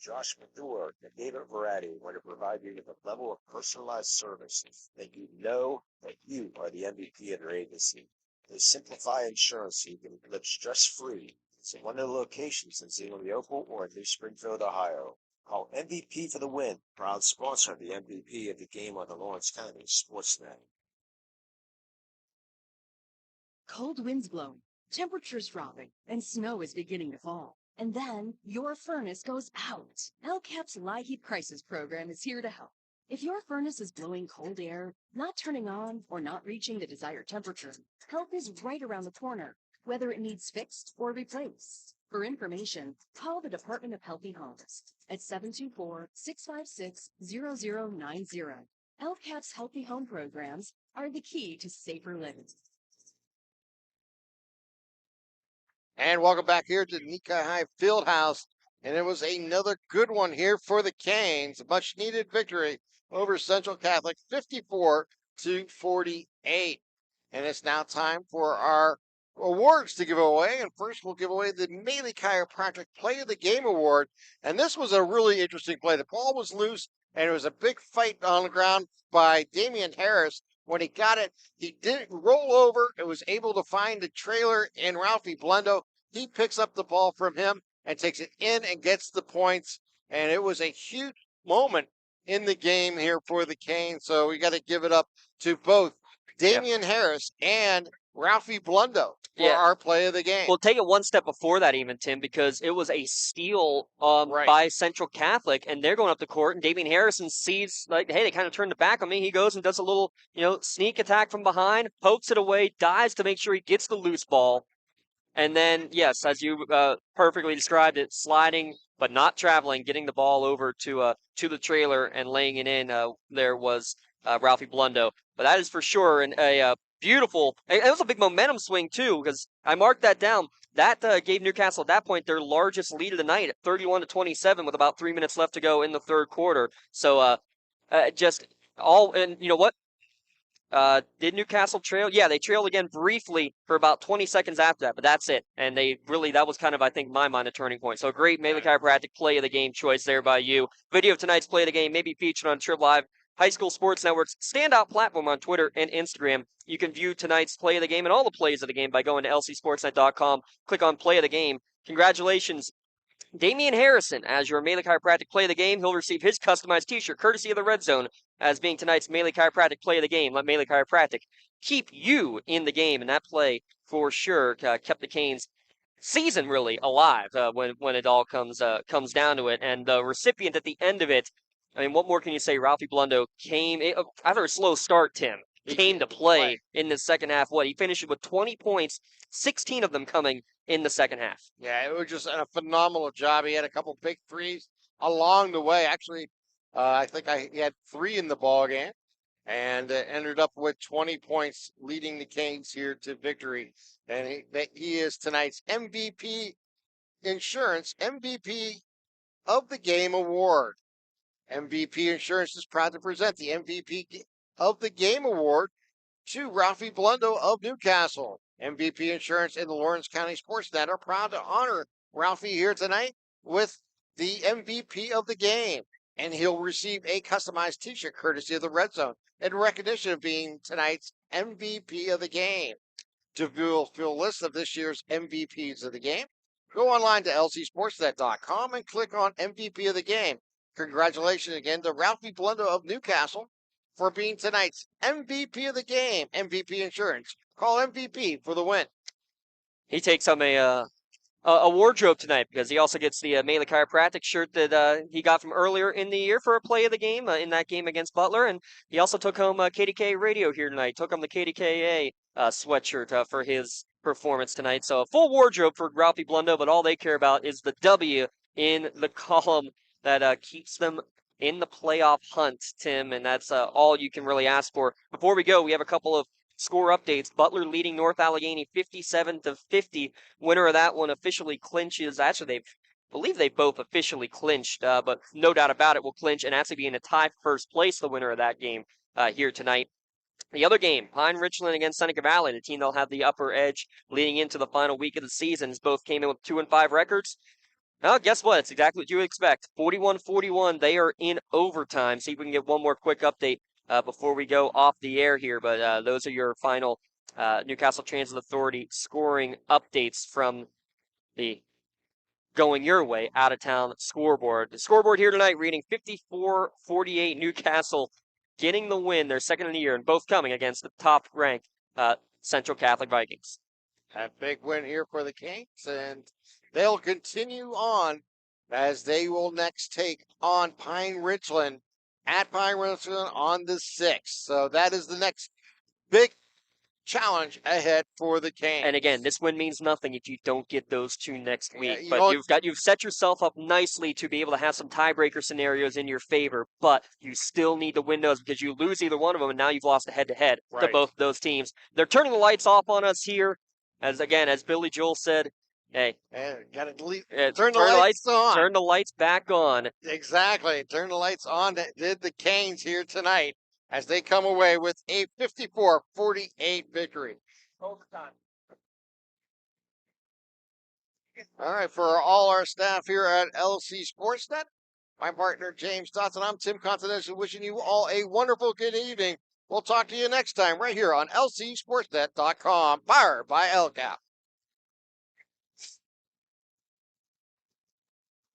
Josh Madura and David Verratti want to provide you with a level of personalized service that you know that you are the MVP of your agency. They simplify insurance so you can live stress-free. It's in one of the locations in Zeno-Leopold or New Springfield, Ohio. Call MVP for the win. Proud sponsor of the MVP of the game on the Lawrence County SportsNet. Cold winds blowing, temperatures dropping, and snow is beginning to fall. and then your furnace goes out. LCAP's Lie Heat Crisis Program is here to help. If your furnace is blowing cold air, not turning on, or not reaching the desired temperature, help is right around the corner, whether it needs fixed or replaced. For information, call the Department of Healthy Homes at 724-656-0090. LCAP's Healthy Home programs are the key to safer living. And welcome back here to Nikkei High Fieldhouse. And it was another good one here for the Canes. A much needed victory over Central Catholic, 54-48. And it's now time for our awards to give away. And first, we'll give away the Maley Chiropractic Play of the Game Award. And this was a really interesting play. The ball was loose, and it was a big fight on the ground by Damian Harris. When he got it, he didn't roll over and was able to find the trailer in Ralphie Blendo. He picks up the ball from him and takes it in and gets the points. And it was a huge moment in the game here for the Canes. So we got to give it up to both Damian Harris and Ralphie Blendo for our play of the game. We'll take it one step before that even, Tim, because it was a steal by Central Catholic, and they're going up the court, and Damian Harrison sees, like, hey, they kind of turned the back on me. He goes and does a little, sneak attack from behind, pokes it away, dives to make sure he gets the loose ball. And then, yes, as you perfectly described it, sliding but not traveling, getting the ball over to the trailer and laying it in, there was Ralphie Blendo. But that is for sure a beautiful. It was a big momentum swing, too, because I marked that down. That gave Newcastle at that point their largest lead of the night at 31-27 with about 3 minutes left to go in the third quarter. So and you know what? Did Newcastle trail? Yeah, they trailed again briefly for about 20 seconds after that, but that's it. And that was kind of, I think, in my mind, a turning point. So a great Maley Chiropractic Play of the Game choice there by you. Video of tonight's Play of the Game may be featured on Trib Live, High School Sports Network's standout platform on Twitter and Instagram. You can view tonight's Play of the Game and all the plays of the game by going to lcsportsnet.com. Click on Play of the Game. Congratulations, Damian Harrison, as your Maley Chiropractic Play of the Game. He'll receive his customized t-shirt courtesy of the Red Zone as being tonight's Maley Chiropractic Play of the Game. Let Maley Chiropractic keep you in the game, and that play for sure kept the Canes' season really alive when it all comes down to it. And the recipient at the end of it, I mean, what more can you say? Ralphie Blendo came after a slow start, Tim. Came to play in the second half. He finished with 20 points, 16 of them coming in the second half. Yeah, it was just a phenomenal job. He had a couple big threes along the way. Actually, I think he had 3 in the ball game, and ended up with 20 points, leading the Canes here to victory. And he is tonight's MVP Insurance MVP of the Game award. MVP Insurance is proud to present the MVP of the Game award to Ralphie Blendo of Newcastle. MVP Insurance and the Lawrence County SportsNet are proud to honor Ralphie here tonight with the MVP of the game. And he'll receive a customized t-shirt courtesy of the Red Zone in recognition of being tonight's MVP of the game. To view a full list of this year's MVPs of the game, go online to lcsportsnet.com and click on MVP of the game. Congratulations again to Ralphie Blendo of Newcastle for being tonight's MVP of the game. MVP Insurance. Call MVP for the win. He takes home a wardrobe tonight because he also gets the Maley Chiropractic shirt that he got from earlier in the year for a play of the game in that game against Butler. And he also took home KDK radio here tonight. Took home the KDKA sweatshirt for his performance tonight. So a full wardrobe for Ralphie Blendo, but all they care about is the W in the column that keeps them in the playoff hunt, Tim. And that's all you can really ask for. Before we go, we have a couple of score updates. Butler leading North Allegheny 57-50. Winner of that one officially clinches. Actually, believe they both officially clinched, but no doubt about it will clinch and actually be in a tie for first place, the winner of that game here tonight. The other game, Pine Richland against Seneca Valley, the team that'll have the upper edge leading into the final week of the season. Both came in with 2-5 records. Well, guess what? It's exactly what you would expect. 41-41, they are in overtime. See if we can get one more quick update before we go off the air here. But those are your final Newcastle Transit Authority scoring updates from the going your way out-of-town scoreboard. The scoreboard here tonight reading 54-48 Newcastle getting the win, their second in the year, and both coming against the top-ranked Central Catholic Vikings. A big win here for the Kings, and they'll continue on as they will next take on Pine Richland at Pine Richland on the 6th. So that is the next big challenge ahead for the Canes. And again, this win means nothing if you don't get those two next week. Yeah, you've set yourself up nicely to be able to have some tiebreaker scenarios in your favor, but you still need to win those because you lose either one of them, and now you've lost a head-to-head to both those teams. They're turning the lights off on us here, as Billy Joel said. Hey, gotta turn the lights on. Turn the lights back on. Exactly. Turn the lights on. Did the Canes here tonight as they come away with a 54-48 victory. All right, for all our staff here at LC SportsNet, my partner James Dotson, I'm Tim Continental, wishing you all a wonderful good evening. We'll talk to you next time right here on LCSportsNet.com, powered by LCAP.